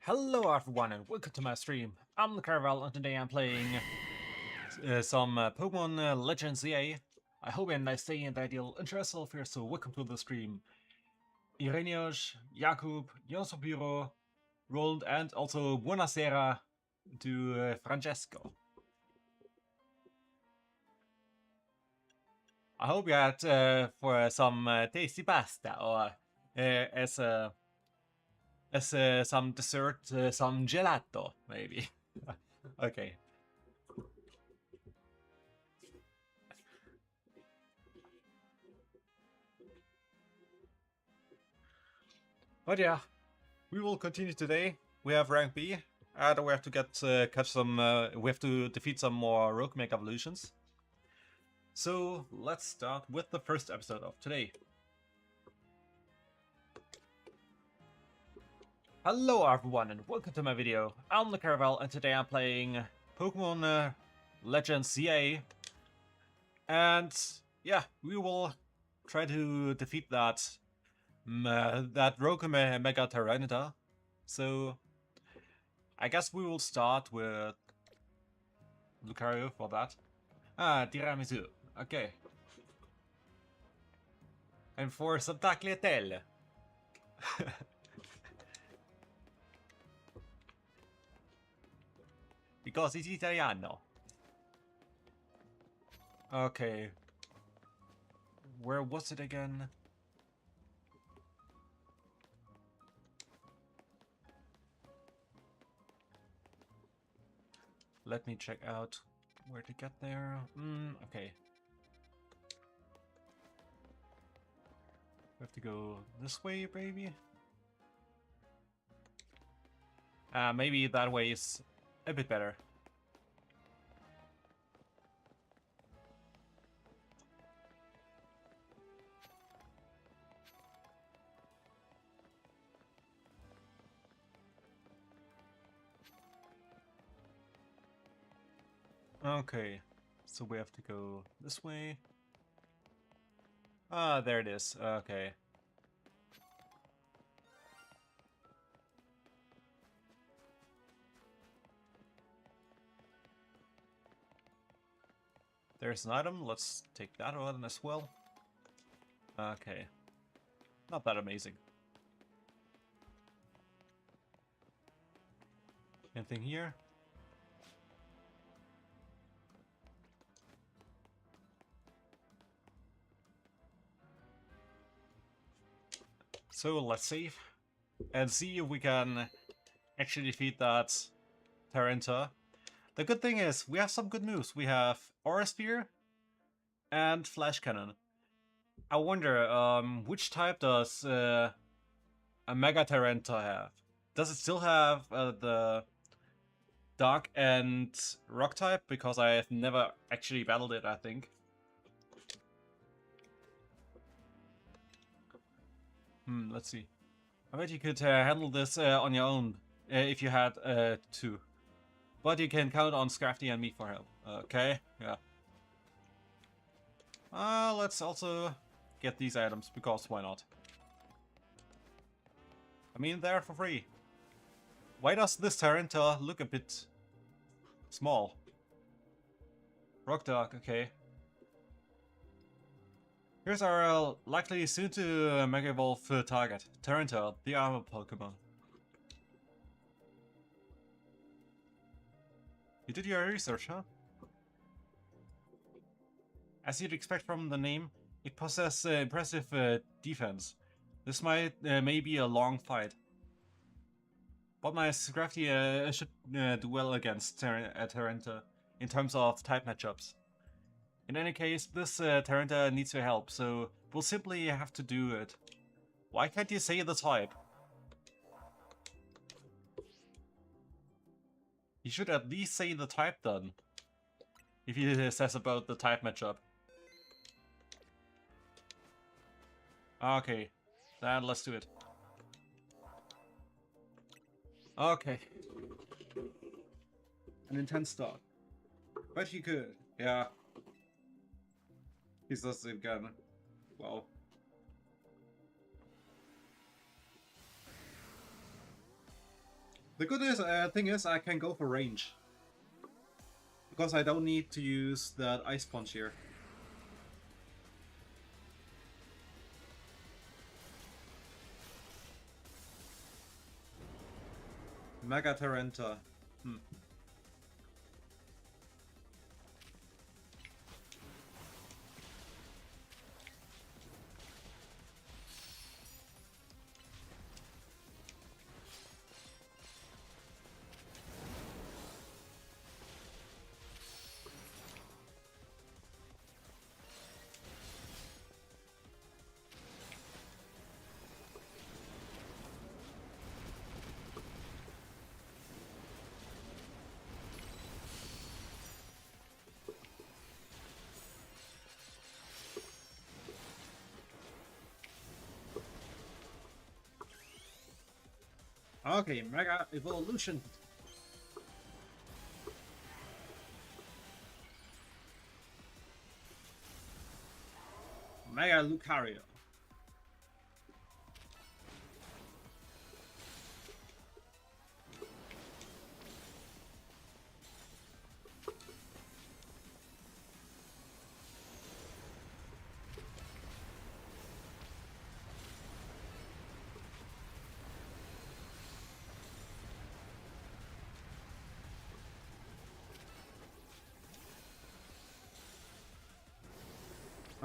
Hello everyone and welcome to my stream. I'm the Caravel and today I'm playing some Pokemon Legends ZA. I hope you had a nice day and that you'll enjoy yourself here, so welcome to the stream. Irenios, Jakub, Josopiro, Roland and also buonasera to Francesco. I hope you had for some tasty pasta or as some dessert, some gelato maybe. Okay. But yeah, we will continue today. We have rank B, and we have to catch some. We have to defeat some more rogue mega evolutions. So let's start with the first episode of today. Hello everyone and welcome to my video. I'm the Caravel and today I'm playing Pokemon Legends CA. And yeah, we will try to defeat that rogue mega Tyranitar. So I guess we will start with Lucario for that. Ah, tiramisu. Okay. And for some tagliatelle. Because it's Italiano. Okay. Where was it again? Let me check out where to get there. Okay. We have to go this way, maybe? Maybe that way is a bit better. Okay, so we have to go this way. Ah, there it is. Okay. There's an item. Let's take that one as well. Okay. Not that amazing. Anything here? So let's save and see if we can actually defeat that Tyranitar. The good thing is we have some good moves. We have Aura Spear and Flash Cannon. I wonder, which type does a Mega Tyranitar have? Does it still have the Dark and Rock type? Because I have never actually battled it, I think. Let's see. I bet you could handle this on your own if you had to. But you can count on Scrafty and me for help. Okay, yeah. Let's also get these items, because why not? I mean, they're for free. Why does this Tyranitar look a bit small? Rock Dog, okay. Here's our likely soon to Mega Evolve target, Tyranitar, the armor Pokemon. You did your research, huh? As you'd expect from the name, it possesses impressive defense. This might may be a long fight. But my Scrafty should do well against Tyranitar in terms of type matchups. In any case, this Tyranitar needs your help, so we'll simply have to do it. Why can't you say the type? You should at least say the type then. If he says about the type matchup. Okay, then let's do it. Okay. An intense start. But he could, yeah. He's just again. Wow. The good thing is I can go for range. Because I don't need to use that Ice Punch here. Mega Taranta. Okay, Mega Evolution. Mega Lucario.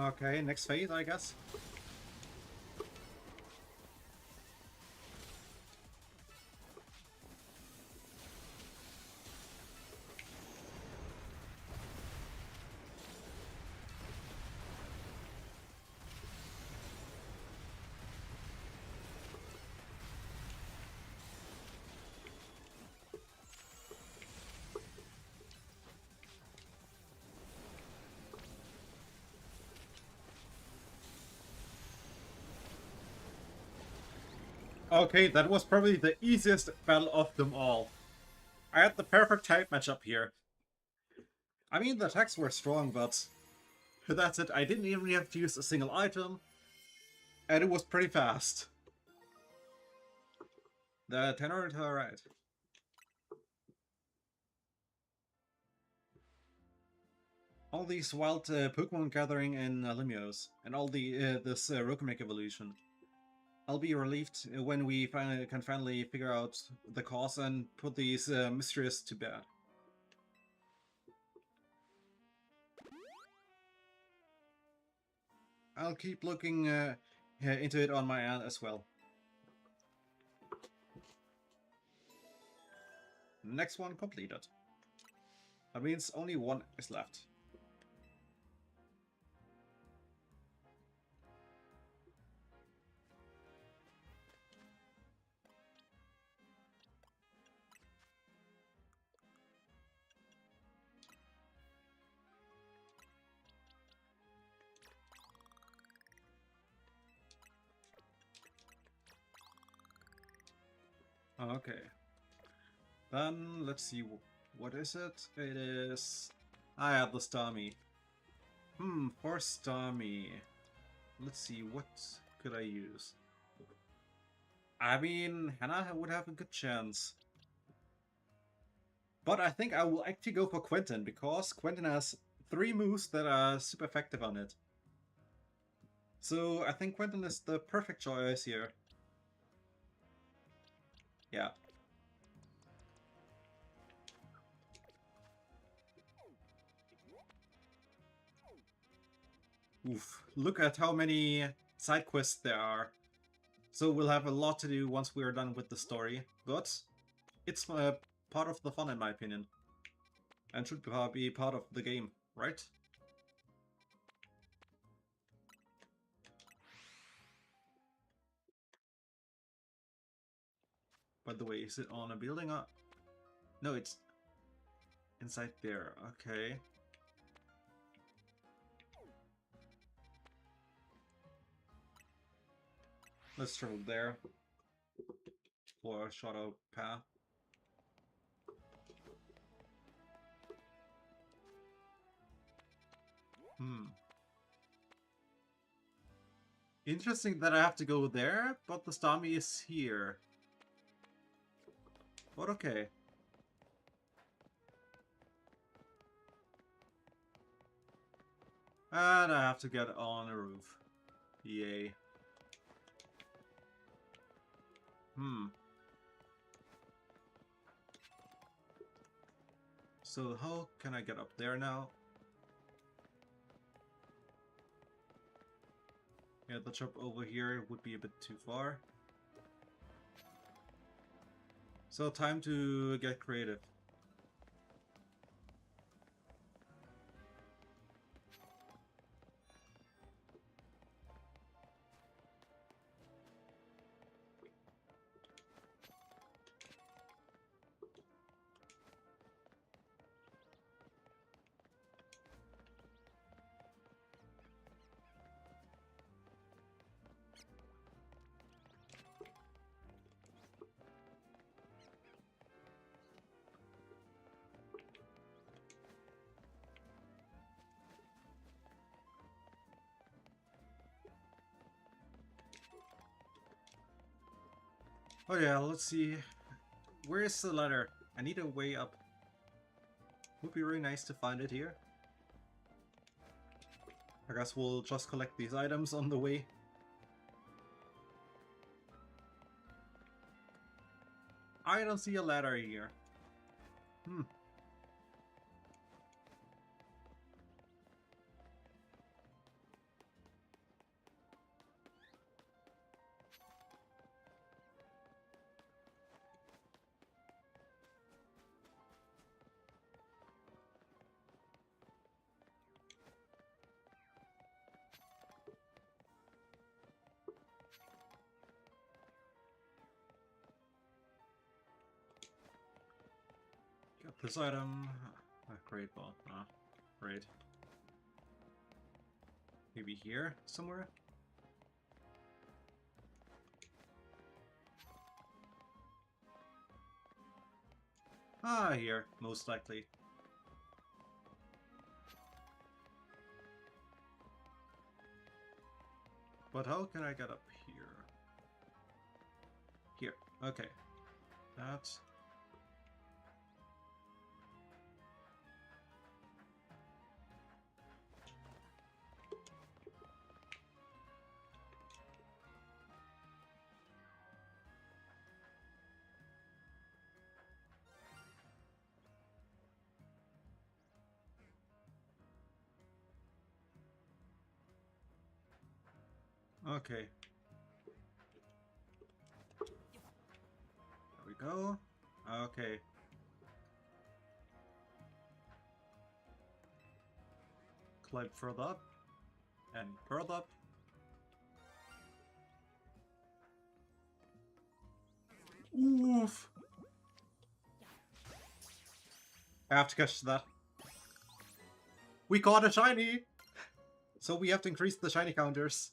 Okay, next phase, I guess. Okay, that was probably the easiest battle of them all. I had the perfect type matchup here. I mean, the attacks were strong, but that's it. I didn't even have to use a single item, and it was pretty fast. The tenor, alright. All these wild Pokemon gathering in Lumiose, and all the this Rokomek evolution. I'll be relieved when we can finally figure out the cause and put these mysteries to bed. I'll keep looking into it on my end as well. Next one completed. That means only one is left. Okay. Then let's see, what is it? It is... I have the Starmie. For Starmie. Let's see, what could I use? I mean, Hannah would have a good chance. But I think I will actually go for Quentin, because Quentin has 3 moves that are super effective on it. So I think Quentin is the perfect choice here. Yeah. Oof. Look at how many side quests there are. So we'll have a lot to do once we're done with the story. But it's part of the fun, in my opinion. And should be part of the game, right? By the way, is it on a building or... No, it's inside there. Okay. Let's travel there. For a shorter path. Interesting that I have to go there, but the Starmie is here. But okay. And I have to get on a roof. Yay. So how can I get up there now? Yeah, the jump over here would be a bit too far. So time to get creative. Oh yeah, let's see. Where is the ladder? I need a way up. Would be really nice to find it here. I guess we'll just collect these items on the way. I don't see a ladder here. Got this item. Great ball. Great. Maybe here somewhere? Here, most likely. But how can I get up here? Here, okay. That's... Okay. There we go. Okay. Climb further up. And further up. Oof! I have to catch that. We caught a shiny! So we have to increase the shiny counters.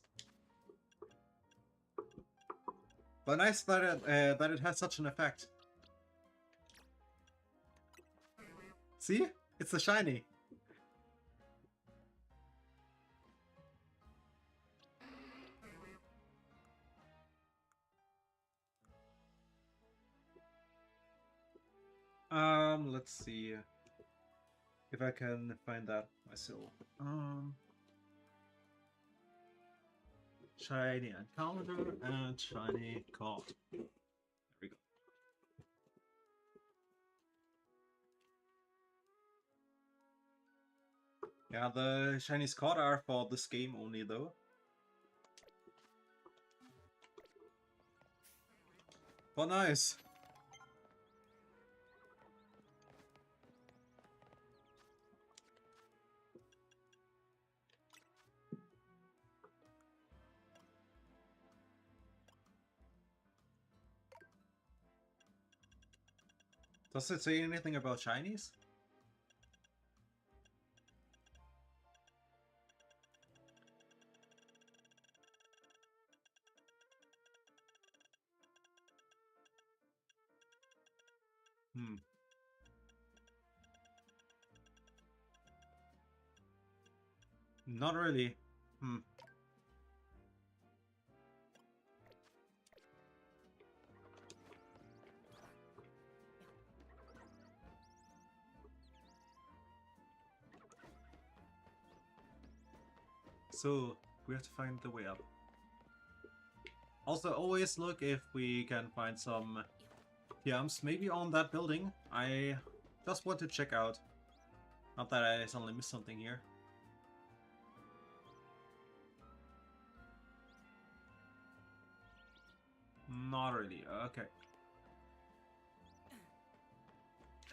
But nice that it has such an effect. See? It's a shiny. Let's see if I can find that myself. Shiny encounter and shiny card. There we go. Yeah, the shiny card are for this game only though. But nice. Does it say anything about shinies? Not really. So we have to find the way up. Also, always look if we can find some PMs, maybe on that building. I just want to check out. Not that I suddenly missed something here. Not really. Okay.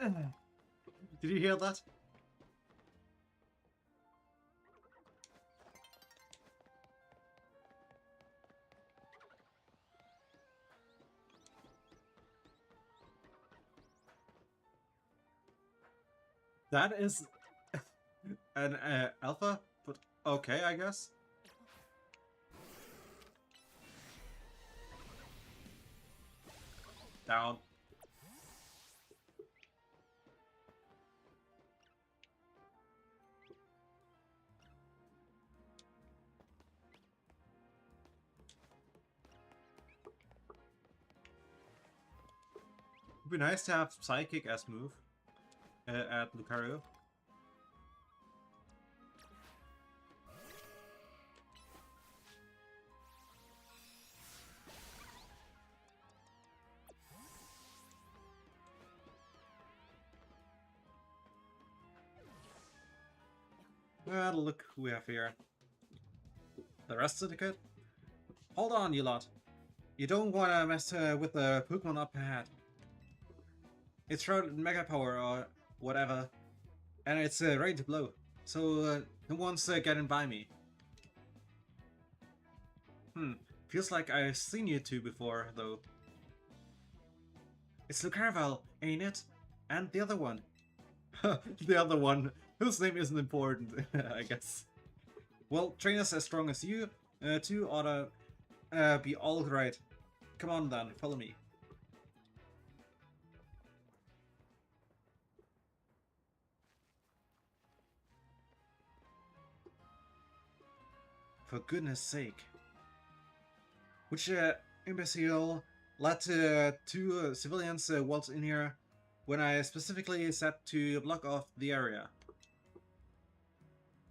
Did you hear that? That is an alpha, but okay, I guess. Down. It'd be nice to have Psychic as move at Lucario. Well, look who we have here. The rest of the kit? Hold on, you lot. You don't want to mess with the Pokemon up ahead. It's shrouded in Mega Power or whatever, and it's ready to blow. So no one's getting by me. Feels like I've seen you two before, though. It's Lucario, ain't it? And the other one. The other one, whose name isn't important, I guess. Well, trainers as strong as you two ought to be all right. Come on then, follow me. For goodness sake. Which imbecile let two civilians waltz in here when I specifically said to block off the area?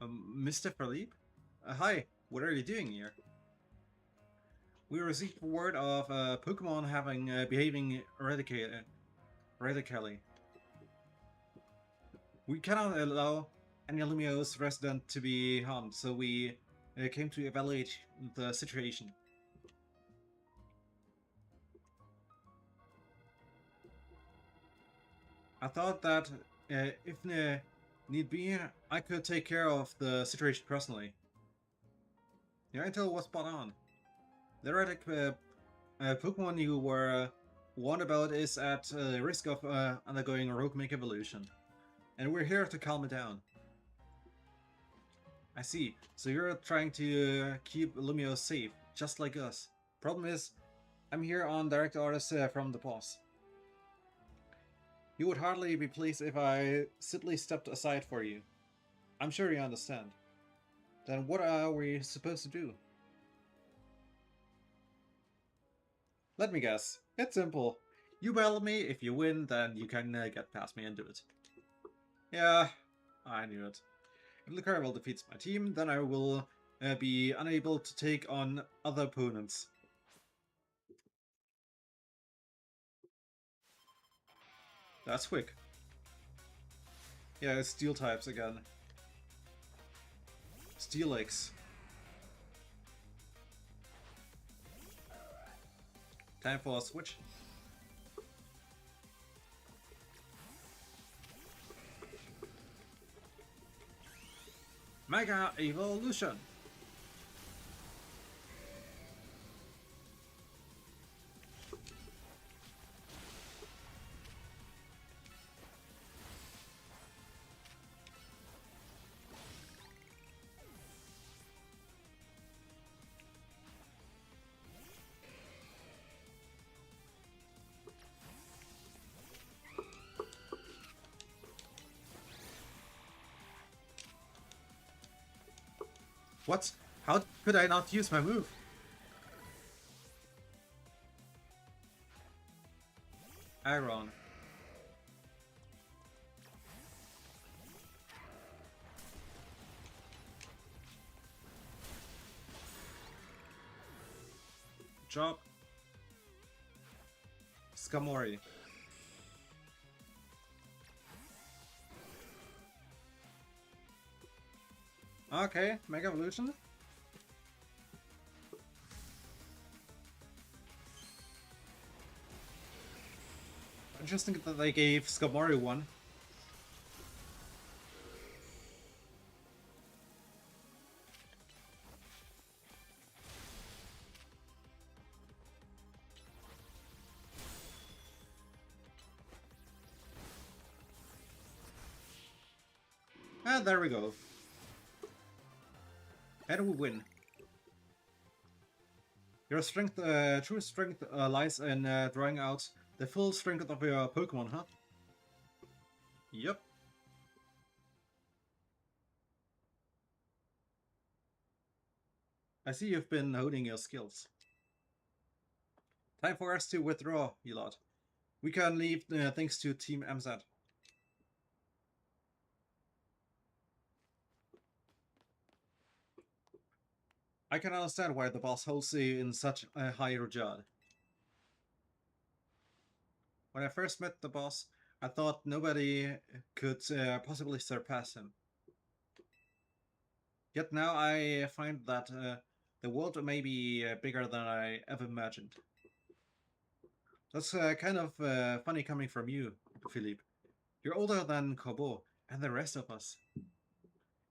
Mr. Philippe? Hi, what are you doing here? We received word of Pokemon having behaving radically. We cannot allow any Lumiose resident to be harmed, so we came to evaluate the situation. I thought that if need be, I could take care of the situation personally. Your intel was spot on. The erratic Pokemon you were warned about is at risk of undergoing a rogue make evolution. And we're here to calm it down. I see. So you're trying to keep Lumiose safe, just like us. Problem is, I'm here on direct orders from the boss. You would hardly be pleased if I simply stepped aside for you. I'm sure you understand. Then what are we supposed to do? Let me guess. It's simple. You battle me, if you win, then you can get past me and do it. Yeah, I knew it. If Lucario defeats my team, then I will be unable to take on other opponents. That's quick. Yeah, it's Steel types again. Steelix. Time for a switch. Mega Evolution! What? How could I not use my move? Iron. job. Skamori. Okay, Mega Evolution. Interesting that they gave Skamori one. And there we go. And we win. Your strength, true strength lies in drawing out the full strength of your Pokemon, huh? Yep. I see you've been honing your skills. Time for us to withdraw, you lot. We can leave things to Team MZ. I can understand why the boss holds you in such a high regard. When I first met the boss, I thought nobody could possibly surpass him. Yet now I find that the world may be bigger than I ever imagined. That's kind of funny coming from you, Philippe. You're older than Kobo and the rest of us.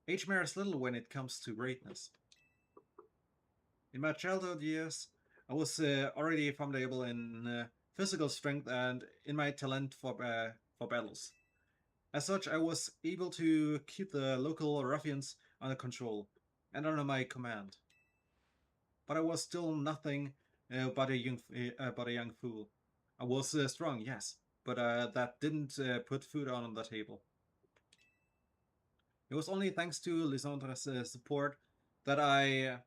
Age matters little when it comes to greatness. In my childhood years, I was already formidable in physical strength and in my talent for battles. As such, I was able to keep the local ruffians under control and under my command. But I was still nothing but a young fool. I was strong, yes, but that didn't put food on the table. It was only thanks to Lisandre's support that I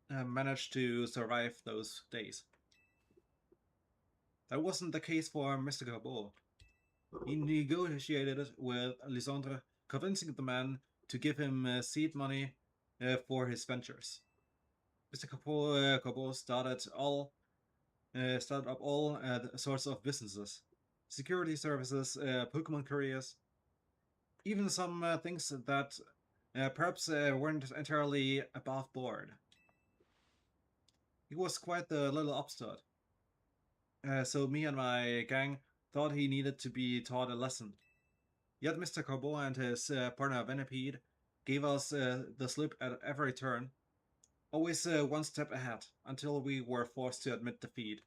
managed to survive those days. That wasn't the case for Mr. Cabot. He negotiated with Lisandre, convincing the man to give him seed money for his ventures. Mr. Cabot started up all sorts of businesses, security services, Pokemon couriers, even some things that perhaps weren't entirely above board. He was quite the little upstart. So me and my gang thought he needed to be taught a lesson. Yet Mr. Corbeau and his partner Venipede gave us the slip at every turn, always one step ahead, until we were forced to admit defeat.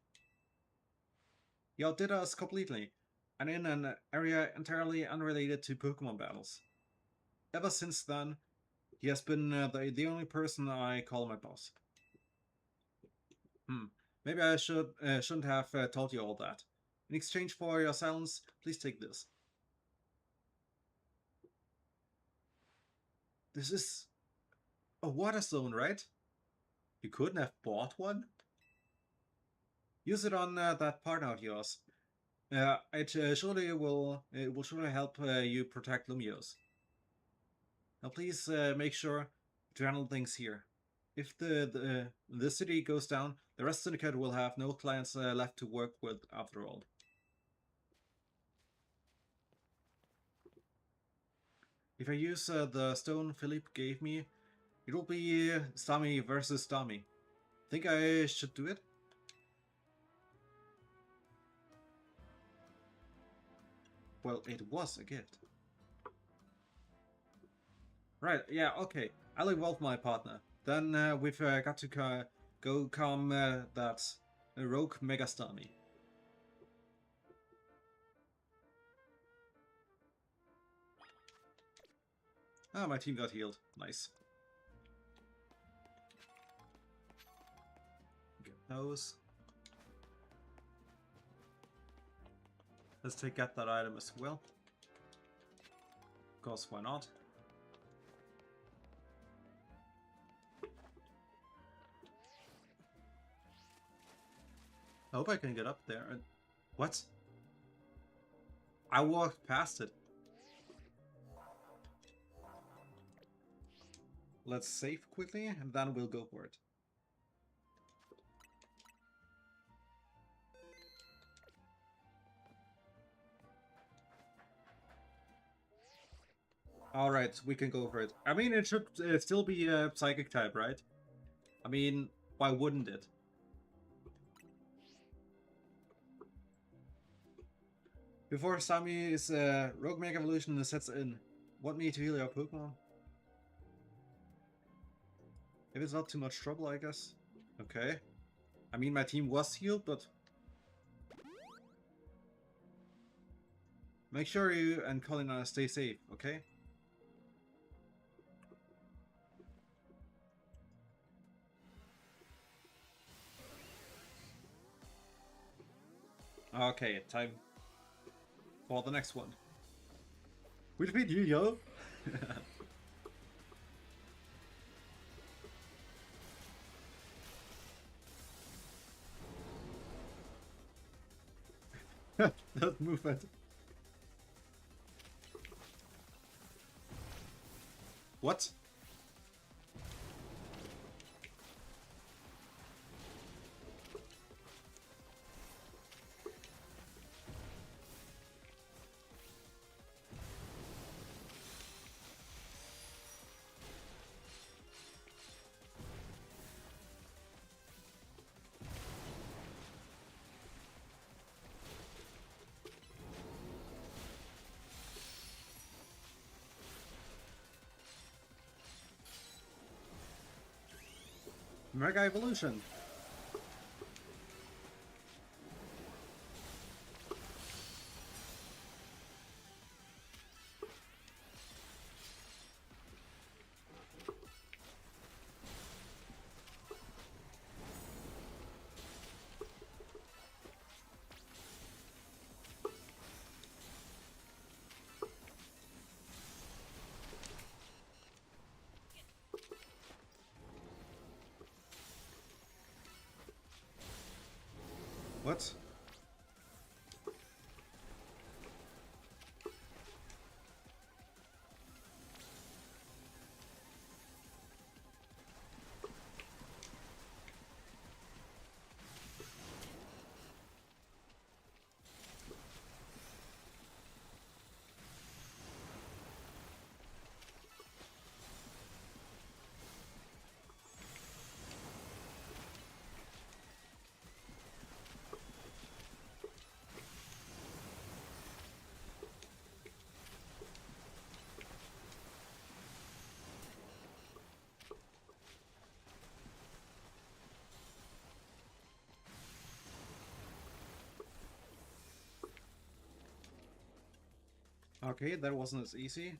He outdid us completely, and in an area entirely unrelated to Pokemon battles. Ever since then, he has been the only person I call my boss. Maybe I shouldn't have told you all that. In exchange for your silence, please take this. This is a water stone, right? You couldn't have bought one? Use it on that partner of yours. It will surely help you protect Lumiose. Now please make sure to handle things here. If the city goes down, the rest syndicate will have no clients left to work with after all. If I use the stone Philippe gave me, it will be Stami versus Stami. Think I should do it? Well, it was a gift. Right, yeah, okay. I'll involve my partner. Then we've got to go calm that rogue Megastami. Ah, my team got healed. Nice. Get those. Let's get that item as well. Of course, why not? I hope I can get up there. What? I walked past it. Let's save quickly, and then we'll go for it. Alright, we can go for it. I mean, it should still be a psychic type, right? I mean, why wouldn't it? Before Sami's Rogue Mega Evolution sets in, want me to heal your Pokemon? If it's not too much trouble, I guess. Okay. I mean, my team was healed, but... Make sure you and Colin stay safe, okay? Okay, time for the next one. We defeat you, yo! That movement. What? Mega Evolution. What? Okay, that wasn't as easy.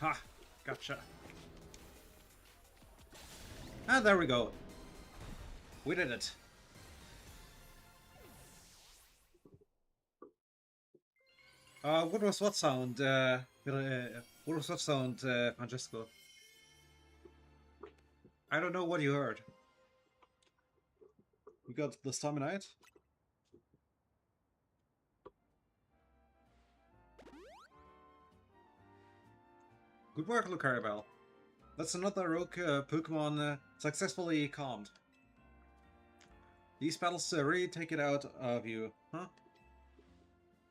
Ha! Gotcha. Ah, there we go. We did it. What was what sound? What was what sound, Francesco? I don't know what you heard. We got the Staminite. Good work, Lucarabel. That's another rogue Pokemon successfully calmed. These battles really take it out of you, huh?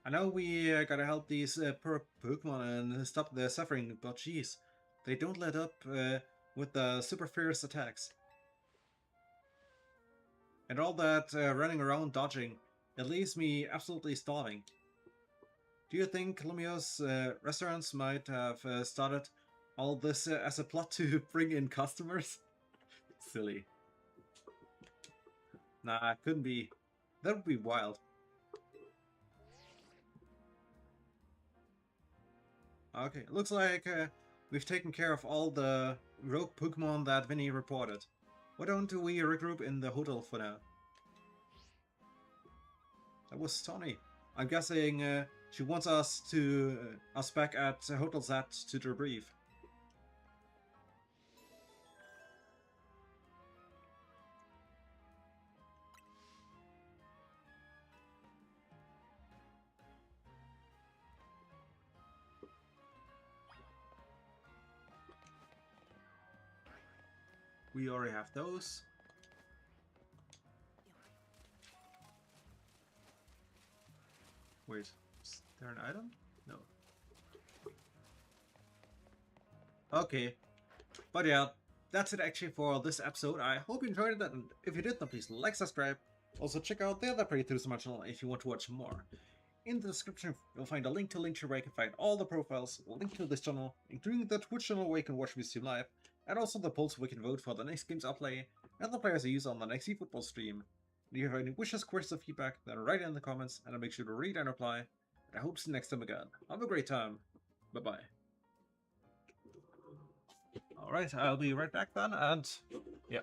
I know we gotta help these poor Pokemon and stop their suffering, but geez, they don't let up with the super fierce attacks. And all that running around dodging, it leaves me absolutely starving. Do you think Lumiose restaurants might have started all this as a plot to bring in customers? Silly. Nah, it couldn't be. That would be wild. Okay, looks like we've taken care of all the rogue Pokemon that Vinny reported. Why don't we regroup in the hotel for now? That was Tony. I'm guessing she wants us back at Hotel Z to debrief. We already have those. Wait, is there an item? No. Okay. But yeah, that's it actually for this episode. I hope you enjoyed it, and if you did, then please like, subscribe. Also check out the other playthroughs on my channel if you want to watch more. In the description, you'll find a link to Linktree where you can find all the profiles, a link to this channel, including the Twitch channel where you can watch me stream live, and also the polls where you can vote for the next games I'll play, and the players I use on the next eFootball stream. If you have any wishes, questions, or feedback, then write it in the comments, and I'll make sure to read and reply. And I hope to see you next time again. Have a great time. Bye-bye. Alright, I'll be right back then, and yeah.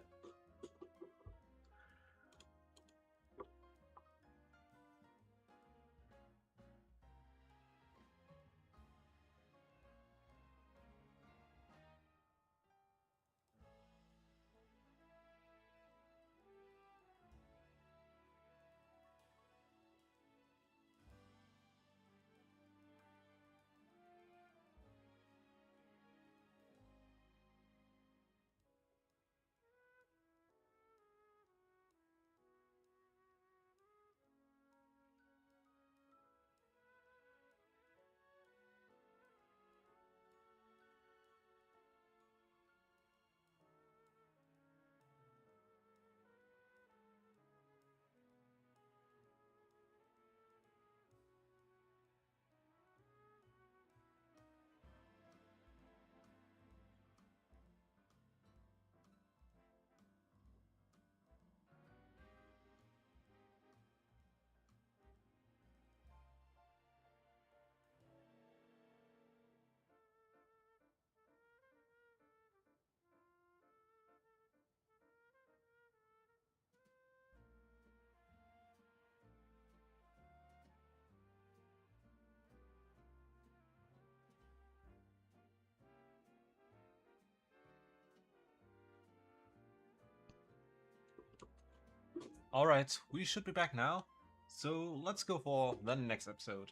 Alright, we should be back now. So let's go for the next episode.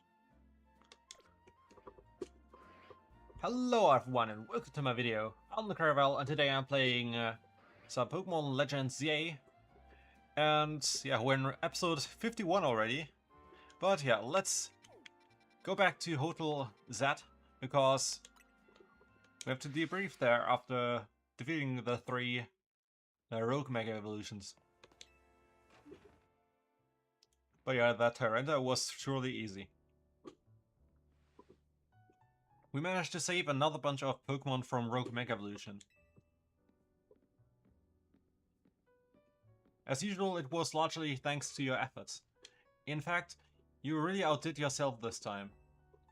Hello everyone and welcome to my video. I'm the Caravel and today I'm playing some Pokemon Legends ZA. And yeah, we're in episode 51 already. But yeah, let's go back to Hotel Z because we have to debrief there after defeating the 3 Rogue Mega Evolutions. But yeah, that Tyranta was surely easy. We managed to save another bunch of Pokemon from Rogue Mega Evolution. As usual, it was largely thanks to your efforts. In fact, you really outdid yourself this time.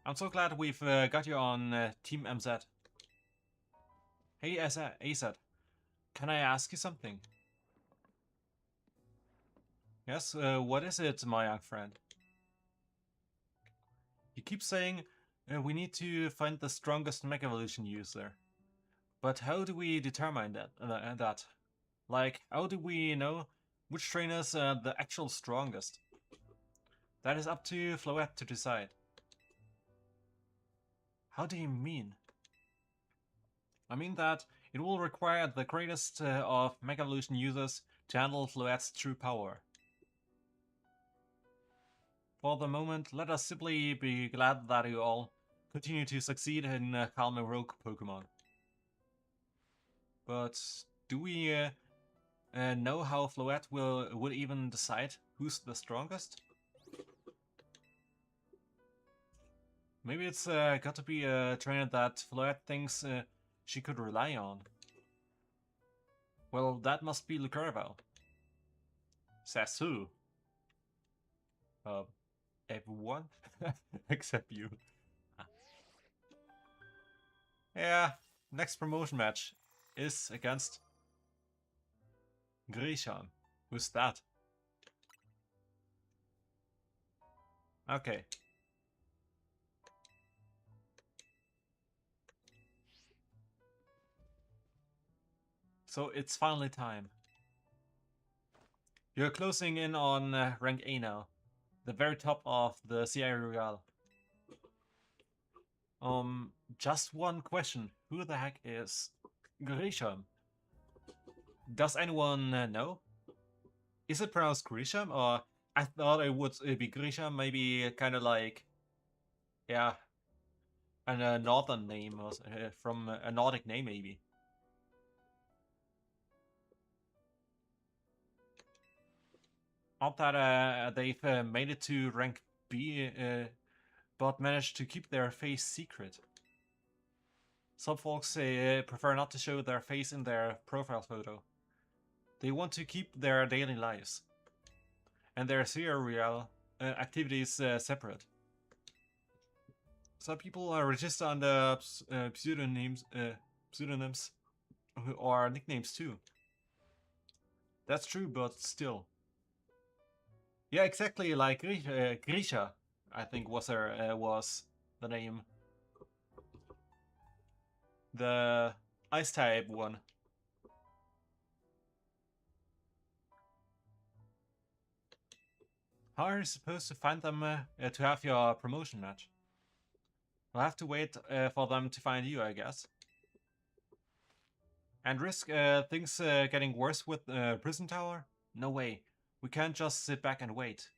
I'm so glad we've got you on Team MZ. Hey AZ, can I ask you something? Yes, what is it, my young friend? You keep saying we need to find the strongest Mega Evolution user. But how do we determine that? Like, how do we know which trainer's the actual strongest? That is up to Floette to decide. How do you mean? I mean that it will require the greatest of Mega Evolution users to handle Floette's true power. For the moment, let us simply be glad that you all continue to succeed in calming rogue Pokemon. But do we know how Floette would even decide who's the strongest? Maybe it's got to be a trainer that Floette thinks she could rely on. Well, that must be Lucarval. Says who? Everyone? Except you. Yeah, next promotion match is against Grisham. Who's that? Okay. So it's finally time. You're closing in on rank A now. The very top of the Sierra Royale. Just one question. Who the heck is Grisham? Does anyone know? Is it pronounced Grisham, or I thought it would be Grisham, maybe kind of like, yeah, a northern name or from a Nordic name maybe. Not that they've made it to rank B, but managed to keep their face secret. Some folks prefer not to show their face in their profile photo. They want to keep their daily lives and their serial activities separate. Some people register under pseudonyms or nicknames too. That's true, but still. Yeah, exactly. Like Grisha, I think was the name. The ice type one. How are you supposed to find them to have your promotion match? We'll have to wait for them to find you, I guess. And risk things getting worse with Prison Tower? No way. We can't just sit back and wait.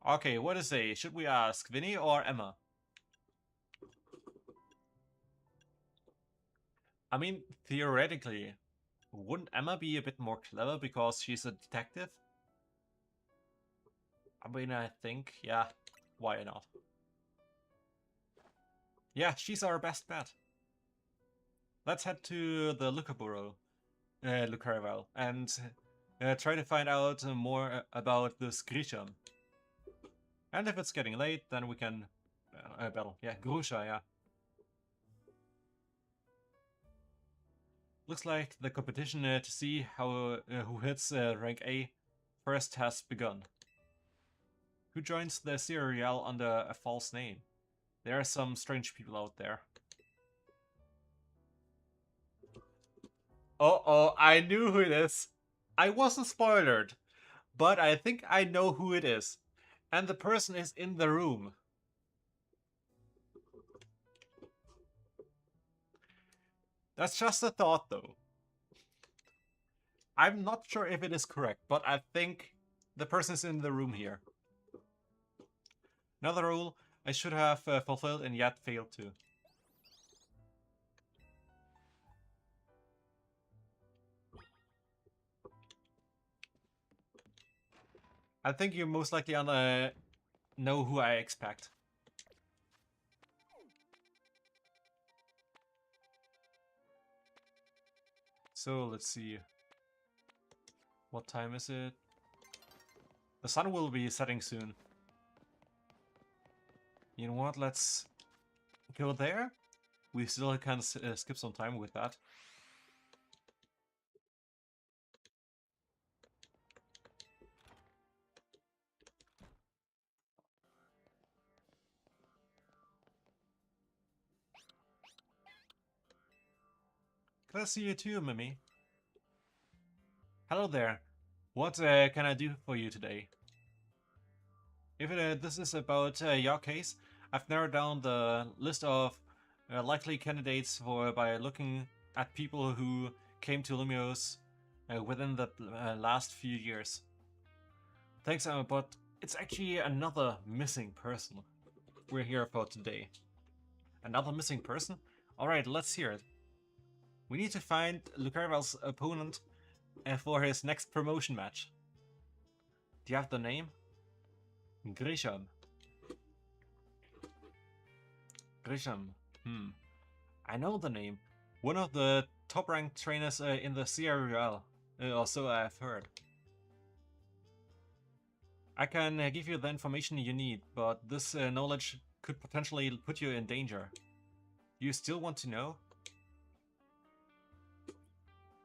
Okay, what to say? Should we ask Vinny or Emma? I mean, theoretically, wouldn't Emma be a bit more clever because she's a detective? I mean, I think, yeah, why not? Yeah, she's our best bet. Let's head to the Lucarborough, Lucarval, and try to find out more about this Grisham. And if it's getting late, then we can battle. Yeah, Grusha, yeah. Looks like the competition to see how who hits rank A first has begun. Who joins the serial under a false name? There are some strange people out there. Uh-oh, I knew who it is. I wasn't spoiled, but I think I know who it is. And the person is in the room. That's just a thought, though. I'm not sure if it is correct, but I think the person is in the room here. Another rule I should have fulfilled and yet failed to. I think you most likely know who I expect. So let's see. What time is it? The sun will be setting soon. You know what? Let's go there. We still can skip some time with that. Glad to see you too, Mimi. Hello there. What can I do for you today? If this is about your case, I've narrowed down the list of likely candidates by looking at people who came to Lumiose within the last few years. Thanks, but it's actually another missing person we're here for today. Another missing person? Alright, let's hear it. We need to find Lucarval's opponent for his next promotion match. Do you have the name? Grisham. Grisham. I know the name. One of the top-ranked trainers in the CRL, or so I've heard. I can give you the information you need, but this knowledge could potentially put you in danger. You still want to know?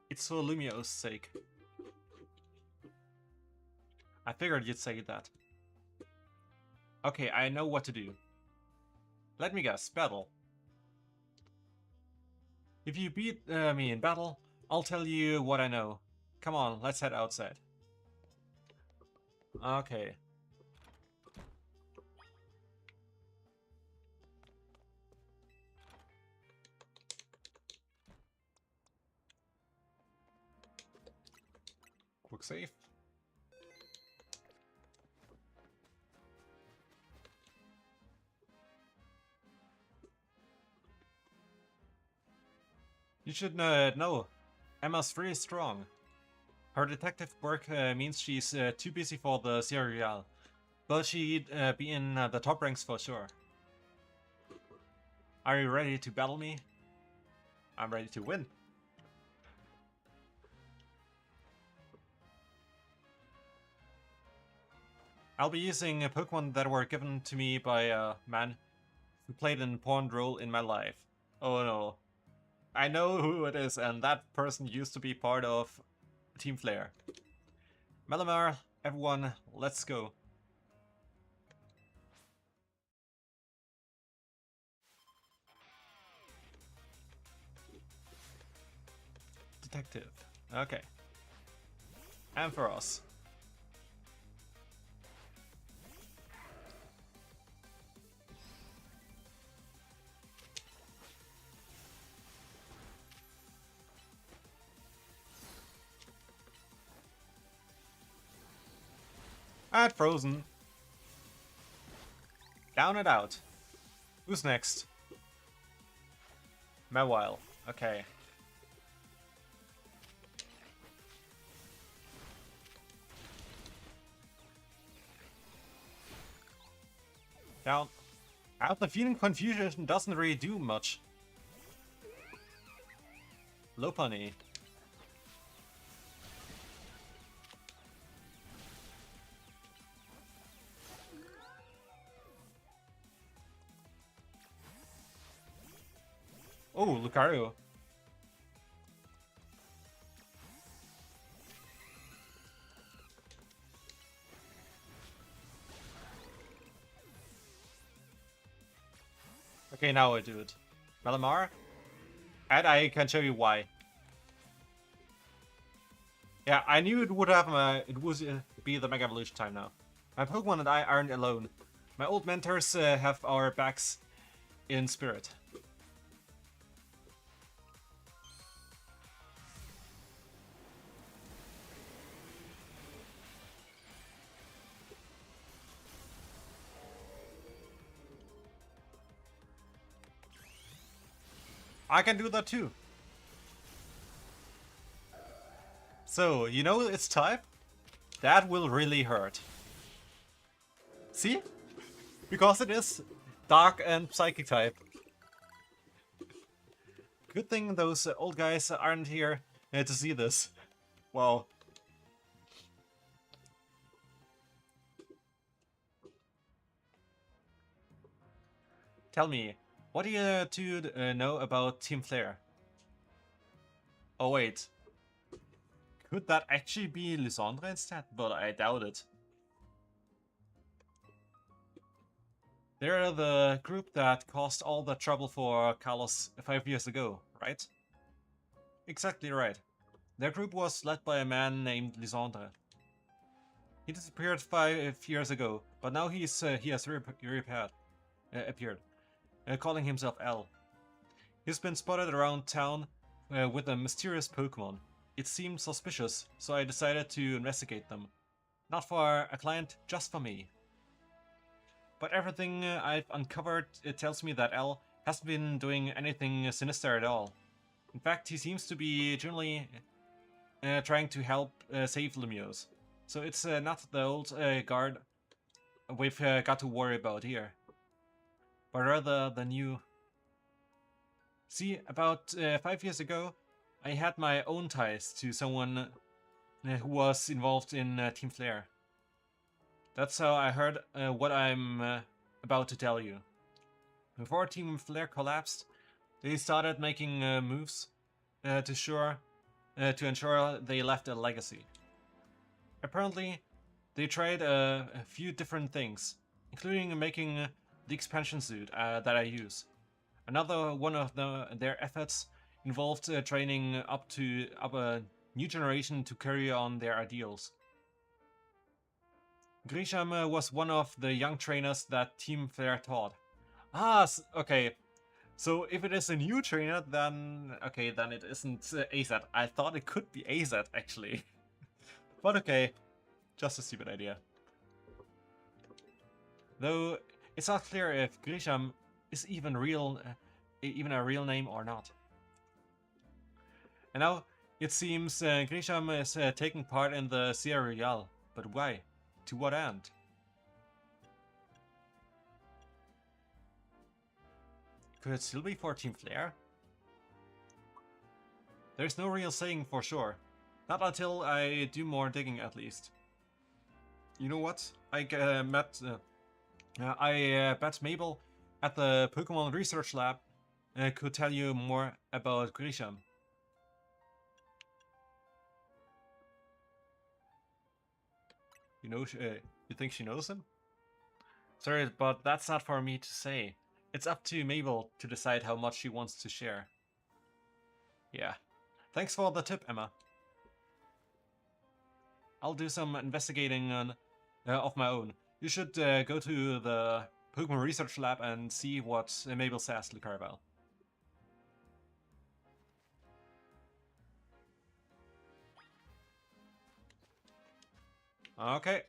It's for Lumiose's sake. I figured you'd say that. Okay, I know what to do. Let me guess, battle. If you beat me in battle, I'll tell you what I know. Come on, let's head outside. Okay. Quick save. You should know, Emma's very strong. Her detective work means she's too busy for the serial, but she'd be in the top ranks for sure. Are you ready to battle me? I'm ready to win. I'll be using Pokemon that were given to me by a man who played an important role in my life. Oh no. I know who it is, and that person used to be part of Team Flare. Malamar, everyone, let's go. Detective. Okay. Ampharos. And Frozen. Down and out. Who's next? Mawile. Okay. Down. Out the feeling confusion doesn't really do much. Lopunny. Oh, Lucario. Okay, now I do it. Malamar? And I can show you why. Yeah, I knew it would have it would be the Mega Evolution time now. My Pokemon and I aren't alone. My old mentors have our backs in spirit. I can do that too. So, you know its type? That will really hurt. See? Because it is dark and psychic type. Good thing those old guys aren't here to see this. Wow. Tell me, what do you two know about Team Flare? Oh wait. Could that actually be Lysandre instead? But I doubt it. They're the group that caused all the trouble for Carlos 5 years ago, right? Exactly right. Their group was led by a man named Lysandre. He disappeared 5 years ago, but now he has appeared, calling himself L. He's been spotted around town with a mysterious Pokémon. It seemed suspicious, so I decided to investigate them. Not for a client, just for me. But everything I've uncovered tells me that L hasn't been doing anything sinister at all. In fact, he seems to be generally trying to help save Lumiose. So it's not the old guard we've got to worry about here, but rather the new. See, about 5 years ago, I had my own ties to someone who was involved in Team Flare. That's how I heard what I'm about to tell you. Before Team Flare collapsed, they started making moves to ensure they left a legacy. Apparently, they tried a few different things, including making the expansion suit that I use. Another one of their efforts involved training up a new generation to carry on their ideals. Grisham was one of the young trainers that Team Flare taught. Ah, okay. So if it is a new trainer, then okay, then it isn't AZ. I thought it could be AZ actually. But okay, just a stupid idea. Though it's not clear if Grisham is even a real name or not. And now it seems Grisham is taking part in the Sierra Royale, but why? To what end? Could it still be for Team Flare? There's no real saying for sure. Not until I do more digging, at least. You know what? I bet Mabel at the Pokémon Research Lab could tell you more about Grisham. You know, you think she knows him? Sorry, but that's not for me to say. It's up to Mabel to decide how much she wants to share. Yeah. Thanks for the tip, Emma. I'll do some investigating of my own. You should go to the Pokemon Research Lab and see what Mabel says to Carvel. Okay.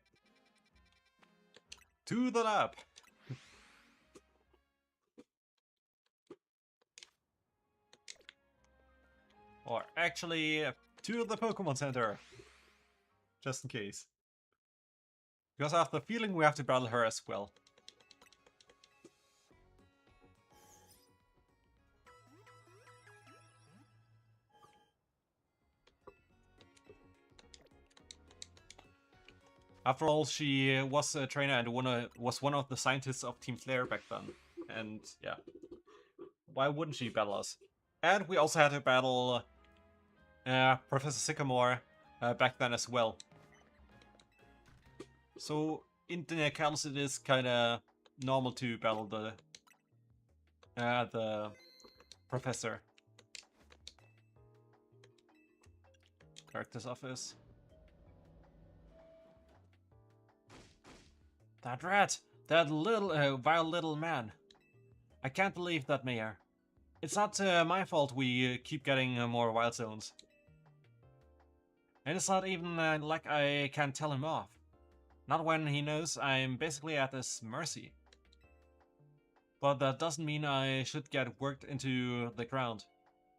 To the lab. Or actually, to the Pokemon Center. Just in case. Because I have the feeling we have to battle her as well. After all, she was a trainer and was one of the scientists of Team Flare back then. And yeah, why wouldn't she battle us? And we also had to battle Professor Sycamore back then as well. So in the Kalos it is kind of normal to battle the professor. Director's office. That rat! That little, vile little man. I can't believe that, Mayor. It's not my fault we keep getting more wild zones. And it's not even like I can tell him off. Not when he knows I'm basically at his mercy. But that doesn't mean I should get worked into the ground.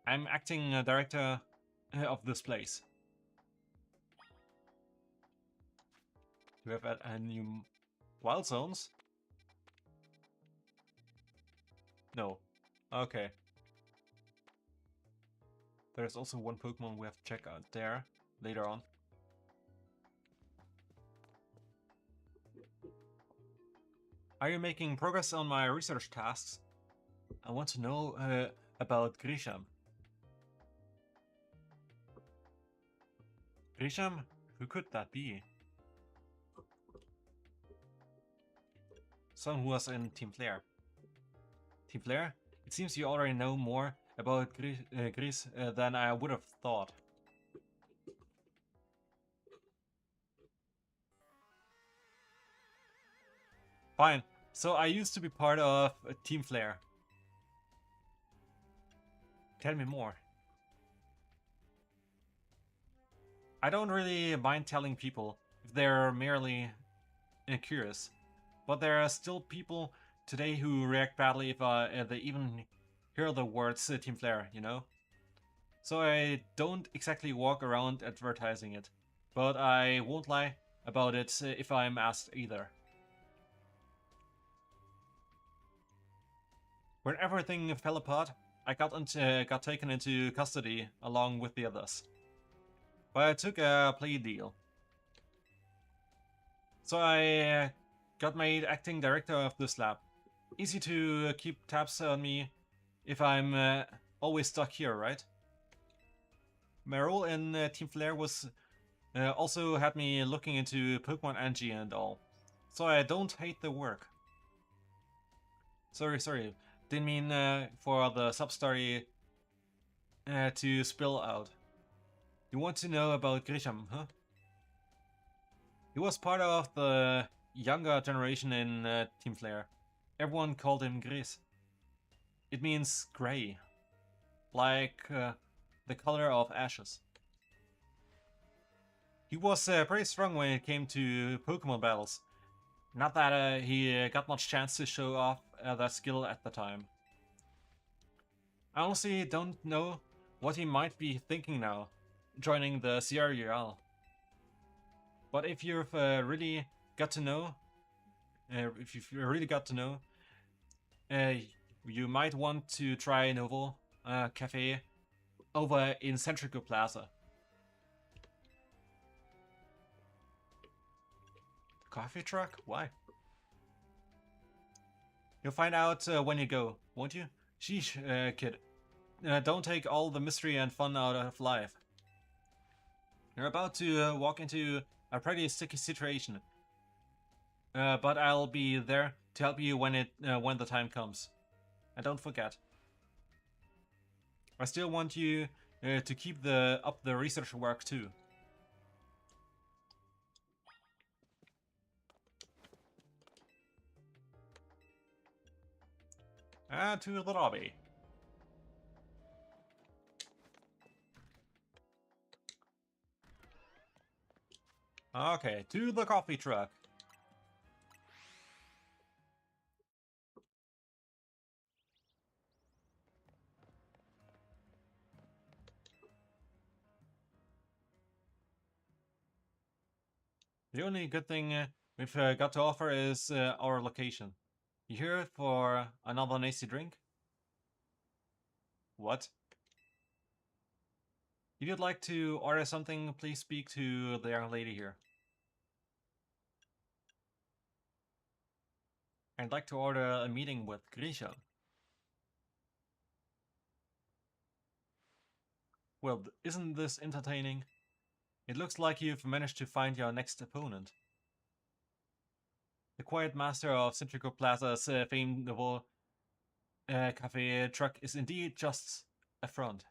I'm acting director of this place. Do we have a new wild zones? No. Okay. There's also one Pokemon we have to check out there later on. Are you making progress on my research tasks? I want to know about Grisham. Grisham? Who could that be? Someone who was in Team Flare. Team Flare? It seems you already know more about Gris than I would have thought. Fine. So I used to be part of Team Flare. Tell me more. I don't really mind telling people if they're merely curious. But there are still people today who react badly if they even hear the words Team Flare, you know? So I don't exactly walk around advertising it. But I won't lie, about it if I'm asked either. When everything fell apart, I got taken into custody along with the others. But I took a plea deal. So I got made acting director of this lab. Easy to keep tabs on me if I'm always stuck here, right? My role in Team Flare was also had me looking into Pokemon Angie and all. So I don't hate the work. Sorry. Didn't mean for the sub-story to spill out. You want to know about Grisham, huh? He was part of the younger generation in Team Flare. Everyone called him Gris. It means grey. Like the color of ashes. He was pretty strong when it came to Pokemon battles. Not that he got much chance to show off that skill at the time. I honestly don't know what he might be thinking now, joining the CRUL. But if you've really got to know, you might want to try Novo Cafe over in Centrico Plaza. Coffee truck? Why? You'll find out when you go, won't you? Sheesh, kid. Don't take all the mystery and fun out of life. You're about to walk into a pretty sticky situation. But I'll be there to help you when the time comes. And don't forget. I still want you to keep up the research work too. To the lobby. Okay, to the coffee truck. The only good thing we've got to offer is our location. You here for another nasty drink? What? If you'd like to order something, please speak to the young lady here. I'd like to order a meeting with Grisha. Well, isn't this entertaining? It looks like you've managed to find your next opponent. The quiet master of Centrico Plaza's famed cafe truck is indeed just a front.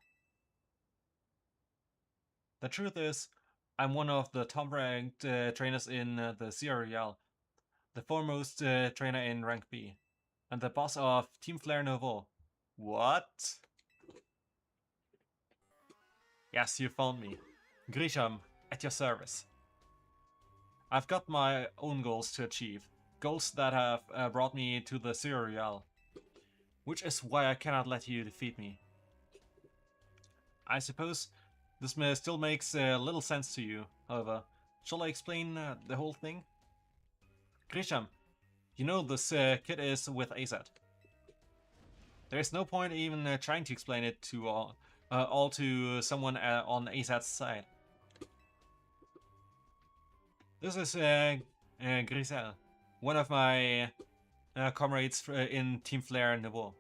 The truth is, I'm one of the top-ranked trainers in the CRL, the foremost trainer in rank B, and the boss of Team Flare Nouveau. What? Yes, you found me. Grisham, at your service. I've got my own goals to achieve, goals that have brought me to the CRL, which is why I cannot let you defeat me. I suppose this still makes little sense to you, however. Shall I explain the whole thing? Grisham, you know this kid is with AZ. There's no point even trying to explain it to all to someone on AZ's side. This is Grisel, one of my comrades in Team Flare Nouveau.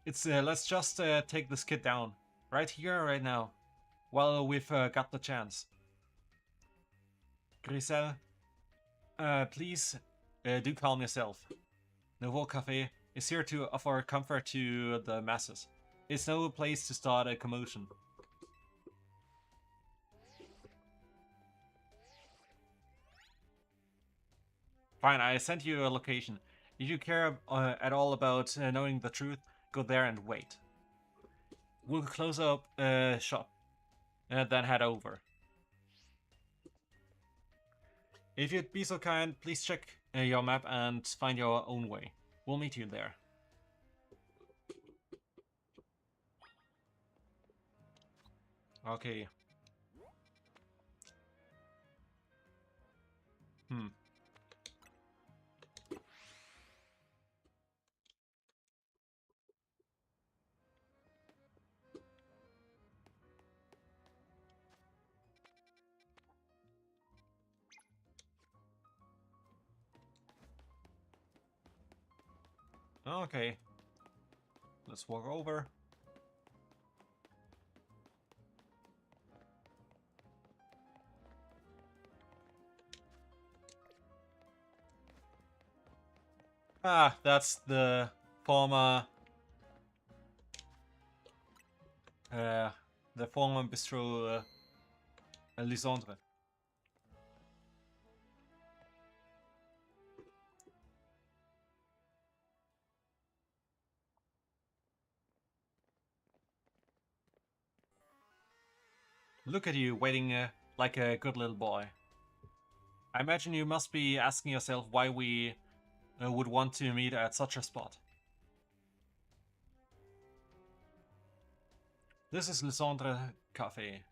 It's let's just take this kid down, right here, right now, while we've got the chance. Grisel, please do calm yourself. Nouveau Cafe is here to offer comfort to the masses. It's no place to start a commotion. Fine, I sent you a location. If you care at all about knowing the truth, go there and wait. We'll close up shop, then head over. If you'd be so kind, please check your map and find your own way. We'll meet you there. Okay. Hmm. Okay. Let's walk over. Ah, that's uh, the former bistro Lisandre. Look at you, waiting like a good little boy. I imagine you must be asking yourself why we would want to meet at such a spot. This is Lisandre Cafe.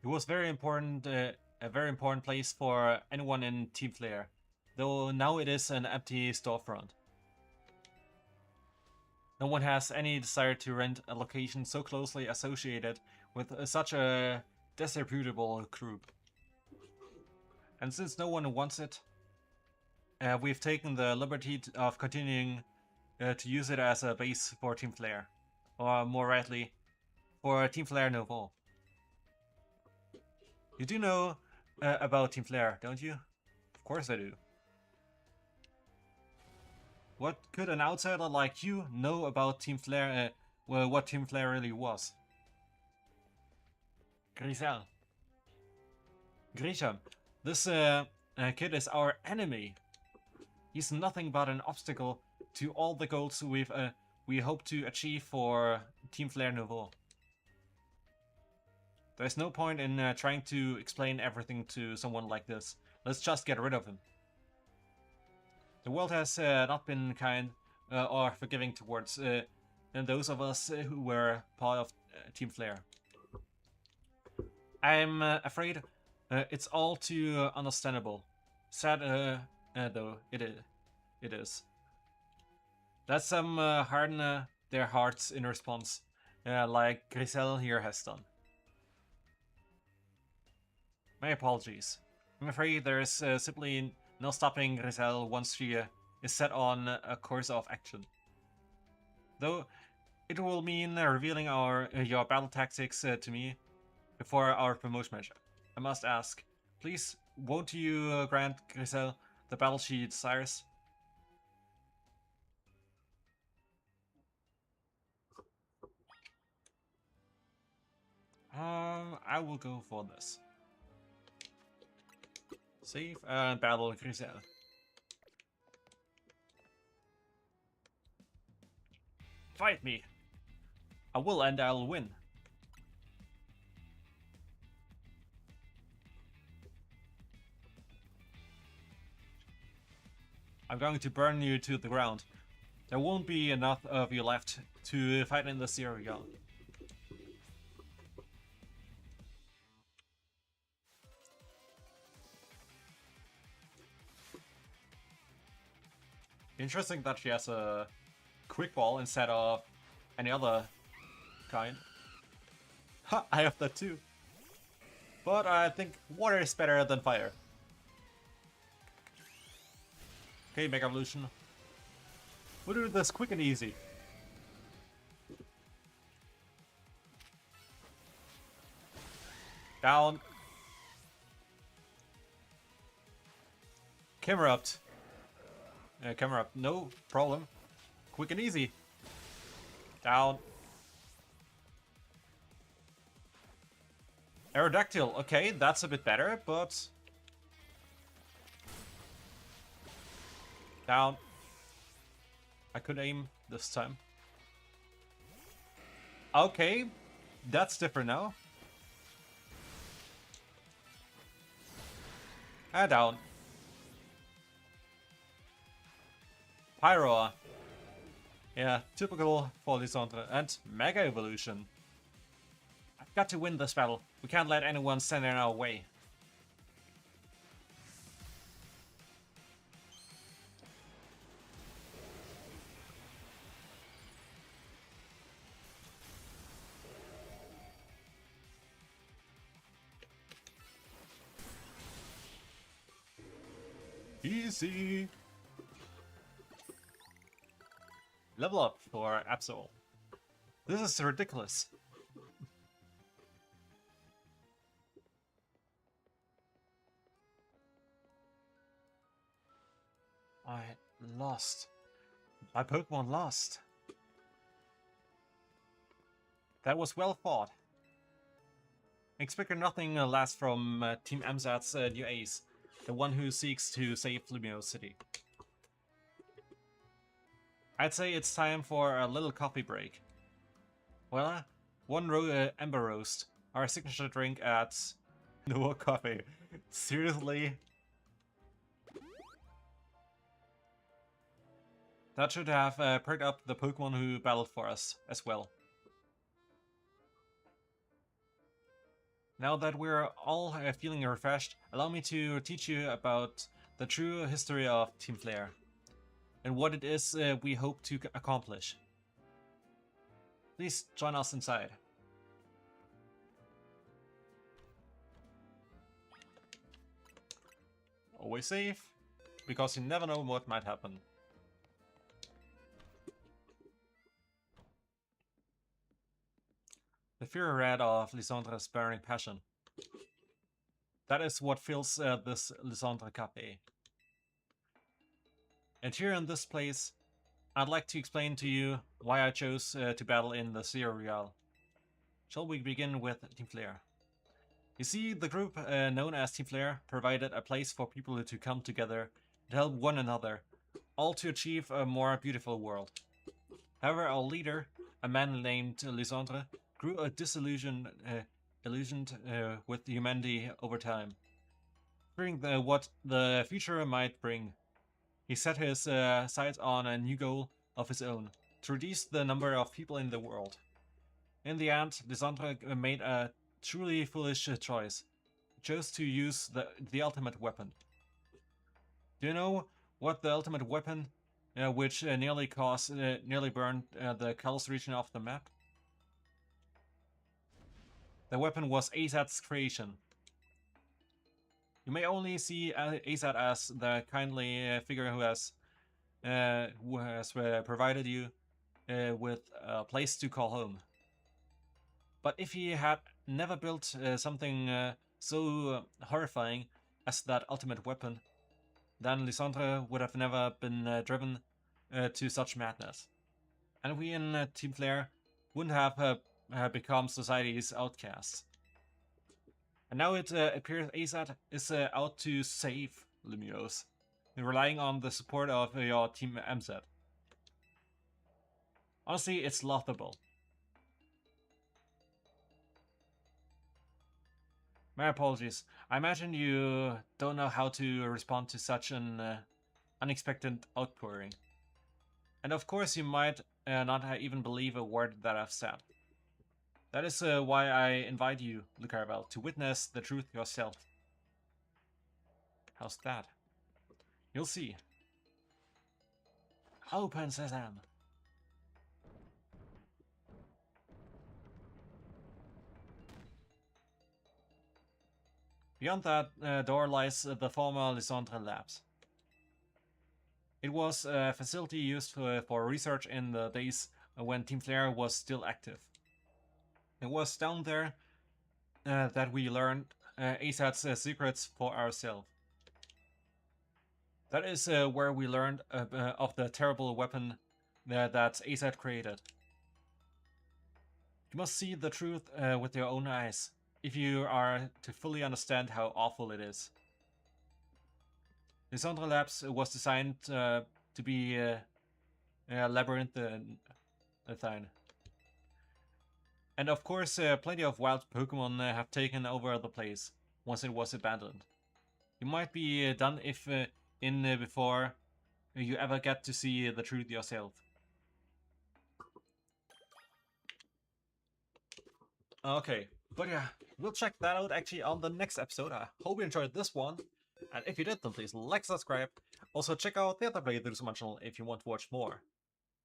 It was very important, a very important place for anyone in Team Flare, though now it is an empty storefront. No one has any desire to rent a location so closely associated with such a disreputable group. And since no one wants it, we've taken the liberty of continuing to use it as a base for Team Flare. Or more rightly, for Team Flare Nouveau. You do know about Team Flare, don't you? Of course I do. What could an outsider like you know about Team Flare, well, what Team Flare really was? Grisel. Grisham. This kid is our enemy. He's nothing but an obstacle to all the goals we hope to achieve for Team Flare Nouveau. There's no point in trying to explain everything to someone like this. Let's just get rid of him. The world has not been kind or forgiving towards those of us who were part of Team Flare. I'm afraid it's all too understandable. Sad though it is. Let some harden their hearts in response, like Grisel here has done. My apologies. I'm afraid there's simply no stopping Grisel once she is set on a course of action. Though it will mean revealing your battle tactics to me before our promotion match. I must ask, please, won't you grant Grisel the battle she desires? I will go for this. Save and battle Grisel. Fight me! I will and I'll win. I'm going to burn you to the ground. There won't be enough of you left to fight in this area. Interesting that she has a quick ball instead of any other kind. Ha, I have that too. But I think water is better than fire. Okay, Mega Evolution. We'll do this quick and easy. Down. Camerupt. Camerupt, no problem. Quick and easy. Down. Aerodactyl, okay, that's a bit better, but... Down. I could aim this time. Okay, that's different now. And down. Pyro. Yeah, typical for Lisandre. And Mega Evolution. I've got to win this battle. We can't let anyone stand in our way. Easy. Level up for Absol. This is ridiculous. I lost. My Pokemon lost. That was well fought. Expect nothing less from Team MZ's new ace, the one who seeks to save Lumiose City. I'd say it's time for a little coffee break. Well, one Ember Roast, our signature drink at No Coffee. Seriously? That should have perked up the Pokemon who battled for us as well. Now that we're all feeling refreshed, allow me to teach you about the true history of Team Flare and what it is we hope to accomplish. Please join us inside. Always safe, because you never know what might happen. The fiery red of Lisandre's burning passion. That is what fills this Lisandre Café. And here in this place, I'd like to explain to you why I chose to battle in the Zero Real. Shall we begin with Team Flare? You see, the group known as Team Flare provided a place for people to come together and help one another, all to achieve a more beautiful world. However, our leader, a man named Lisandre, grew disillusioned with humanity over time. Fearing what the future might bring, he set his sights on a new goal of his own, to reduce the number of people in the world. In the end, Lisandre made a truly foolish choice. He chose to use the ultimate weapon. Do you know what the ultimate weapon, which nearly burned the Kalos region off the map? The weapon was Azad's creation. You may only see Azad as the kindly figure who has provided you with a place to call home. But if he had never built something so horrifying as that ultimate weapon, then Lisandre would have never been driven to such madness. And we in Team Flare wouldn't have become society's outcasts. And now it appears Azad is out to save Lumiose, relying on the support of your Team MZ. Honestly, it's laughable. My apologies. I imagine you don't know how to respond to such an unexpected outpouring. And of course you might not even believe a word that I've said. That is why I invite you, Lucarvel, to witness the truth yourself. How's that? You'll see. Open Sesame. Beyond that door lies the former Lisandre Labs. It was a facility used for research in the days when Team Flare was still active. It was down there that we learned Azad's secrets for ourselves. That is where we learned of the terrible weapon that Azad created. You must see the truth with your own eyes, if you are to fully understand how awful it is. Lisandre Labs was designed to be a labyrinthine. And of course, plenty of wild Pokemon have taken over the place once it was abandoned. You might be done if before you ever get to see the truth yourself. Okay, but yeah, we'll check that out actually on the next episode. I hope you enjoyed this one. And if you did, then please like, subscribe. Also, check out the other playthroughs on my channel if you want to watch more.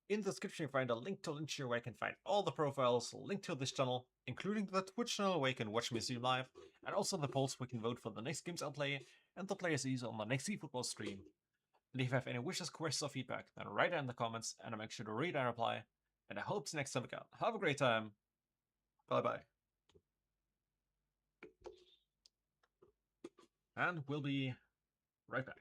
In the description, you find a link to Linktree where you can find all the profiles linked to this channel, including the Twitch channel where you can watch me stream live, and also the polls where you can vote for the next games I'll play and the players use on the next eFootball stream. And if you have any wishes, questions, or feedback, then write it in the comments, and I'll make sure to read and reply. And I hope to next time again. Have a great time. Bye bye. And we'll be right back.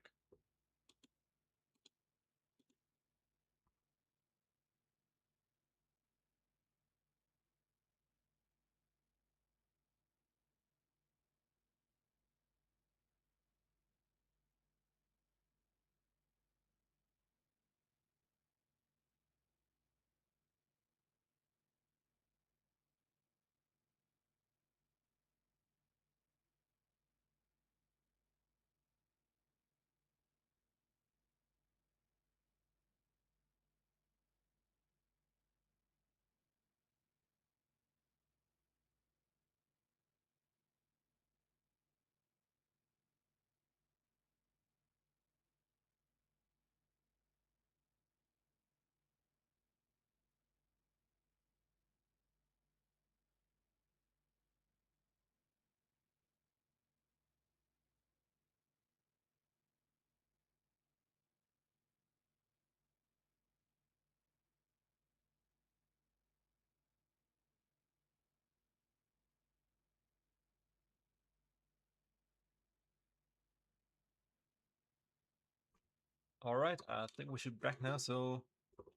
Alright, I think we should be back now, so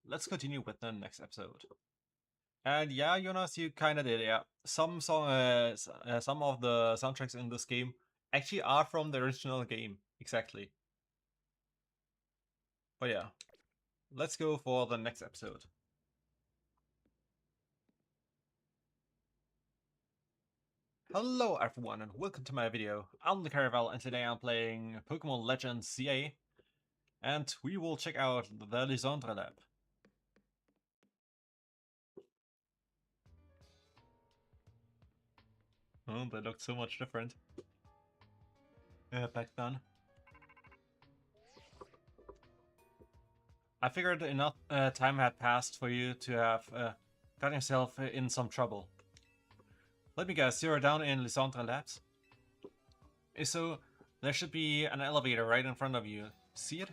let's continue with the next episode. And yeah, Jonas, you kinda did, yeah. Some some of the soundtracks in this game actually are from the original game, exactly. But yeah, let's go for the next episode. Hello everyone and welcome to my video. I'm the Caravel and today I'm playing Pokemon Legends CA and we will check out the Lisandre lab. Oh, they looked so much different back then. I figured enough time had passed for you to have gotten yourself in some trouble. Let me guess, you're down in Lisandre Labs? So, there should be an elevator right in front of you. See it?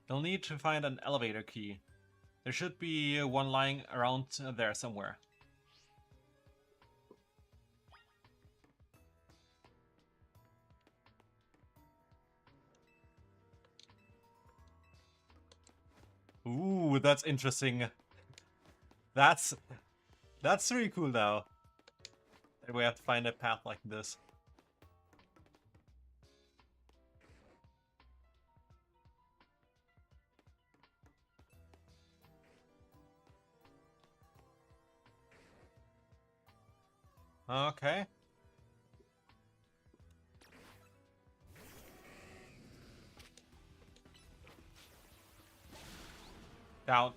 You'll need to find an elevator key. There should be one lying around there somewhere. Ooh, that's interesting. That's really cool now. That we have to find a path like this. Okay. Down.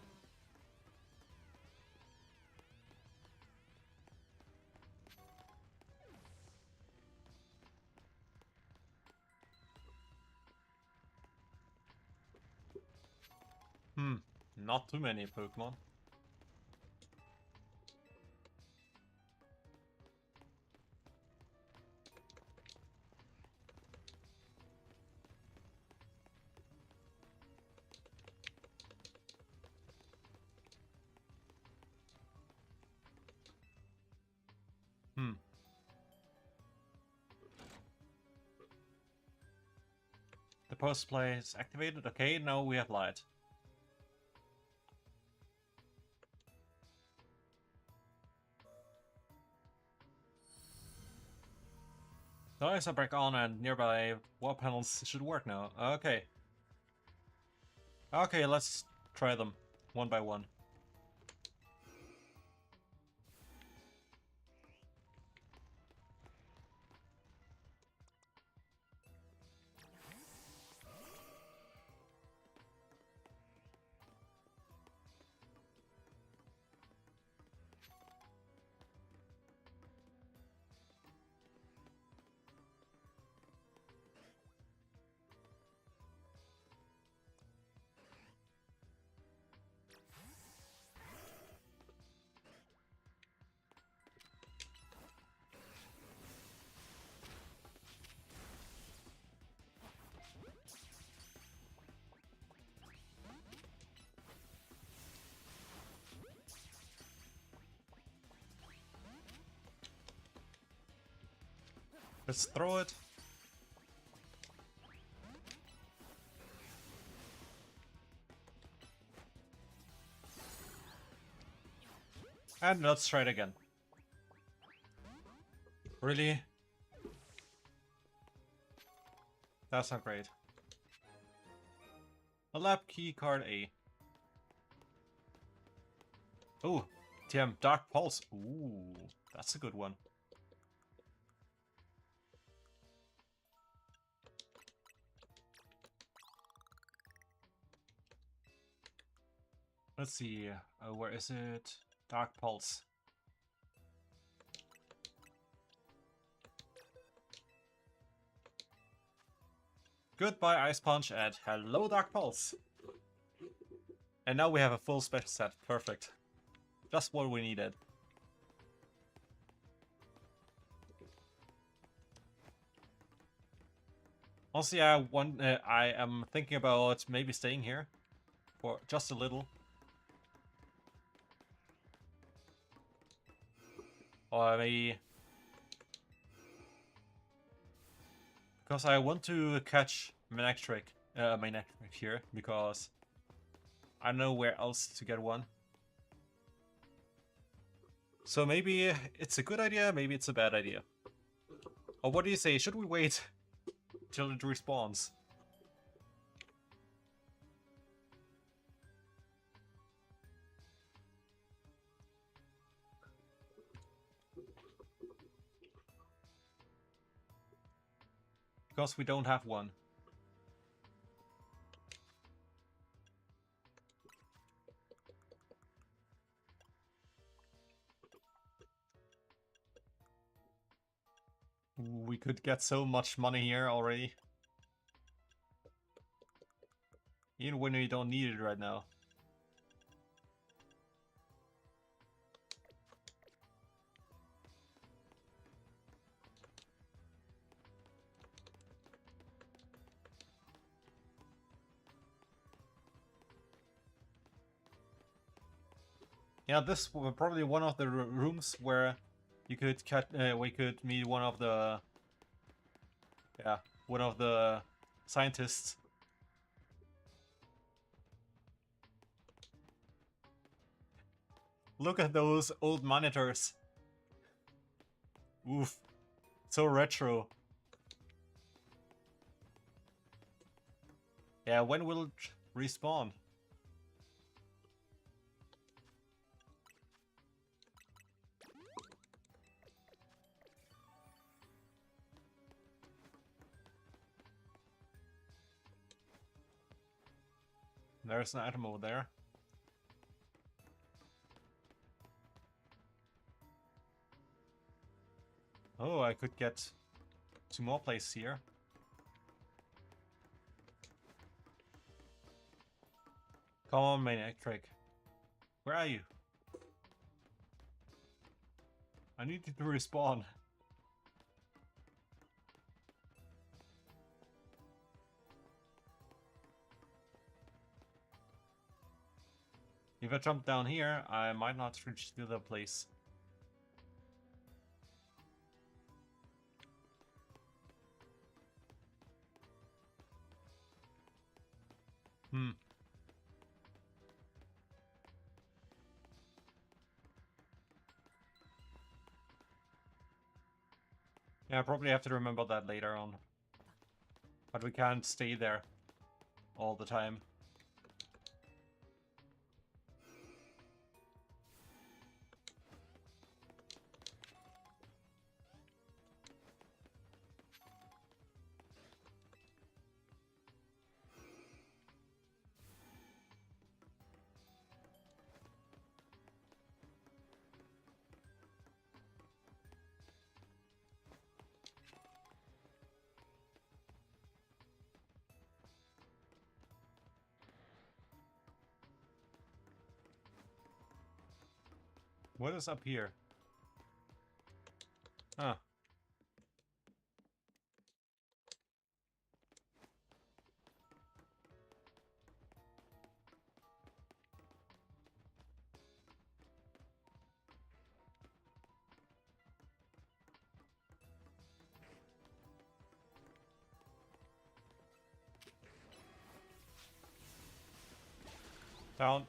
Not too many Pokemon. The post play is activated. Okay, now we have light. The lights are back on and nearby wall panels should work now. Okay. Okay, let's try them one by one. Let's throw it. And let's try it again. Really? That's not great. A lab key card A. Oh, TM, Dark Pulse. Ooh, that's a good one. Let's see, where is it? Dark Pulse. Goodbye Ice Punch and hello Dark Pulse. And now we have a full special set. Perfect. Just what we needed. Honestly, I am thinking about maybe staying here for just a little. Or maybe... Because I want to catch Manectric here, because I don't know where else to get one. So maybe it's a good idea, maybe it's a bad idea. Or what do you say, should we wait till it respawns? Because we don't have one. We could get so much money here already. Even when we don't need it right now. Yeah, this was probably one of the rooms where you could we could meet one of the scientists. Look at those old monitors. Oof, so retro. Yeah, when will it respawn? There's an item over there. Oh, I could get 2 more places here. Come on, Manectric. Where are you? I need you to respawn. If I jump down here, I might not reach the other place. Hmm. Yeah, I probably have to remember that later on. But we can't stay there all the time. What is up here? Huh. Down.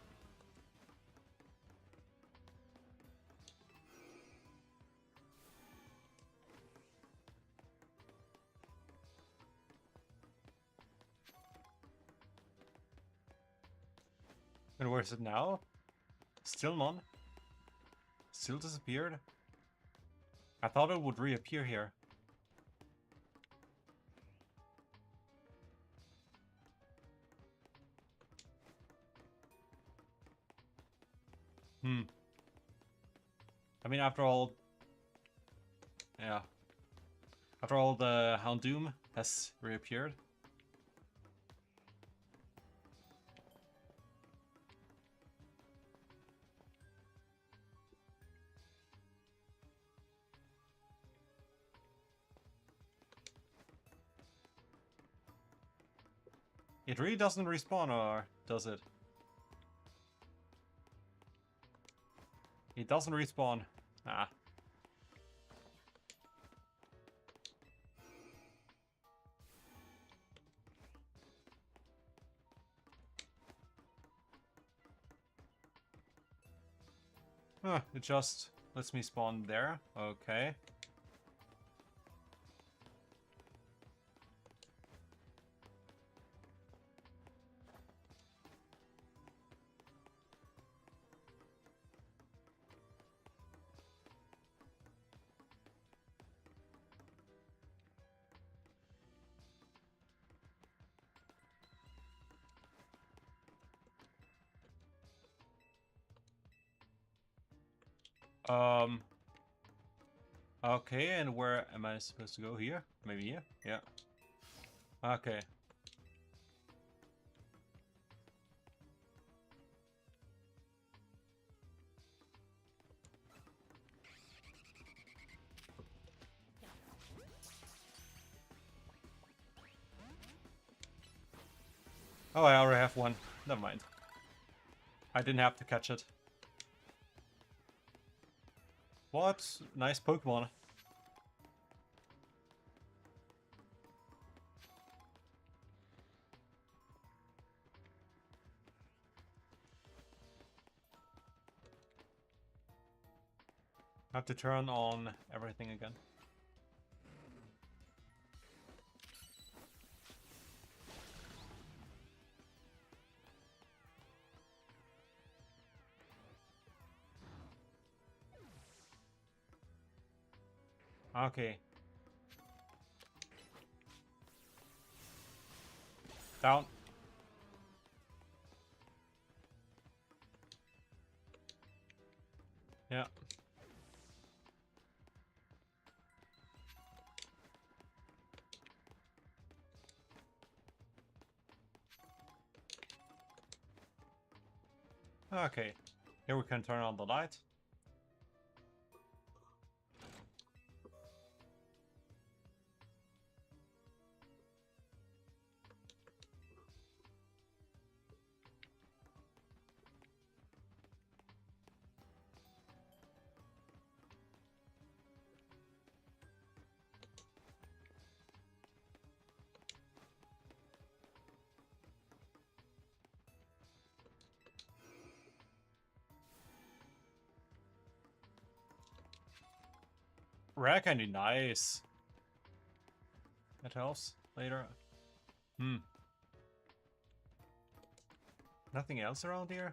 And where's it now? Still none. Still disappeared. I thought it would reappear here. I mean, after all... Yeah. After all, the Houndoom has reappeared. It really doesn't respawn, or does it? It doesn't respawn. Ah. Huh, it just lets me spawn there. Okay. Okay, and where am I supposed to go? Here? Maybe here? Yeah. Okay. Oh, I already have one. Never mind. I didn't have to catch it. What? Nice Pokemon. I have to turn on everything again. Okay. Down. Yeah. Okay. Here we can turn on the light. Rare candy, nice. That helps later. Nothing else around here?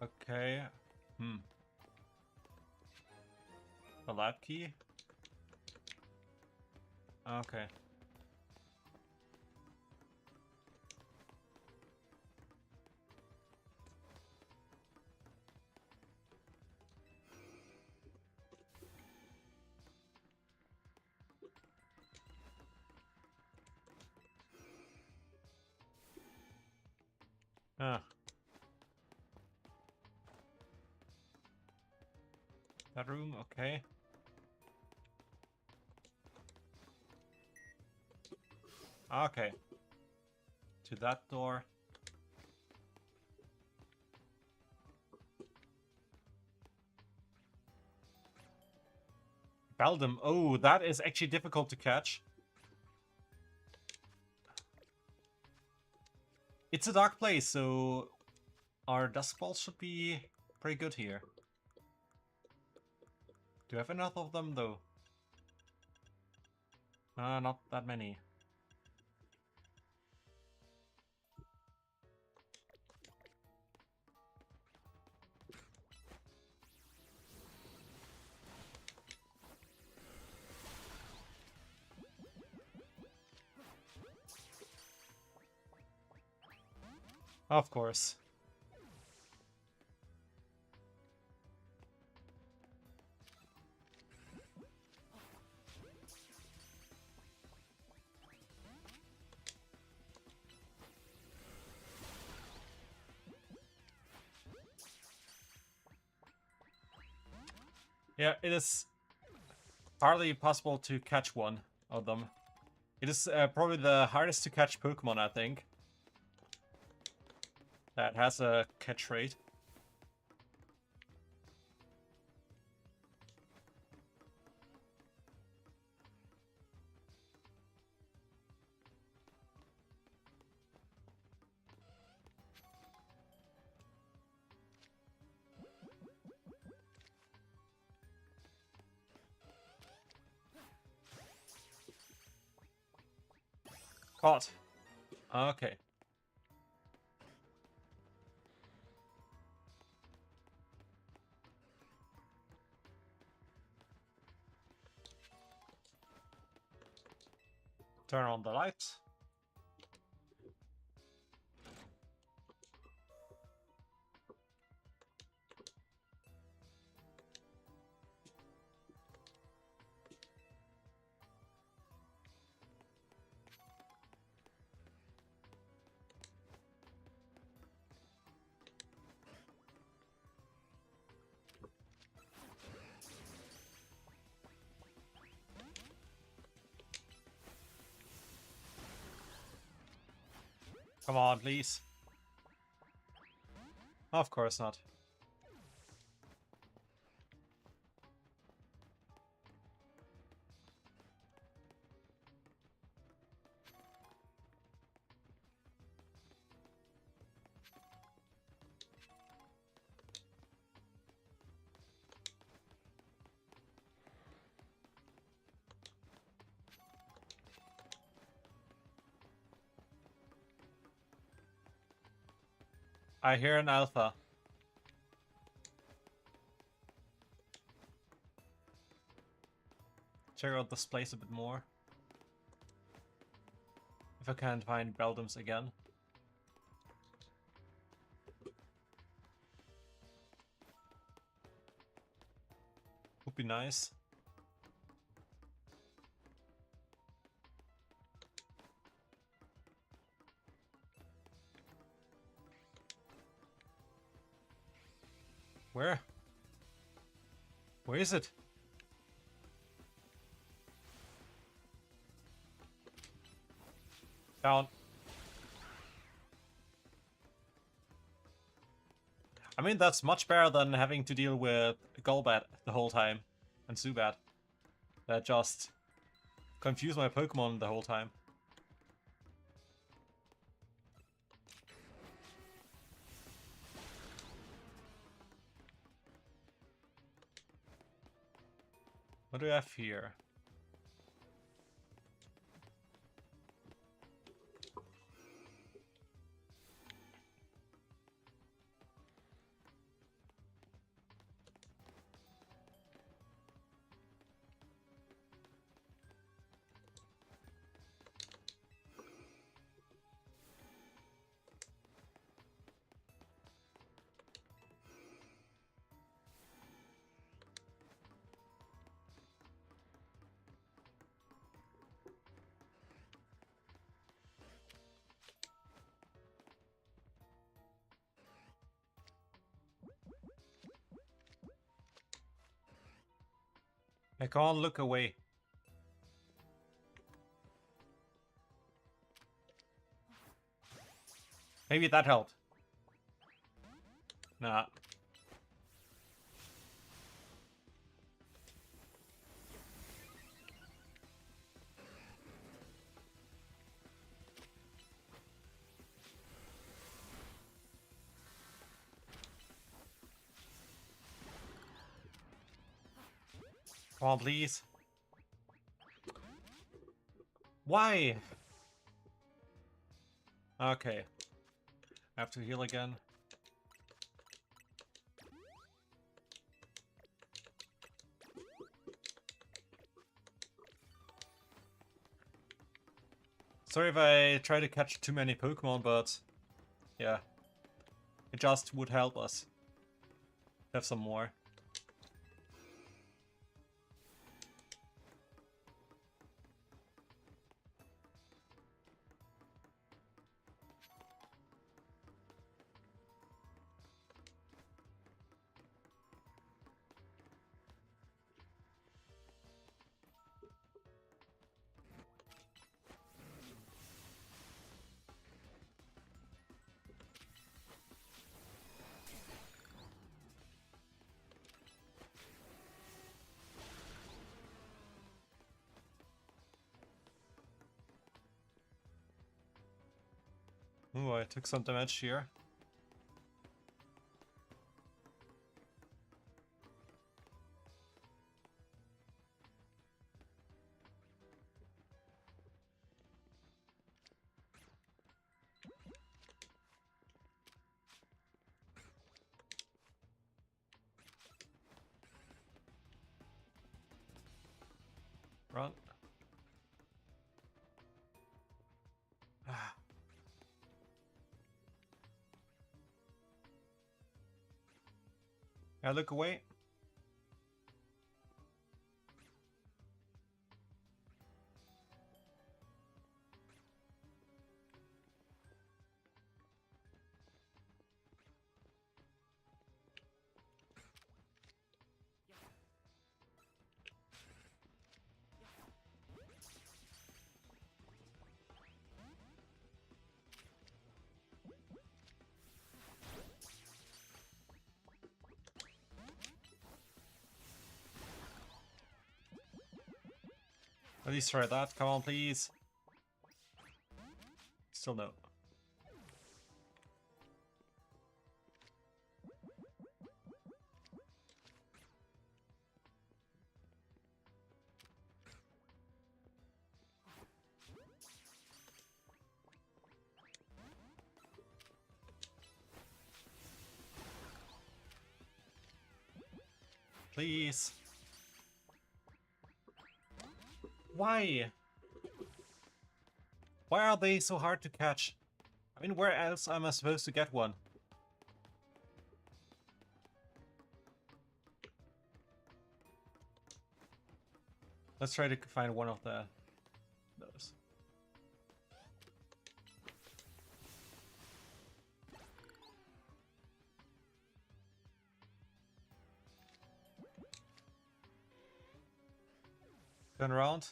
Okay. A lab key? Okay. Ah. That room, okay. Okay. To that door. Beldum. Oh, that is actually difficult to catch. It's a dark place, so our Dusk Balls should be pretty good here. Do I have enough of them, though? Not that many. Of course. Yeah, it is hardly possible to catch one of them. It is probably the hardest to catch Pokemon, I think. That has a catch rate. Caught. Okay. Turn on the lights. Come on, please. Of course not. I hear an alpha. Check out this place a bit more. If I can't find Beldums again. Would be nice. Where? Where is it? Down. I mean, that's much better than having to deal with Golbat the whole time. And Zubat. That just confused my Pokemon the whole time. What do we have here? I can't look away. Maybe that helped. Nah. Come on, please. Why? Okay. I have to heal again. Sorry if I try to catch too many Pokemon, but yeah. It just would help us have some more. Ooh, I took some damage here. Run. I look away. At least try that. Come on, please. Still no. Please. Why? Why are they so hard to catch? I mean, where else am I supposed to get one? Let's try to find one of those. Turn around.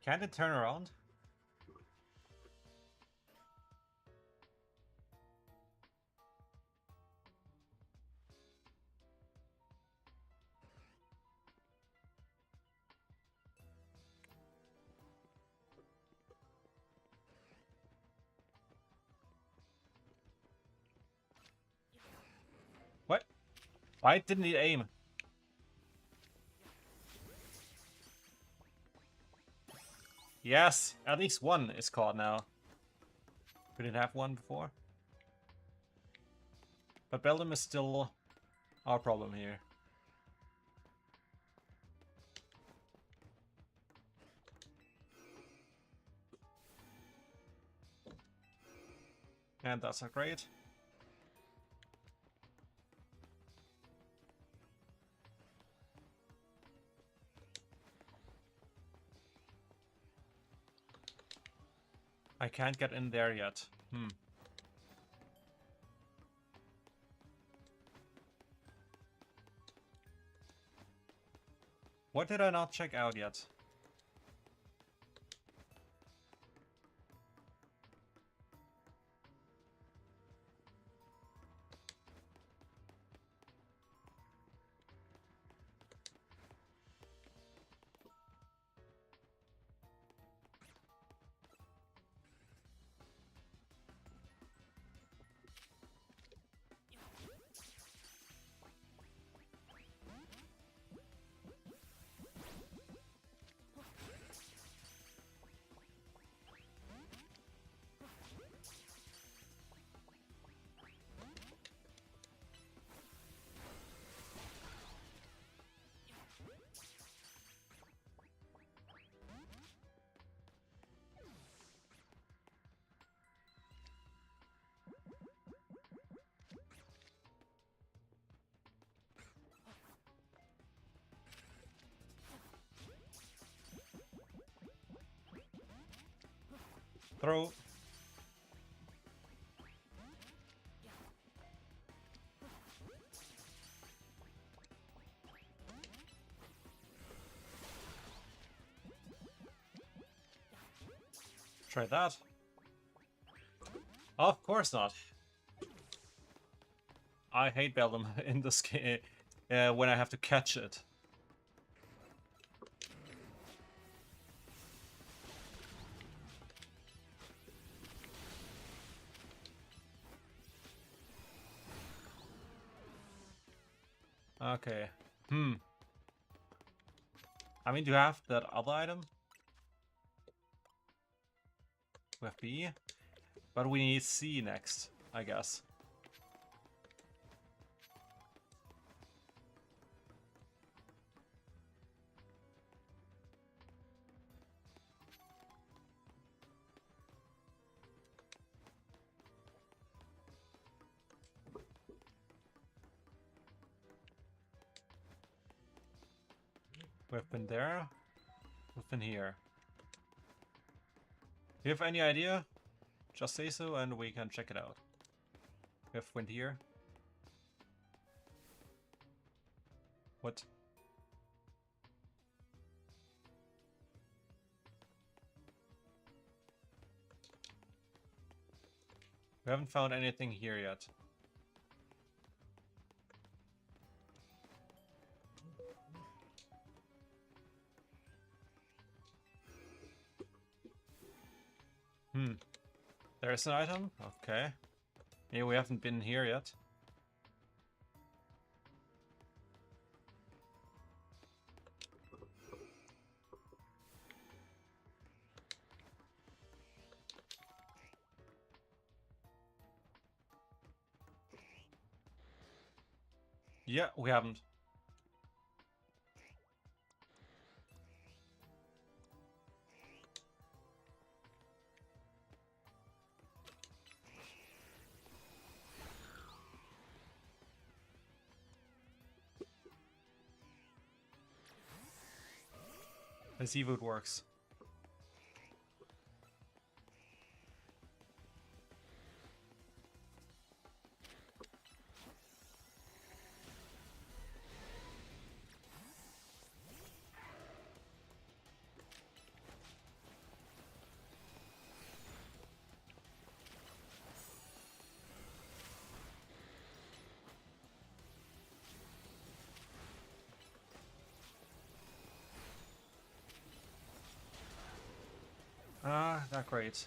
Can't it turn around? What? Why didn't it aim? Yes, at least one is caught now. We didn't have one before. But Beldum is still our problem here. And that's not great. I can't get in there yet. What did I not check out yet? Throw. Try that. Of course not. I hate Bellum in this game when I have to catch it. Okay. I mean, do you have that other item? We have B. But we need C next, I guess. We've been there. We've been here. Do you have any idea? Just say so and we can check it out. We have went here. What? We haven't found anything here yet. There's an item? Okay. Yeah, we haven't been here yet. Yeah, we haven't. Let's see if it works. Ah, not great.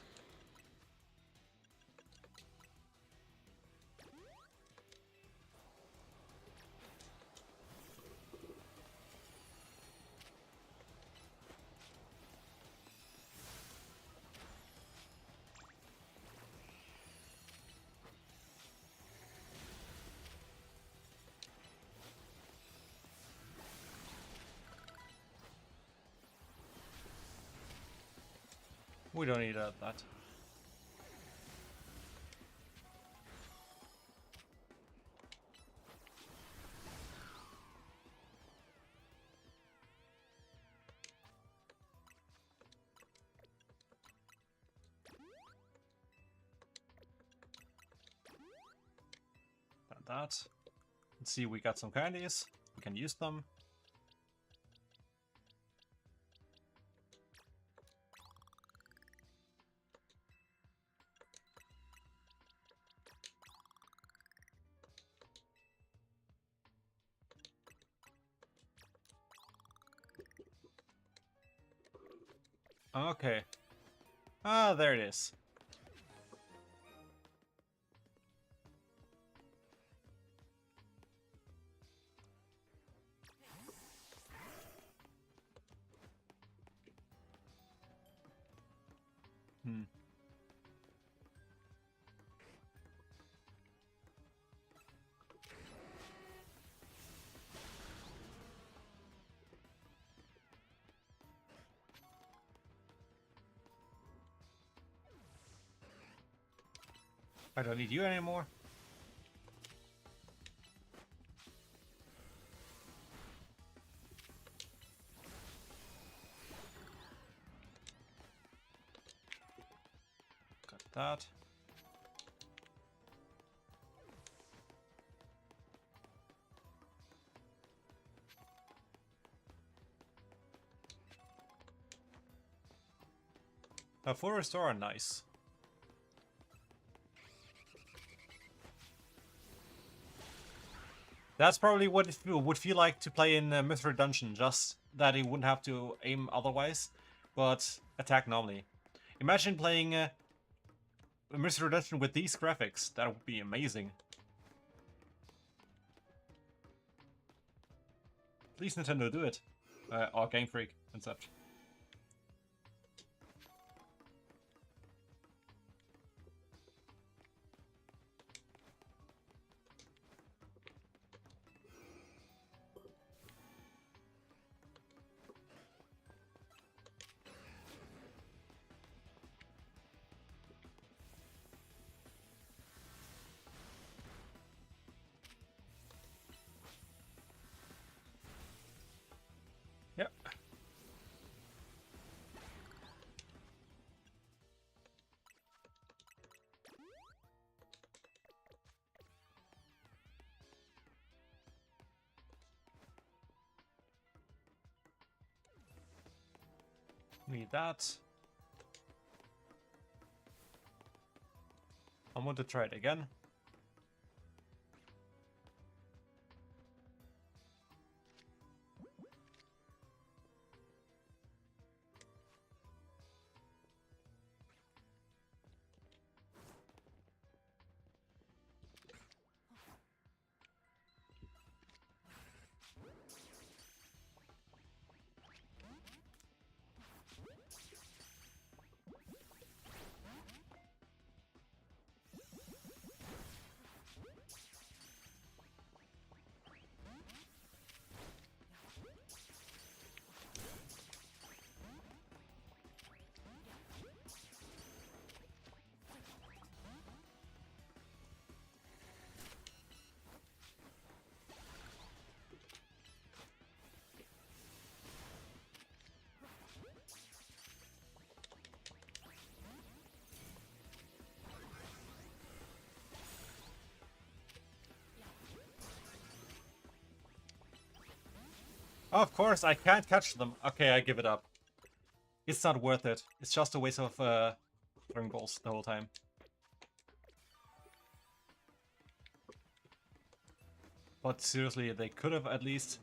We don't need that. Let's see, we got some candies. We can use them. Okay. Ah, there it is. I don't need you anymore. that. A full restore, nice. That's probably what it would feel like to play in Mithril Dungeon, just that he wouldn't have to aim otherwise, but attack normally. Imagine playing a Mithril Dungeon with these graphics. That would be amazing. Please, Nintendo, do it. Or Game Freak and such. Yep. Need that. I want to try it again. Of course, I can't catch them. Okay, I give it up. It's not worth it. It's just a waste of throwing balls the whole time. But seriously, they could have at least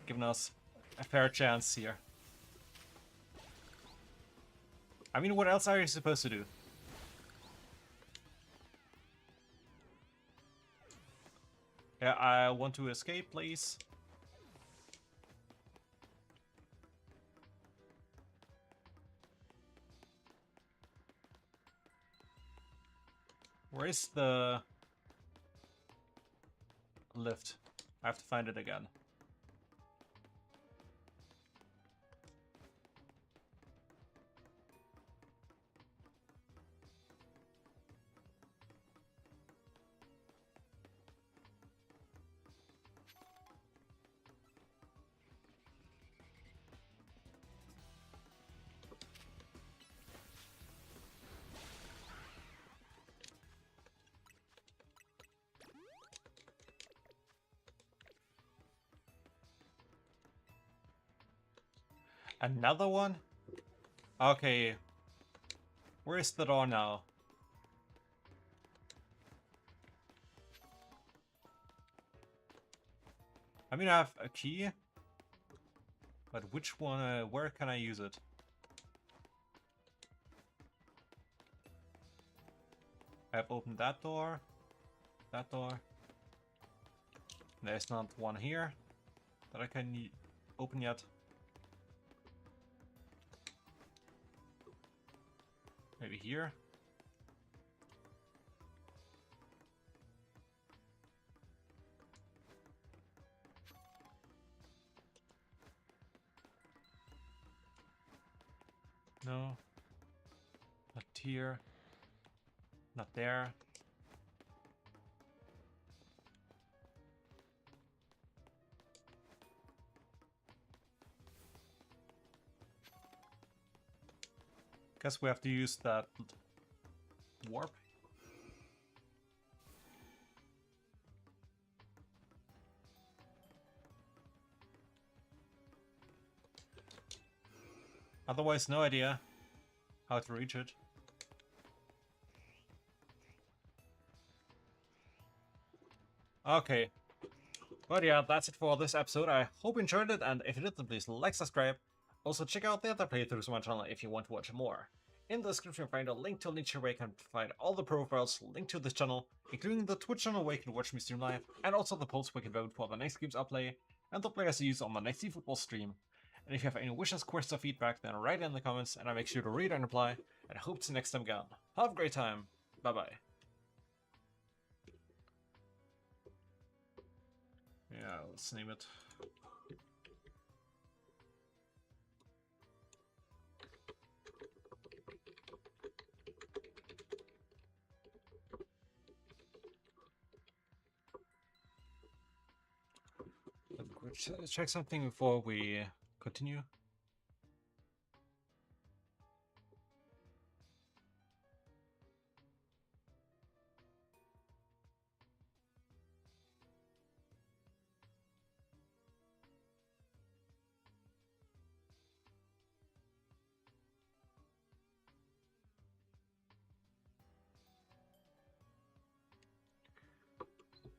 given us a fair chance here. I mean, what else are you supposed to do? Yeah, I want to escape, please. Where is the lift? I have to find it again. Another one? Okay. Where is the door now? I mean, I have a key. But which one, where can I use it? I've opened that door. That door. There's not one here that I can open yet. Maybe here? No. Not here. Not there. Guess we have to use that warp. Otherwise, no idea how to reach it. Okay. But yeah, that's it for this episode. I hope you enjoyed it, and if you did, then please like, subscribe. Also, check out the other playthroughs on my channel if you want to watch more. In the description, you'll find a link to Nature where you can find all the profiles linked to this channel, including the Twitch channel where you can watch me stream live, and also the polls where you can vote for the next games I'll play, and the players I use on the next eFootball stream. And if you have any wishes, questions, or feedback, then write it in the comments, and I'll make sure to read and reply, and I hope to see you next time again. Have a great time. Bye-bye. Yeah, let's name it. Check something before we continue.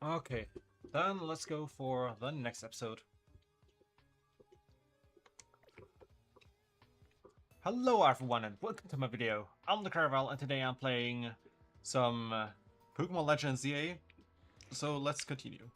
Okay, then let's go for the next episode. Hello everyone and welcome to my video. I'm the Caravel and today I'm playing some Pokemon Legends ZA. So let's continue.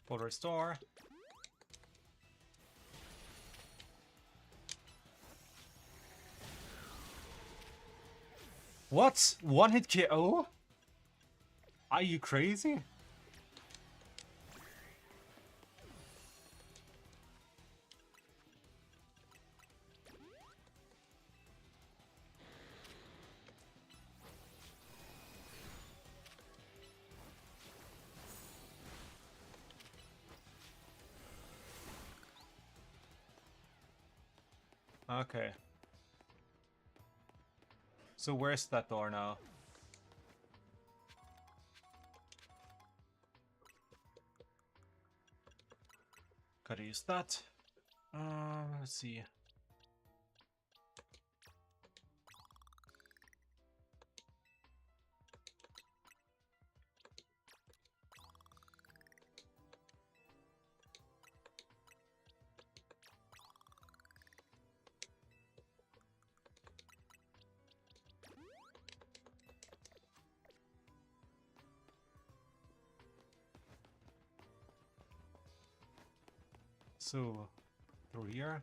Full restore. What? One hit KO? Are you crazy? Okay. So where's that door now? Gotta use that. Let's see. So, through here.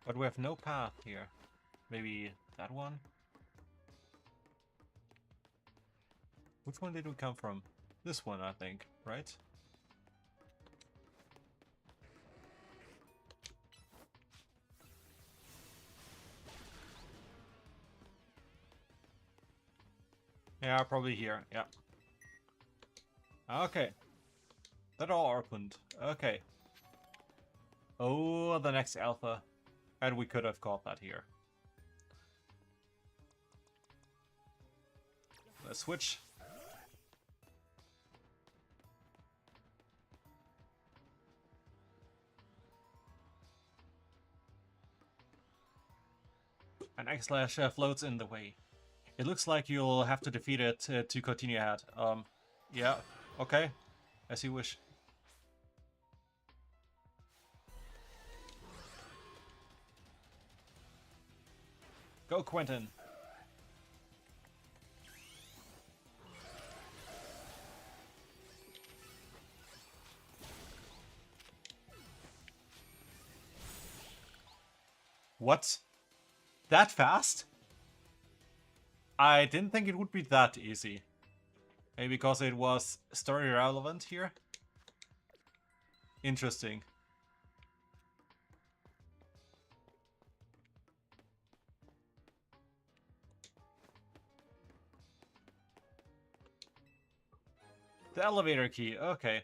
But we have no path here. Maybe that one? Which one did we come from? This one, I think, right? Yeah, probably here, yeah. Okay. That all opened. Okay. Oh, the next alpha. And we could have caught that here. Let's switch. And X-Slash floats in the way. It looks like you'll have to defeat it to continue ahead. Yeah, okay. As you wish. Go, Quentin. What? That fast? I didn't think it would be that easy. Maybe because it was story relevant here? Interesting. The elevator key, okay.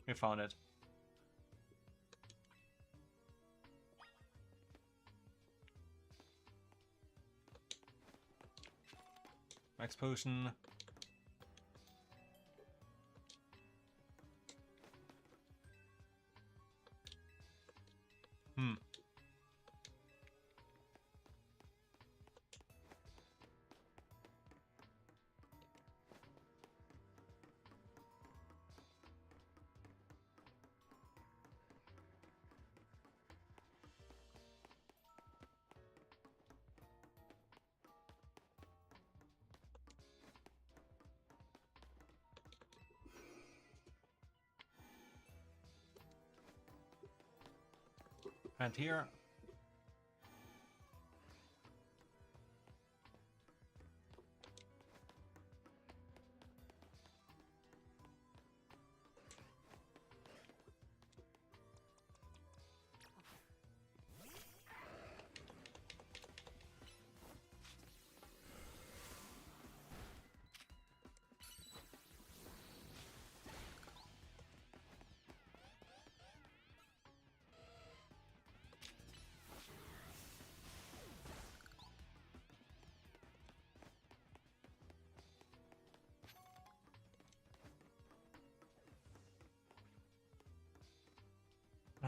We found it. Max potion. And here.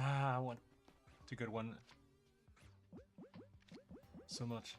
Ah, I want to get one. So much.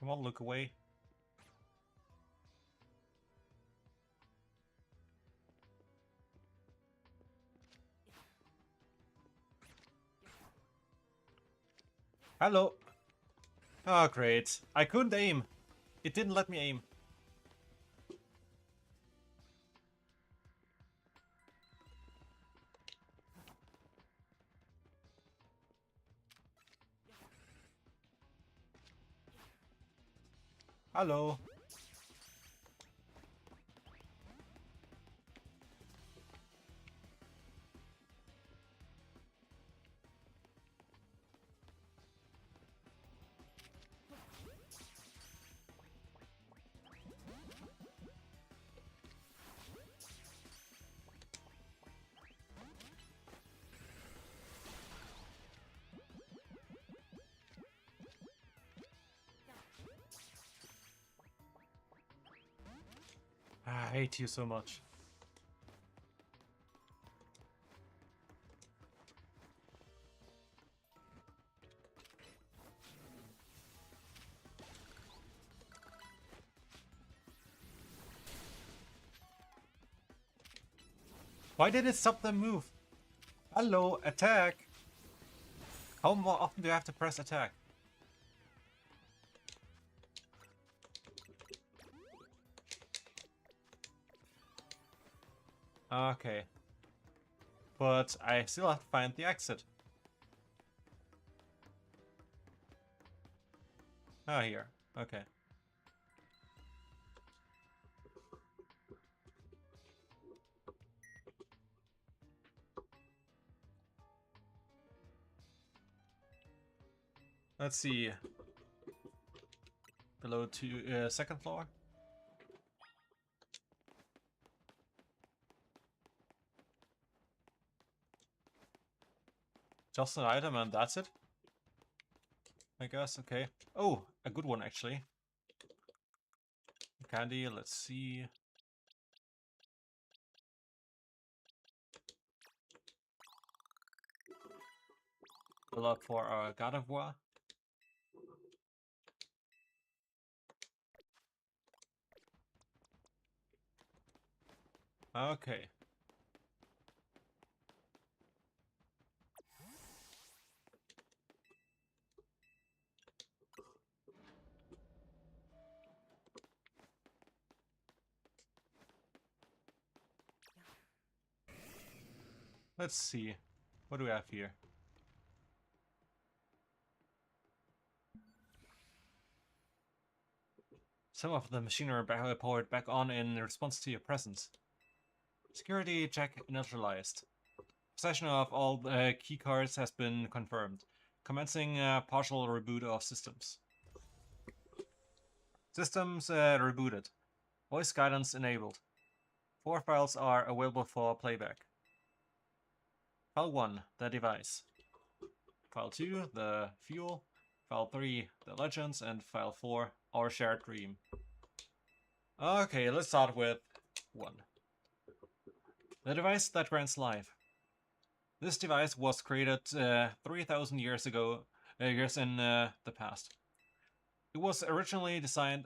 Come on, look away. Hello. Oh, great. I couldn't aim. It didn't let me aim. Hello. I hate you so much. Why did it stop the move? Hello, attack. How more often do I have to press attack? Okay. But I still have to find the exit. Ah, here. Okay. Let's see. Below second floor. Just an item and that's it? I guess, okay. Oh, a good one actually. Candy, let's see. Fill up for our God of War. Okay. Let's see. What do we have here? Some of the machinery powered back on in response to your presence. Security check neutralized. Possession of all key cards has been confirmed. Commencing partial reboot of systems. Systems rebooted. Voice guidance enabled. 4 files are available for playback. File 1, the device. File 2, the fuel. File 3, the legends. And file 4, our shared dream. Okay, let's start with 1. The device that grants life. This device was created 3,000 years ago, years in the past. It was originally designed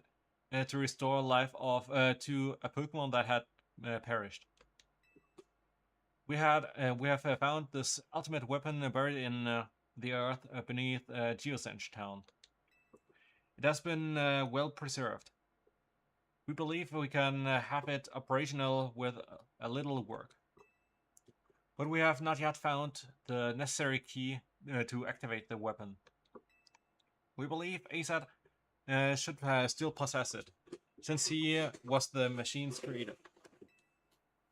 to restore life to a Pokémon that had perished. We have found this ultimate weapon buried in the earth beneath Geosenge Town. It has been well preserved. We believe we can have it operational with a little work. But we have not yet found the necessary key to activate the weapon. We believe ASAT should still possess it, since he was the machine's creator.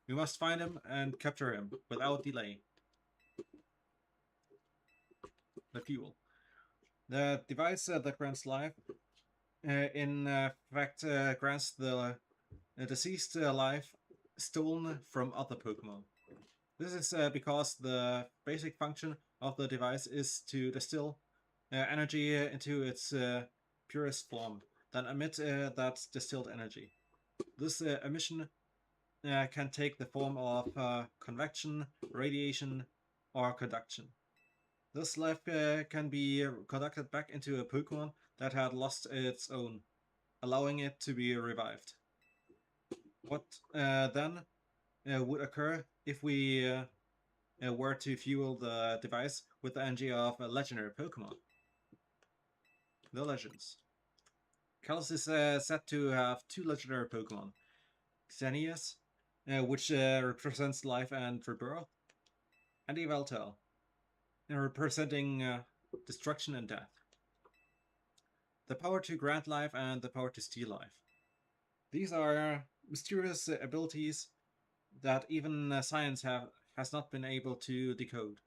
We must find him and capture him without delay. The fuel. The device that grants life, in fact, grants the deceased life stolen from other Pokemon. This is because the basic function of the device is to distill energy into its purest form, then emit that distilled energy. This emission can take the form of convection, radiation, or conduction. This life can be conducted back into a Pokemon that had lost its own, allowing it to be revived. What then would occur if we were to fuel the device with the energy of a legendary Pokemon? The legends. Kalos is said to have 2 legendary Pokemon. Xenius, which represents life and rebirth, and Yveltal, representing destruction and death. The power to grant life and the power to steal life. These are mysterious abilities that even science has not been able to decode.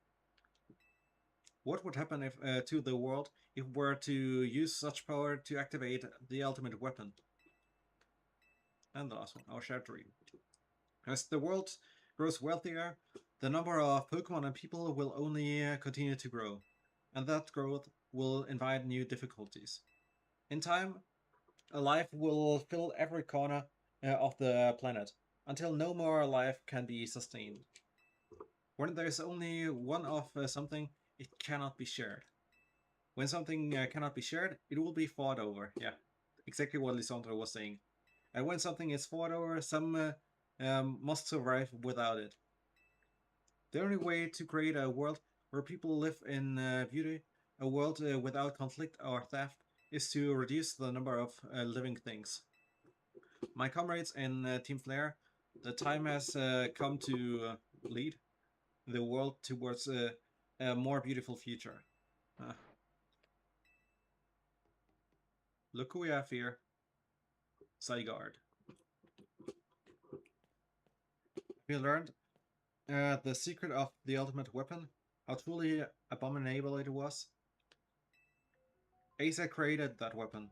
What would happen if to the world if we were to use such power to activate the ultimate weapon? And the last one, our shared dream. As the world grows wealthier, the number of Pokemon and people will only continue to grow, and that growth will invite new difficulties. In time, life will fill every corner of the planet, until no more life can be sustained. When there is only one of something, it cannot be shared. When something cannot be shared, it will be fought over. Yeah, exactly what Lisandro was saying. And when something is fought over, some must survive without it. The only way to create a world where people live in beauty, a world without conflict or theft, is to reduce the number of living things. My comrades in Team Flare, the time has come to lead the world towards a more beautiful future. Look who we have here. Zygarde. We learned the secret of the ultimate weapon, how truly abominable it was. Asa created that weapon.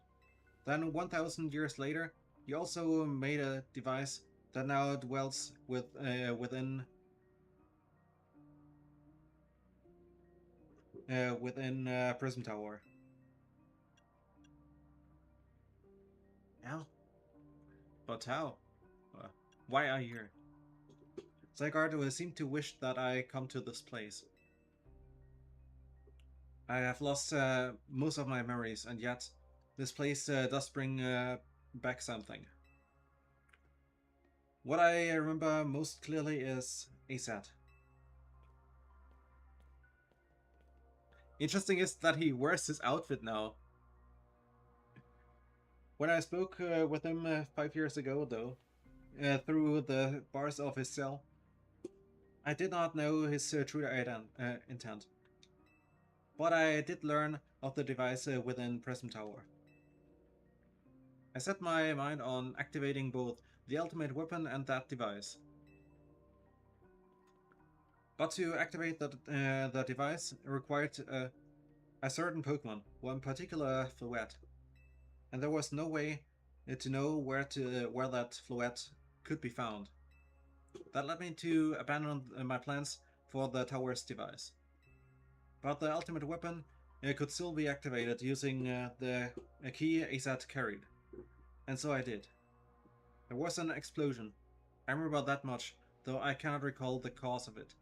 Then 1,000 years later, he also made a device that now dwells within Prism Tower. How? But how? Why are you here? Zygarde seemed to wish that I come to this place. I have lost most of my memories, and yet this place does bring back something. What I remember most clearly is ASAT. Interesting is that he wears his outfit now. When I spoke with him 5 years ago, though, through the bars of his cell, I did not know his true intent. But I did learn of the device within Prism Tower. I set my mind on activating both the ultimate weapon and that device. But to activate the device required a certain Pokemon, one particular Floette, and there was no way to know where that Floette could be found. That led me to abandon my plans for the tower's device. But the ultimate weapon could still be activated using the key ASAT carried, and so I did. There was an explosion. I remember that much, though I cannot recall the cause of it.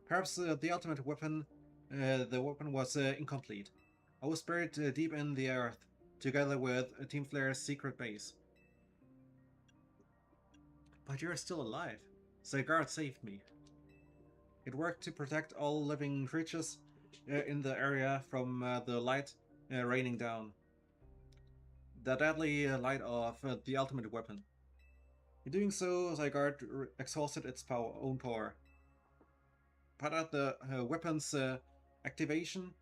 Perhaps the ultimate weapon, the weapon was incomplete. I was buried deep in the earth, together with Team Flare's secret base. But you're still alive. The guard saved me. It worked to protect all living creatures in the area from the light raining down. The deadly light of the ultimate weapon. In doing so, Zygarde exhausted its own power. But at the weapon's activation,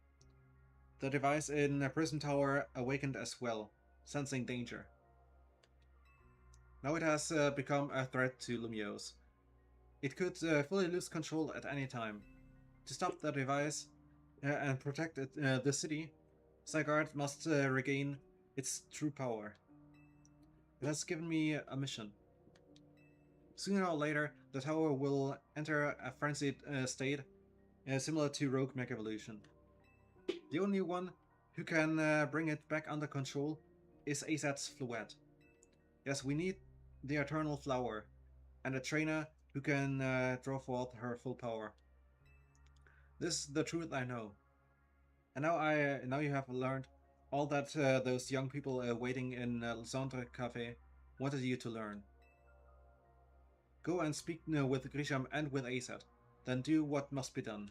the device in Prism Tower awakened as well, sensing danger. Now it has become a threat to Lumiose. It could fully lose control at any time. To stop the device and protect the city, Zygarde must regain its true power. It has given me a mission. Sooner or later, the tower will enter a frenzied state similar to Rogue Mech Evolution. The only one who can bring it back under control is ASAT's Floette. Yes, we need the Eternal Flower and a trainer who can draw forth her full power. This is the truth I know. And now you have learned all that those young people waiting in Lysandre Cafe wanted you to learn. Go and speak with Grisham and with ASAT. Then do what must be done.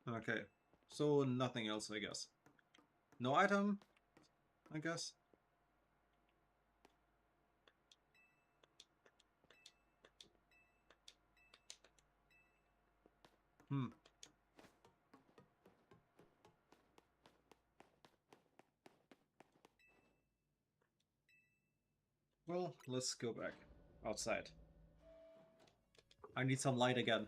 Okay, so nothing else, I guess. No item, I guess. Well, let's go back outside. I need some light again.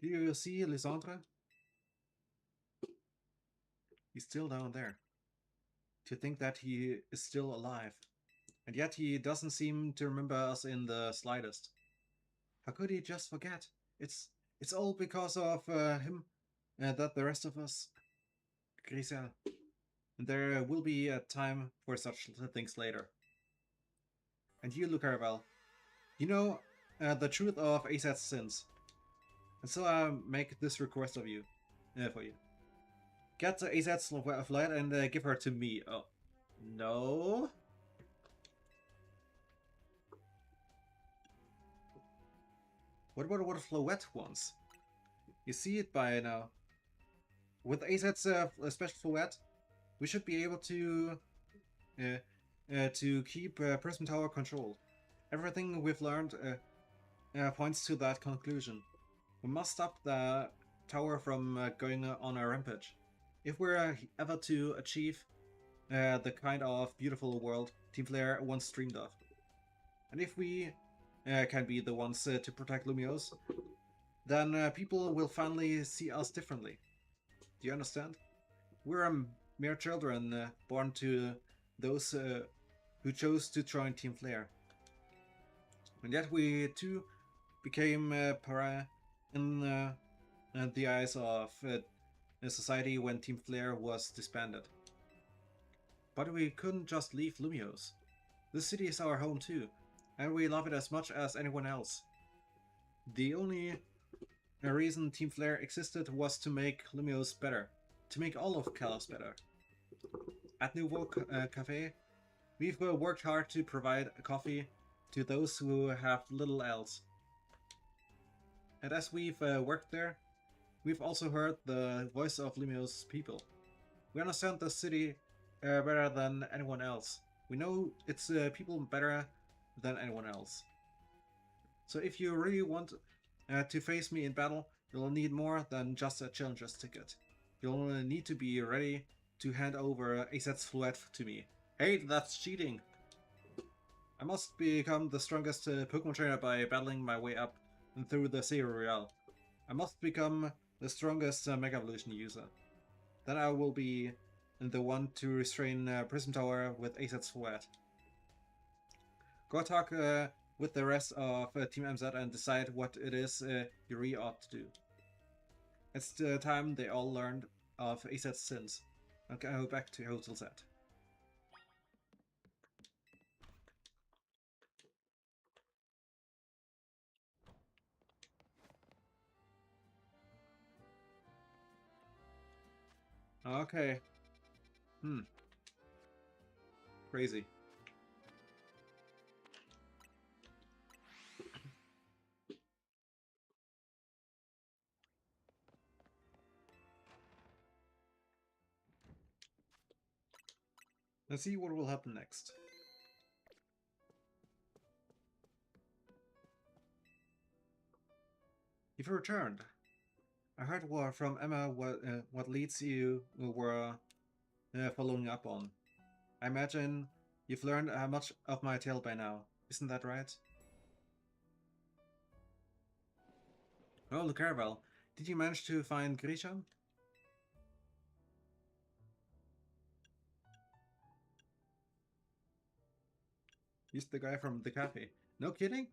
Do you see Lysandre? He's still down there. To think that he is still alive. And yet he doesn't seem to remember us in the slightest. How could he just forget? It's all because of him that the rest of us... Grisel. And there will be a time for such things later. And you, Lucarvel, you know the truth of ASAT's sins. And so I make this request of you, for you. Get ASAT's flight and give her to me. Oh, no. What about what Floette wants? You see it by now. With ASAT's special Floette, we should be able to keep Prism Tower controlled. Everything we've learned points to that conclusion. We must stop the tower from going on a rampage. If we're ever to achieve the kind of beautiful world Team Flare once dreamed of. And if we can be the ones to protect Lumiose, then people will finally see us differently. Do you understand? We're mere children born to those who chose to join Team Flare. And yet we too became pariah in and the eyes of a society when Team Flare was disbanded. But we couldn't just leave Lumiose. This city is our home too, and we love it as much as anyone else. The only reason Team Flare existed was to make Lumiose better, to make all of Kalos better. At Nouveau Cafe, we've worked hard to provide coffee to those who have little else. And as we've worked there, we've also heard the voice of Lumio's people. We understand the city better than anyone else. We know its people better than anyone else. So if you really want to face me in battle, you'll need more than just a challenger's ticket. You'll need to be ready to hand over Azet's Fluet to me. Hey, that's cheating! I must become the strongest Pokemon trainer by battling my way up and through the Zero Real. I must become the strongest Mega Evolution user. Then I will be the one to restrain Prism Tower with Azet's Fluet. Go talk with the rest of Team MZ and decide what it is you really ought to do. It's the time they all learned of Azet's sins. Okay, I'll go back to Hotel Z. Okay. Crazy. Let's see what will happen next. You've returned. I heard from Emma what leads you were following up on. I imagine you've learned much of my tale by now. Isn't that right? Oh, look, Caravel. Did you manage to find Grisham? He's the guy from the cafe. No kidding?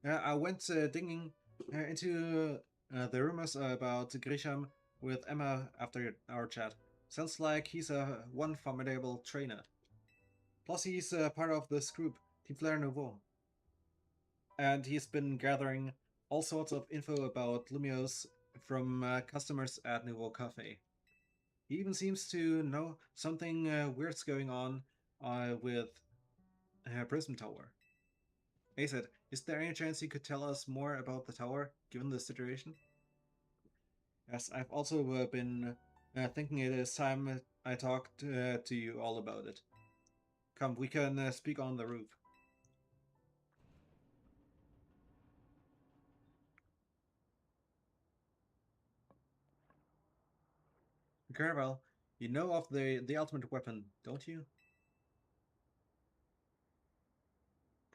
I went digging into the rumors about Grisham with Emma after our chat. Sounds like he's one formidable trainer. Plus, he's part of this group, Team Flare Nouveau. And he's been gathering all sorts of info about Lumiose from customers at Nouveau Cafe. He even seems to know something weird's going on with Prism Tower. Azed, is there any chance you could tell us more about the tower, given the situation? Yes, I've also been thinking it is time I talked to you all about it. Come, we can speak on the roof. Caravel, you know of the ultimate weapon, don't you?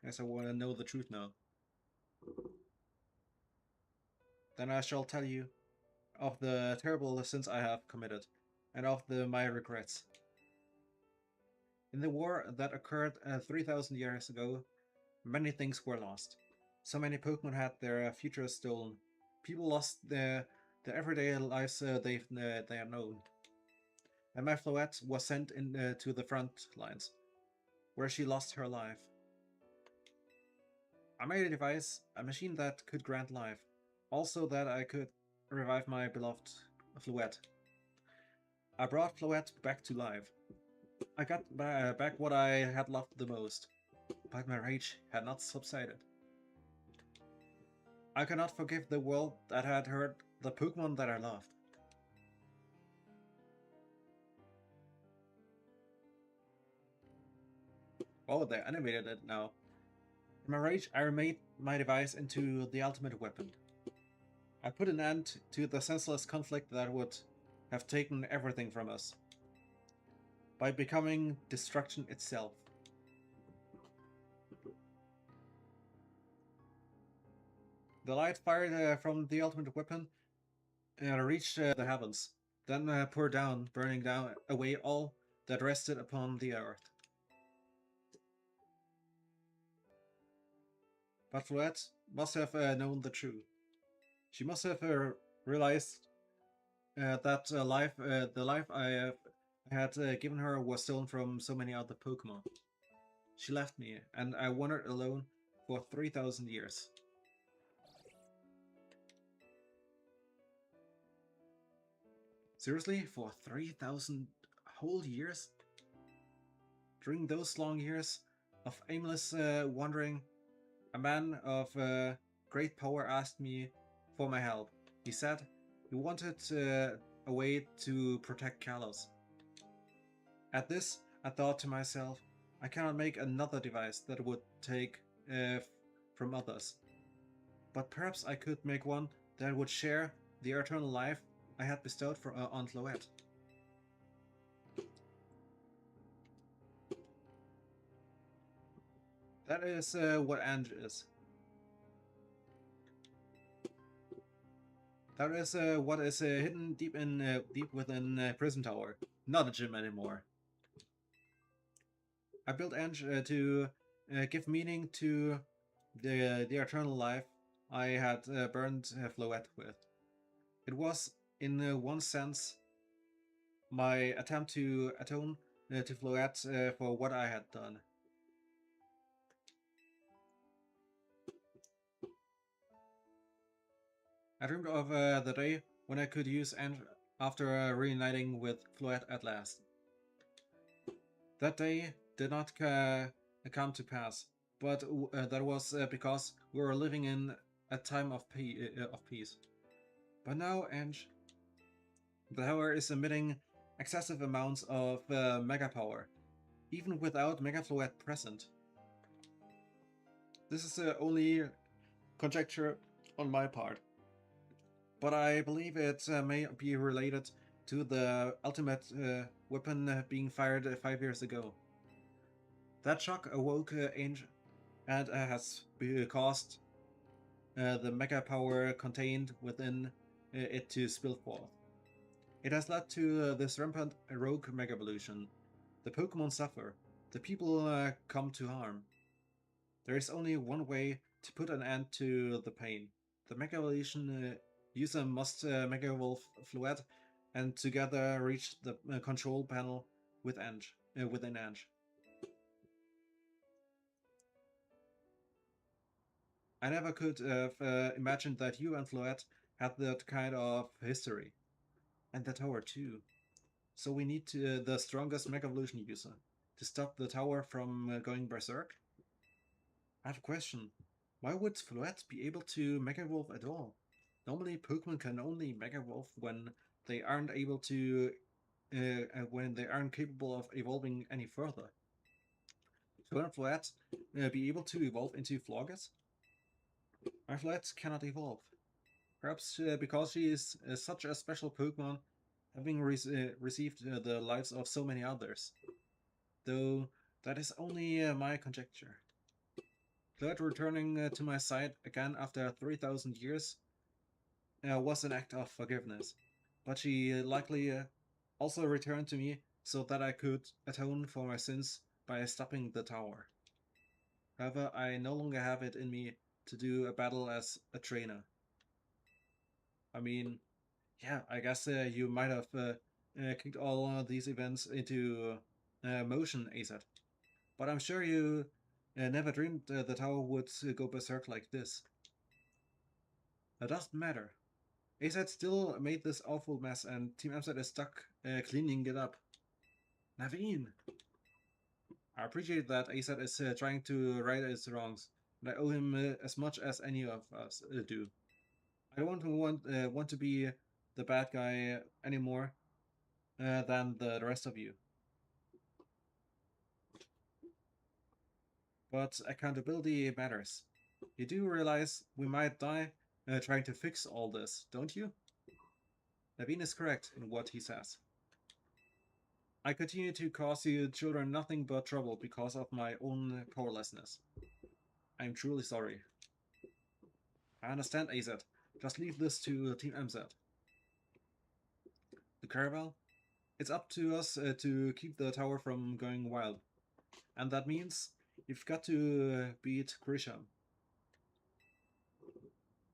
Yes, I want to know the truth now. Then I shall tell you of the terrible sins I have committed, and of my regrets. In the war that occurred 3,000 years ago, many things were lost. So many Pokemon had their futures stolen. People lost their everyday lives they have known. And my Floette was sent to the front lines, where she lost her life. I made a device, a machine that could grant life, also that I could revive my beloved Floette. I brought Floette back to life. I got back what I had loved the most, but my rage had not subsided. I cannot forgive the world that had hurt the Pokemon that I loved. Oh, they animated it now. In my rage, I remade my device into the ultimate weapon. I put an end to the senseless conflict that would have taken everything from us, by becoming destruction itself. The light fired from the ultimate weapon reached the heavens, then poured down, burning down away all that rested upon the earth. But Floette must have known the truth. She must have realized that the life I had given her was stolen from so many other Pokemon. She left me, and I wandered alone for 3,000 years. Seriously? For 3,000 whole years? During those long years of aimless wandering, a man of great power asked me for my help. He said he wanted a way to protect Kalos. At this, I thought to myself, I cannot make another device that would take from others. But perhaps I could make one that would share the eternal life I had bestowed on Floette. That is what Ange is. That is what is hidden deep within Prism Tower. Not a gym anymore. I built Ange to give meaning to the eternal life I had burned Floette with. It was, in one sense, my attempt to atone to Floette for what I had done. I dreamed of the day when I could use Ange after reuniting with Floette at last. That day did not come to pass, but that was because we were living in a time of peace. But now, Ange, the tower is emitting excessive amounts of mega power, even without Mega Floette present. This is only conjecture on my part, but I believe it may be related to the ultimate weapon being fired 5 years ago. That shock awoke Ange and has caused the mega power contained within it to spill forth. It has led to this rampant rogue mega evolution. The Pokemon suffer. The people come to harm. There is only one way to put an end to the pain. The Mega Evolution user must Mega Evolve Floette and together reach the control panel with within Ange. I never could have imagined that you and Floette had that kind of history. And the tower too. So we need the strongest Mega Evolution user to stop the tower from going berserk? I have a question. Why would Floette be able to Mega Evolve at all? Normally Pokemon can only Mega Evolve when they aren't able to when they aren't capable of evolving any further. Shouldn't Floette be able to evolve into Florges? My Floette cannot evolve. Perhaps because she is such a special Pokemon, having received the lives of so many others. Though that is only my conjecture. Floette returning to my side again after 3,000 years was an act of forgiveness, but she likely also returned to me so that I could atone for my sins by stopping the tower. However, I no longer have it in me to do a battle as a trainer. I mean, yeah, I guess you might have kicked all these events into motion, ASAP. But I'm sure you never dreamed the tower would go berserk like this. It doesn't matter. AZ still made this awful mess and Team MZ is stuck cleaning it up. Naveen! I appreciate that AZ is trying to right its wrongs, and I owe him as much as any of us do. I don't want to be the bad guy anymore than the rest of you. But accountability matters. You do realize we might die trying to fix all this, don't you? Naveen is correct in what he says. I continue to cause you children nothing but trouble because of my own powerlessness. I'm truly sorry. I understand, AZ. Just leave this to Team MZ. The Caravel? It's up to us to keep the tower from going wild. And that means you've got to beat Grisham.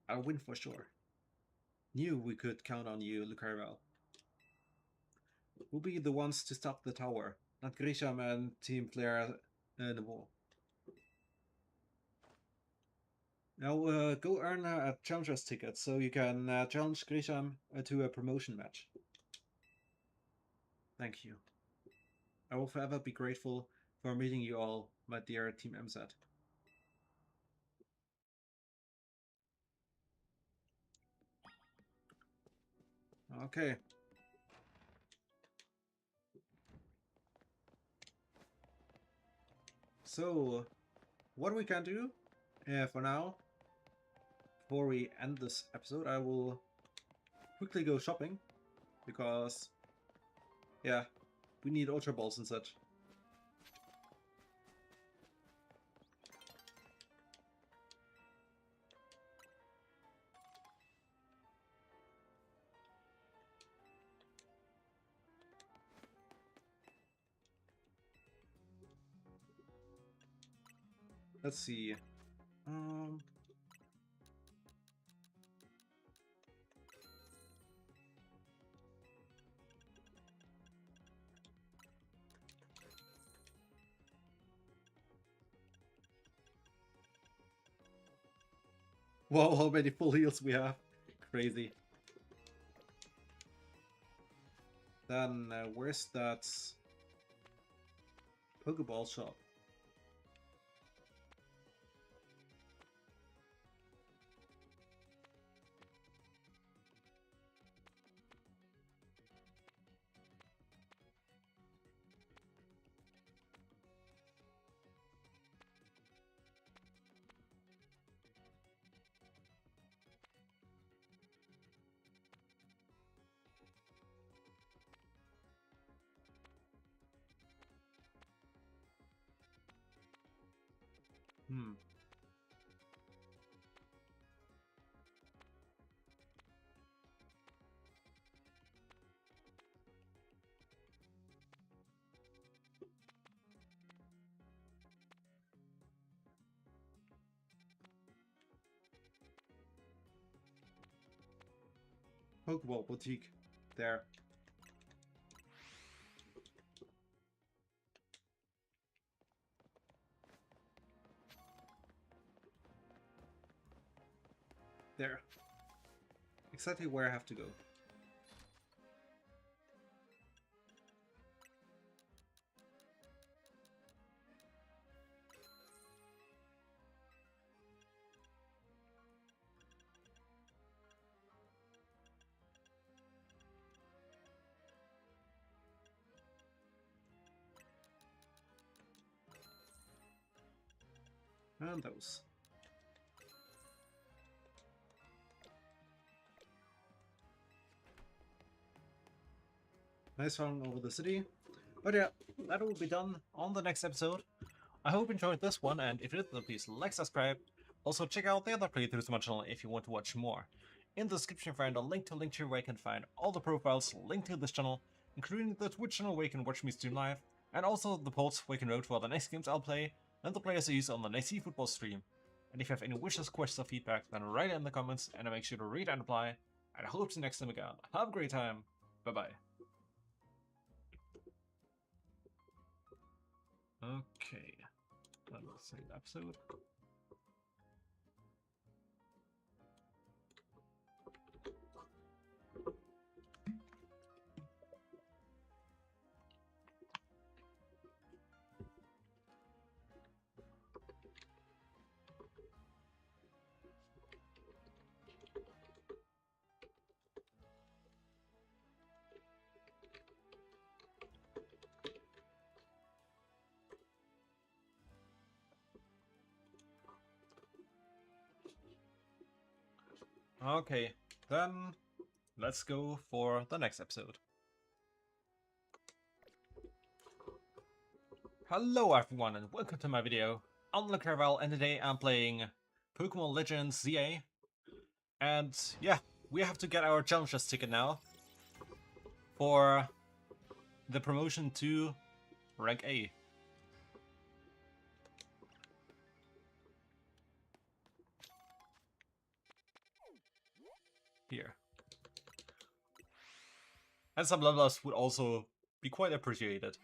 I'll win for sure. Knew we could count on you, Lucarvel. We'll be the ones to stop the tower, not Grisham and team player anymore. Now go earn a challenger's ticket so you can challenge Grisham to a promotion match. Thank you. I will forever be grateful for meeting you all, my dear Team MZ. Okay. So, what we can do for now, before we end this episode, I will quickly go shopping, because, yeah, we need Ultra Balls and such. Let's see. Wow, how many full heals we have. Crazy. Then, where's that Pokeball shop? Pokeball Boutique. There. There. Exactly where I have to go. And those. Nice run over the city. But yeah, that will be done on the next episode. I hope you enjoyed this one, and if you did, then please like, subscribe. Also, check out the other playthroughs on my channel if you want to watch more. In the description, find a link to Linktree where you can find all the profiles linked to this channel, including the Twitch channel where you can watch me stream live, and also the polls where you can vote for the next games I'll play, and the players I use on the next eFootball stream. And if you have any wishes, questions, or feedback, then write it in the comments, and I'll make sure to read and reply. And I hope to see you next time again. Have a great time. Bye-bye. Okay. Let's save the episode. Okay, then let's go for the next episode. Hello everyone and welcome to my video. I'm Lucarvel and today I'm playing Pokemon Legends ZA. And yeah, we have to get our Challenger's ticket now for the promotion to rank A. Here. And some level ups would also be quite appreciated.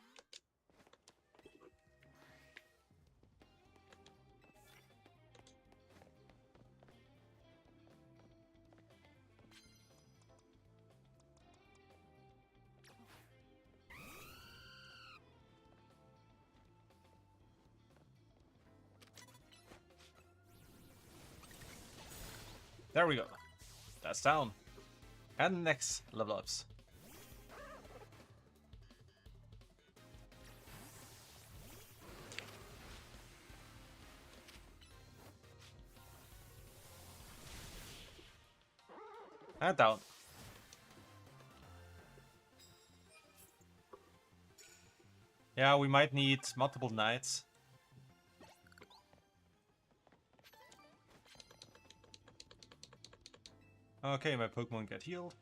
There we go. That's down. And next level ups. And down. Yeah, we might need multiple knights. Okay, my Pokemon get healed.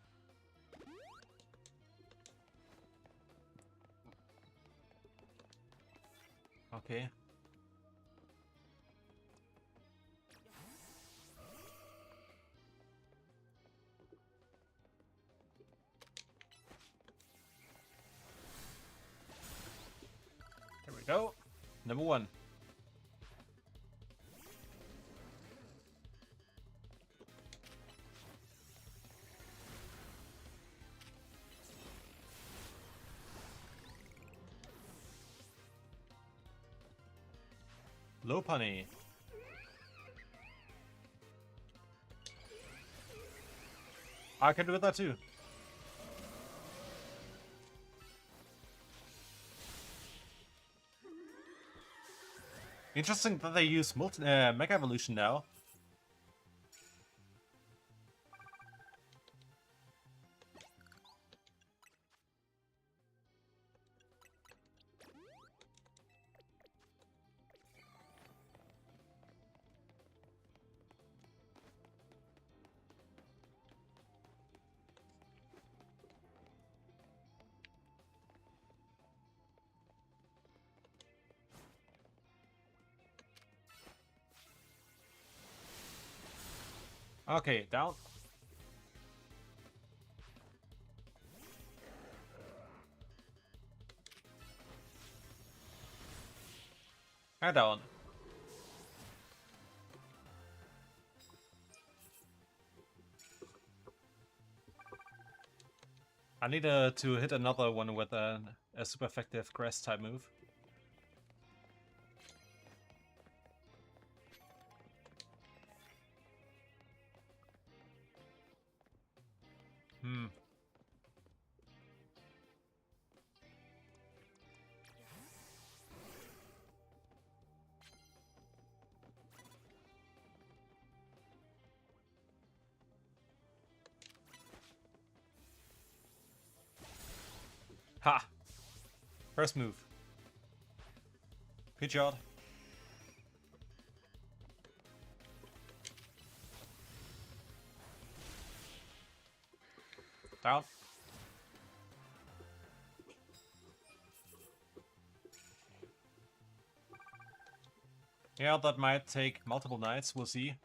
Okay. There we go. Number 1. Lopunny. I can do that too. Interesting that they use Mega Evolution now. Okay, down. And down. I need to hit another one with a super effective grass type move. Hmm. Ha! First move. Good job. Down. Yeah, that might take multiple nights, we'll see.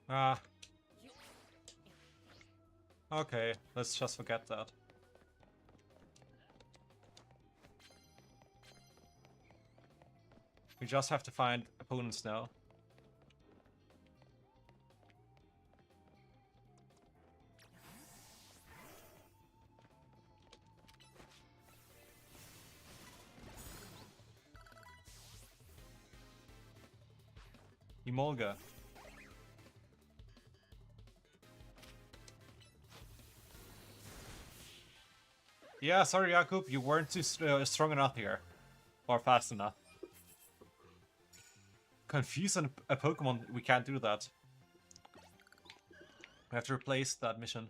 Ah. Okay, let's just forget that. We just have to find opponents now. Emolga. Yeah, sorry Jakub, you weren't too strong enough here. Or fast enough. Confuse a Pokemon, we can't do that. We have to replace that mission.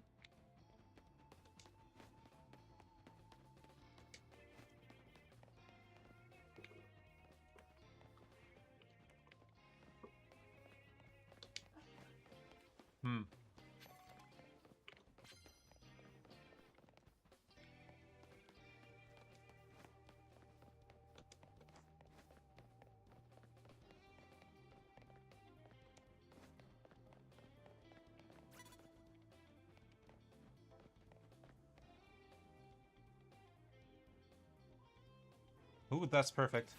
Ooh, that's perfect.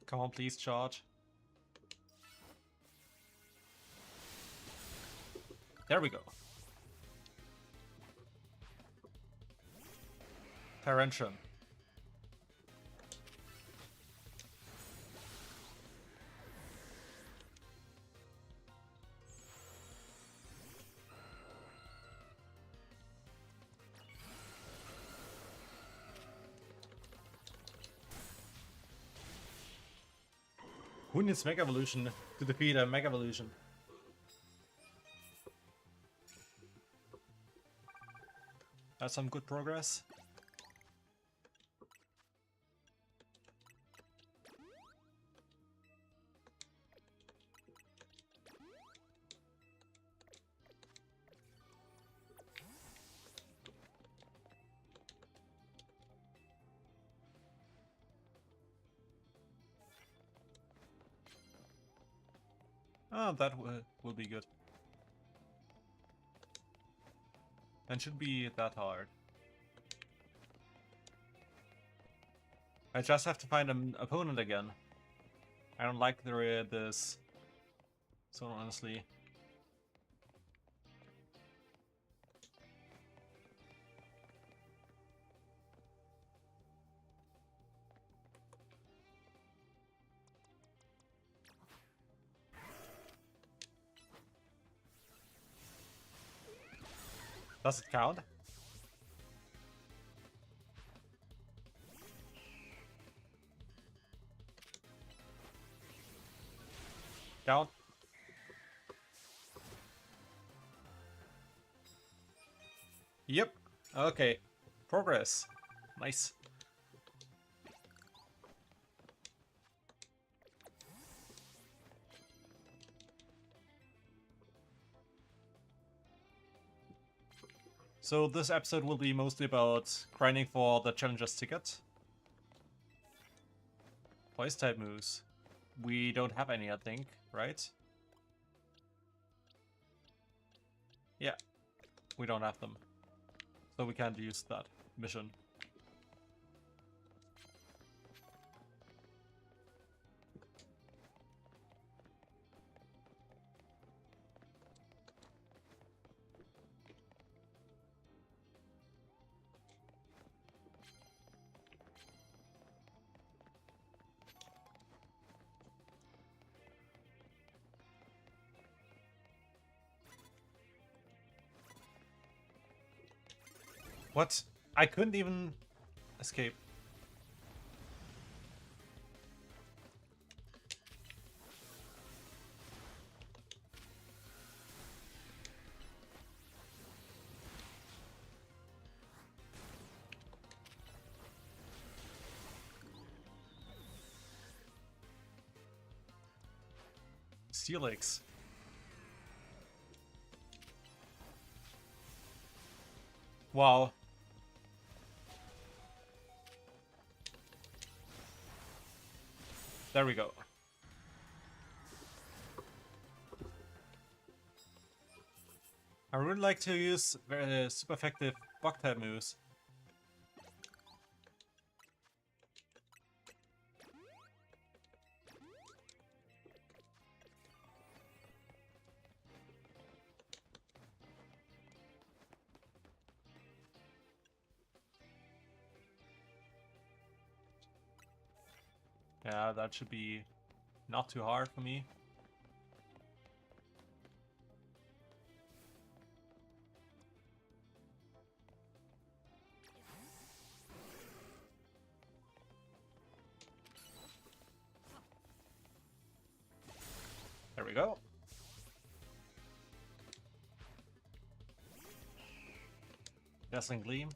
Come on, please charge. There we go. Parentium. Who needs Mega Evolution to defeat a Mega Evolution? That's some good progress. Oh, that will be good. And shouldn't be that hard. I just have to find an opponent again. I don't like this. So honestly. Does it count? Count. Yep. Okay. Progress. Nice. So this episode will be mostly about grinding for the Challenger's ticket. Voice type moves. We don't have any, I think, right? Yeah, we don't have them. So we can't use that mission. What? I couldn't even escape. Steelix. Wow. There we go. I would really like to use super effective bug type moves. Yeah, that should be not too hard for me. There we go. Dazzling Gleam.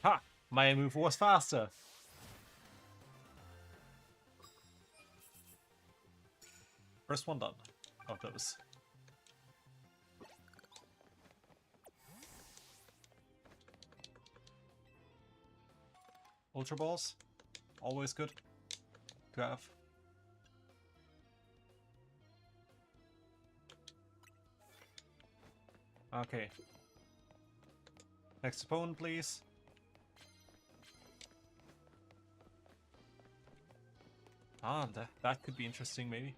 Ha! My move was faster. First one done of those. Ultra Balls. Always good to have. Okay. Next opponent, please. Ah, that could be interesting, maybe.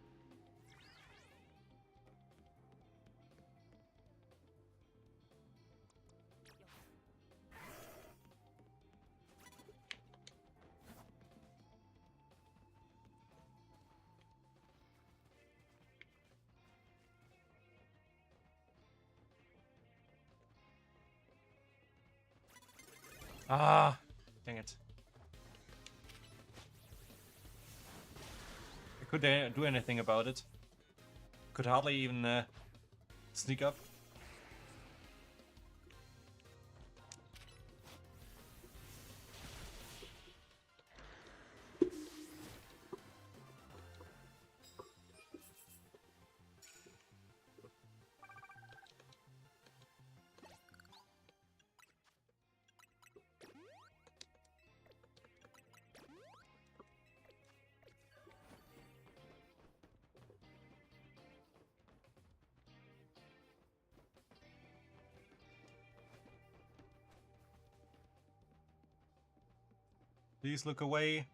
Ah, dang it. I couldn't do anything about it. Could hardly even sneak up. Please look away.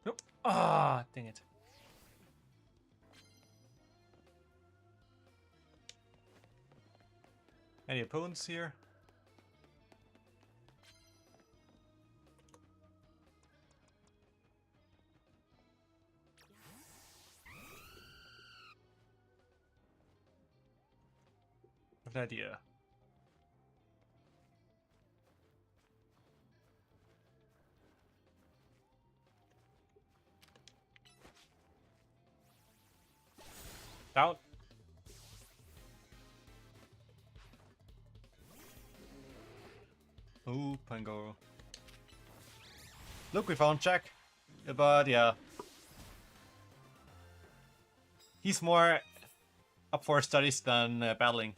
Nope. Ah, dang it. Any opponents here? Good idea. Down. Ooh, Pangoro. Look, we found Jack. But yeah. He's more up for studies than battling,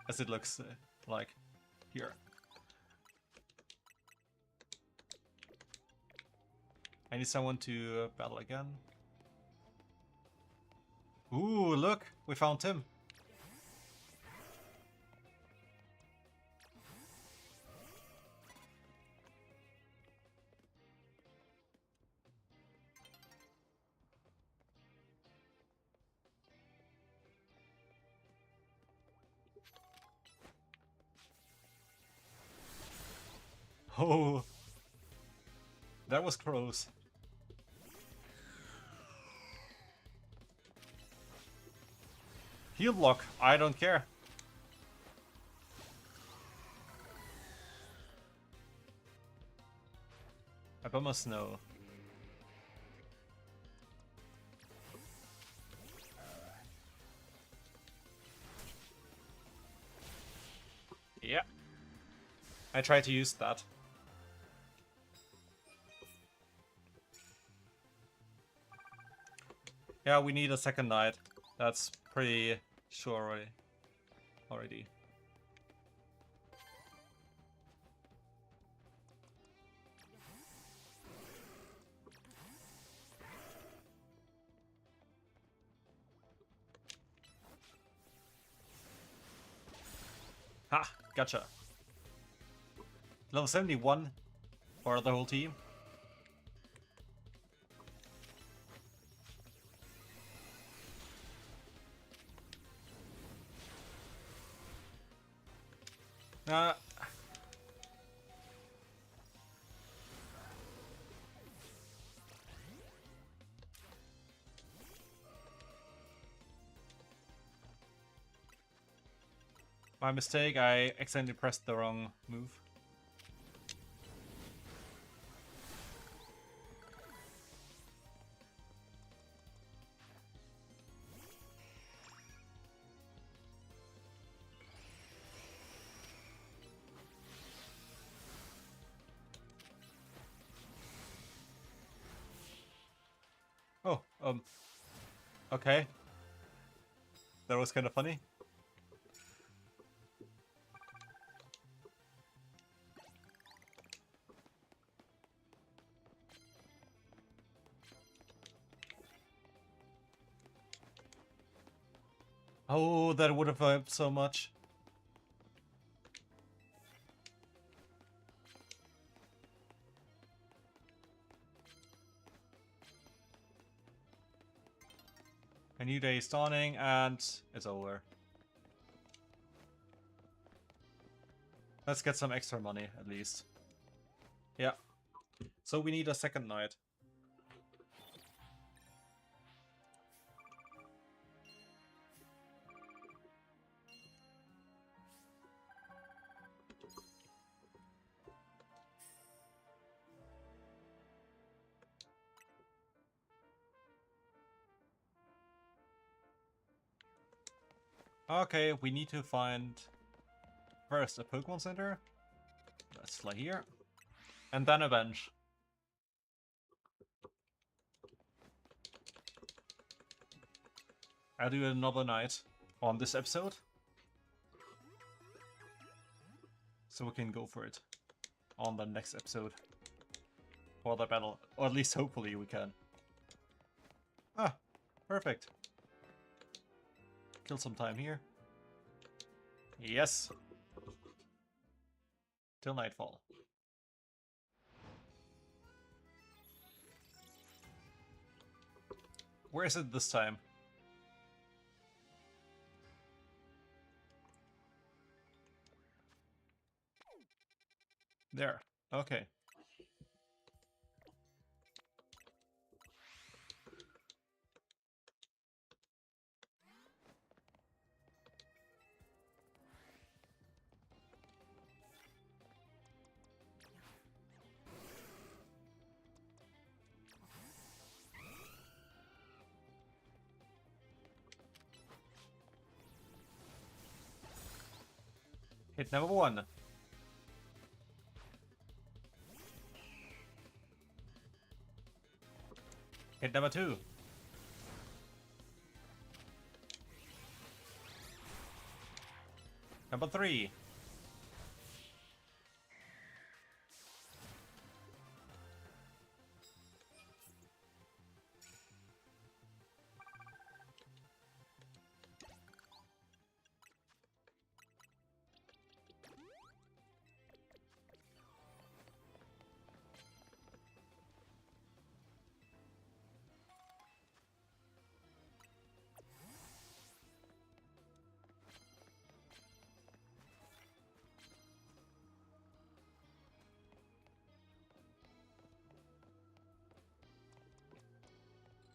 as it looks like here. I need someone to battle again. Ooh, look, we found him. Oh, that was close. Heal block, I don't care. I must know. Yeah. I tried to use that. Yeah, we need a second knight. That's pretty sure already. Ha! Gotcha. Level 71 for the whole team. My mistake, I accidentally pressed the wrong move. Oh, Okay. That was kind of funny. Oh, that would have helped so much. A new day is dawning, and it's over. Let's get some extra money, at least. Yeah. So we need a second night. Okay, we need to find first a Pokemon Center. Let's fly here. And then a bench. I'll do another night on this episode. So we can go for it on the next episode. For the battle. Or at least hopefully we can. Ah, perfect. Kill some time here. Yes. Till nightfall. Where is it this time? There. Okay. Hit number 1. Hit number 2. Number 3.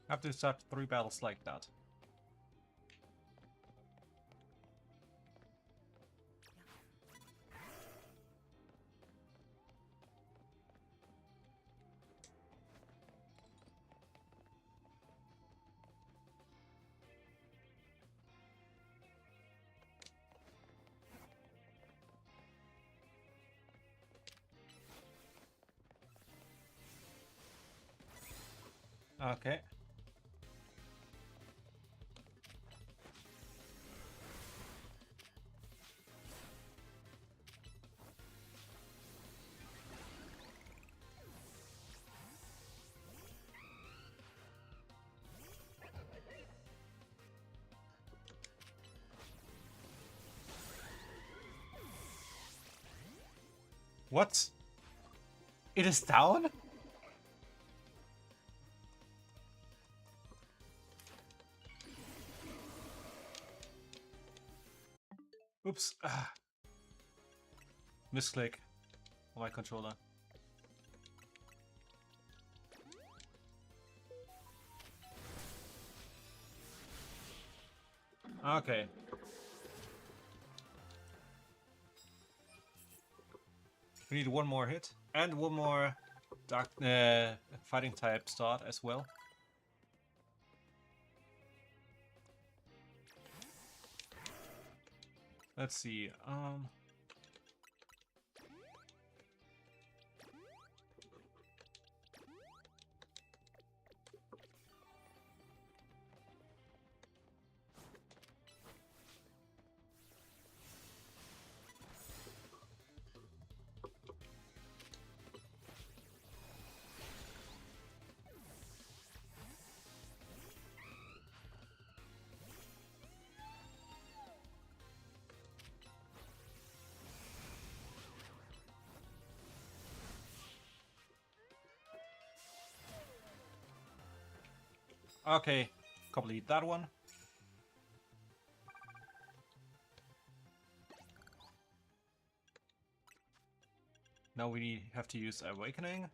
I have to start 3 battles like that. Okay. What? It is down? Oops. Misclick on my controller. Okay. We need 1 more hit and 1 more dark fighting type start as well. Let's see. Okay, complete that one. Now we have to use Awakening.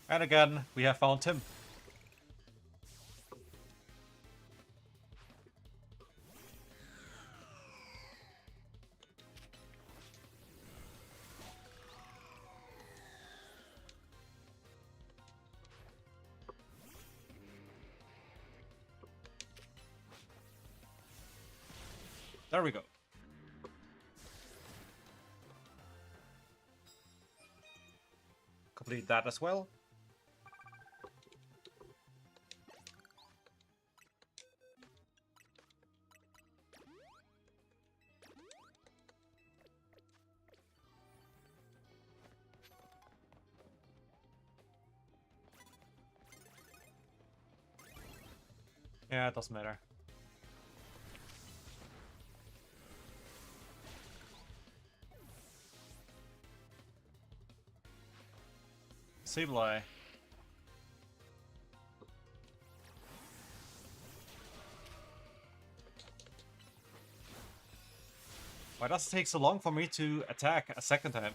And again, we have found Tim. There we go. Complete that as well. Yeah, it doesn't matter. Sableye. Why does it take so long for me to attack a second time?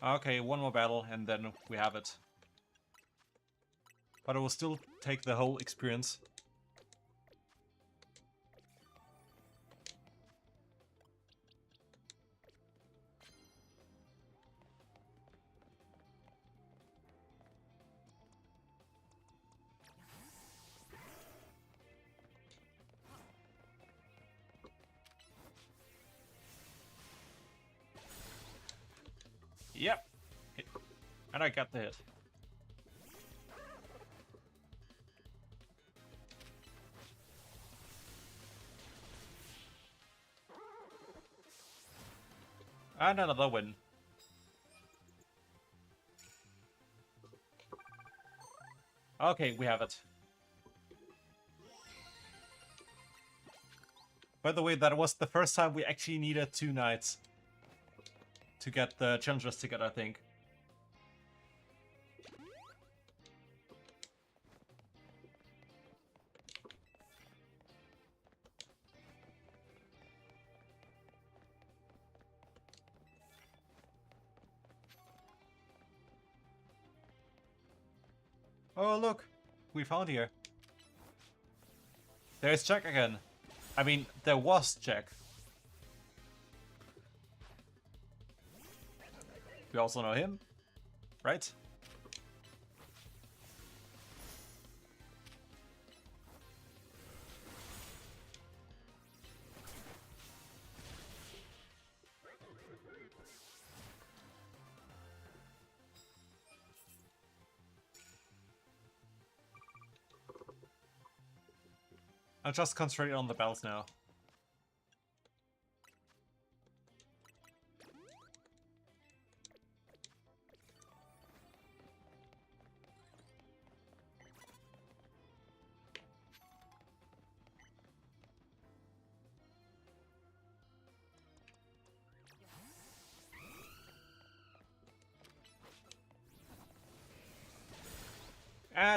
Okay, one more battle and then we have it. But it will still take the whole experience. Yep. And I got the hit. And another win. Okay, we have it. By the way, that was the first time we actually needed 2 knights to get the challengers ticket, I think. Oh, look! We found here. There's Jack again. I mean, there was Jack. We also know him, right? I'll just concentrate on the bells now.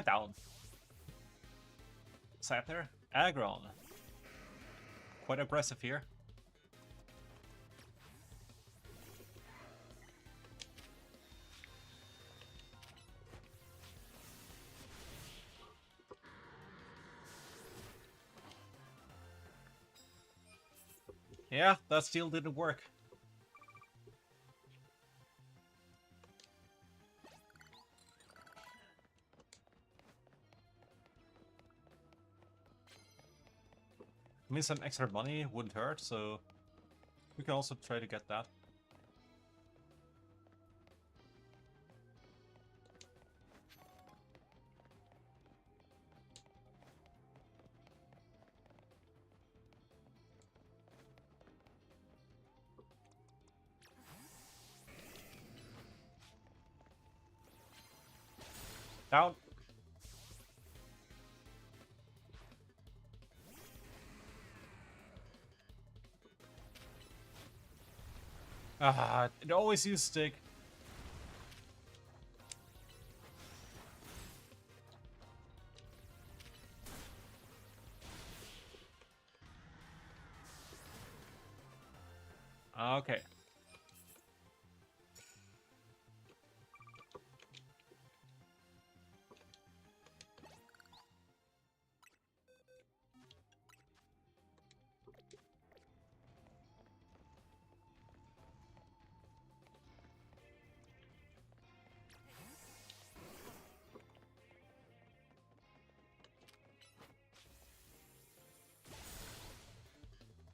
Down. Scyther, Aggron. Quite aggressive here. Yeah, that still didn't work. I mean, some extra money wouldn't hurt, so we can also try to get that. Down. Ah, it always uses stick. Okay.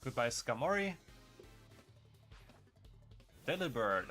Goodbye, Skamori. Little bird.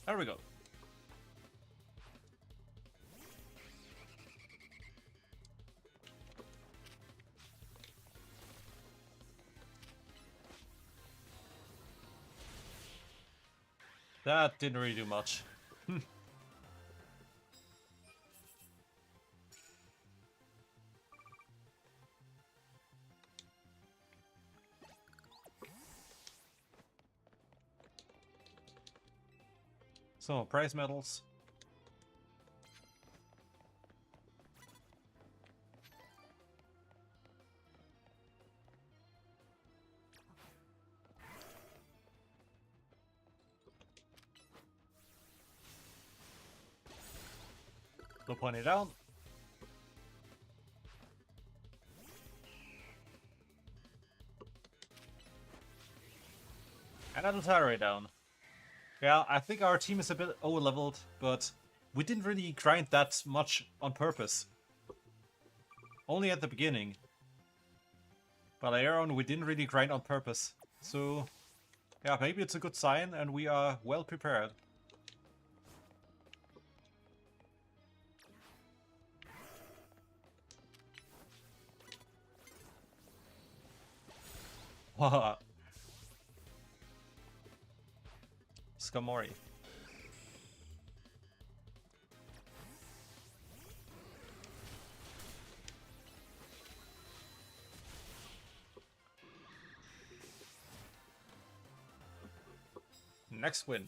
There we go. That didn't really do much. So, prize medals. We'll point it out. And that'll tire it down. Yeah, I think our team is a bit over-leveled, but we didn't really grind that much on purpose. Only at the beginning. But later on, we didn't really grind on purpose. So, yeah, maybe it's a good sign and we are well prepared. Haha. Skamori. Next win.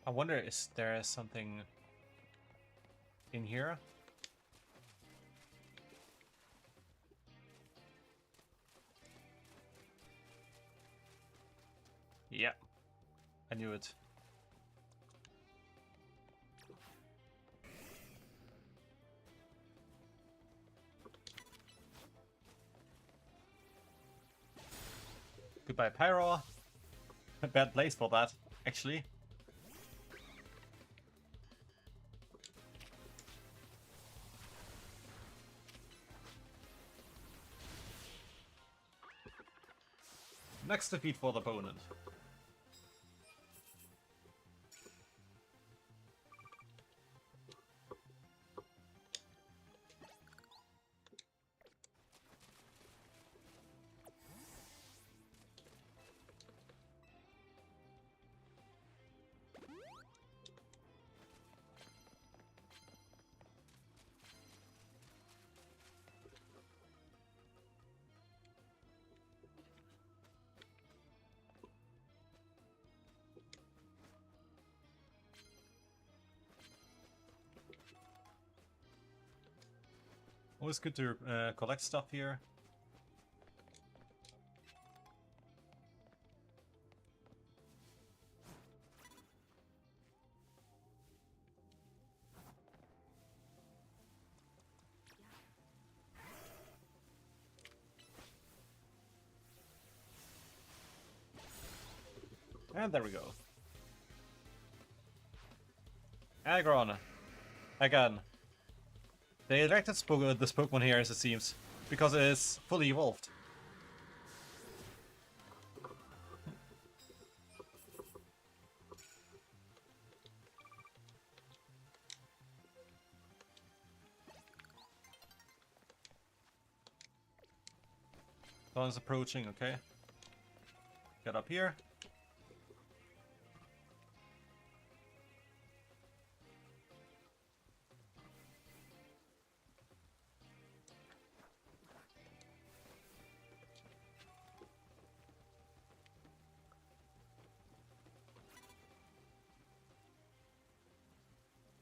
I wonder, is there something in here? Yeah, I knew it. Goodbye, Pyro. Bad place for that, actually. Next defeat for the opponent. Always good to collect stuff here. And there we go. Aggron. Again. They elected this Pokemon here, as it seems, because it is fully evolved. Dawn's approaching, okay. Get up here.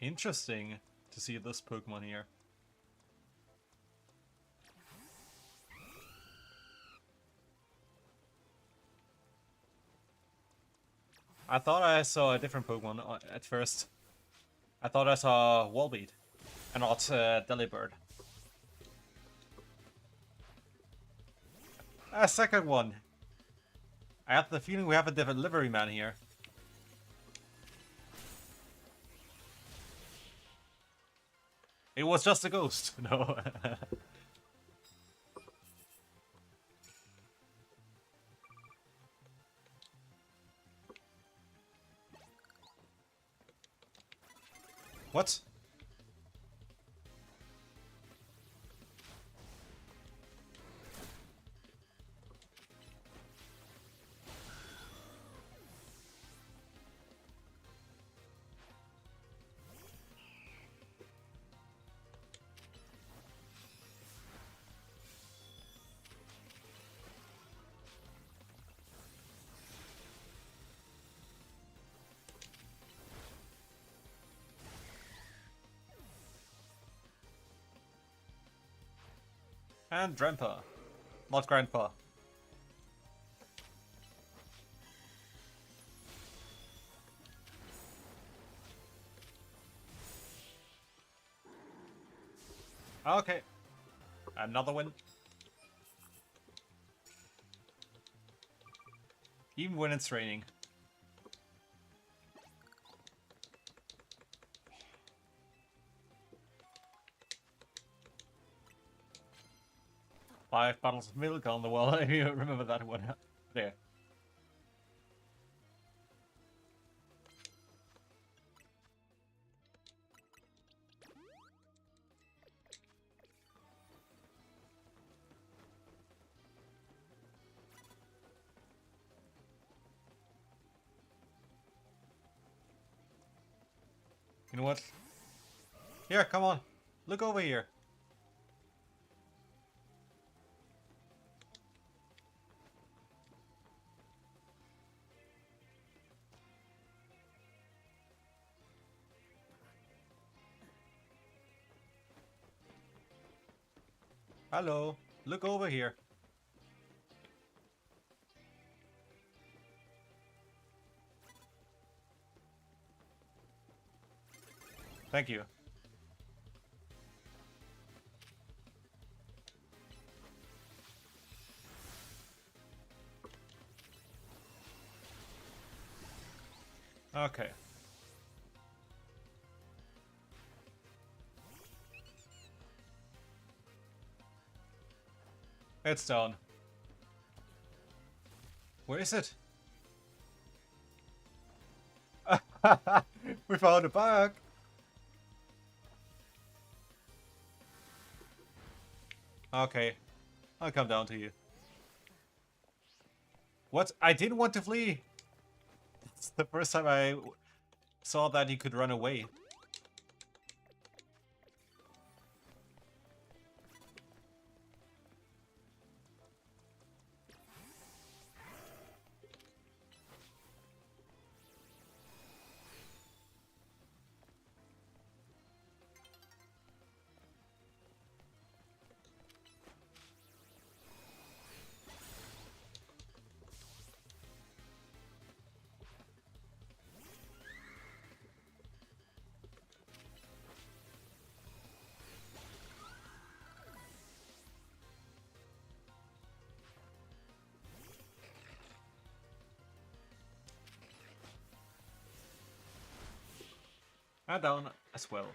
Interesting to see this Pokemon here. I thought I saw a different Pokemon at first. I thought I saw Volbeat and not Delibird. A second one. I have the feeling we have a delivery man here. It was just a ghost. No. What? And Grandpa. Not Grandpa. Okay. Another win. Even when it's raining. Five bottles of milk on the wall. If you remember that one. There. You know what? Here, come on. Look over here. Hello. Look over here. Thank you. Okay. It's down. Where is it? We found a bug. Okay. I'll come down to you. What? I didn't want to flee. It's the first time I saw that he could run away. And down as well.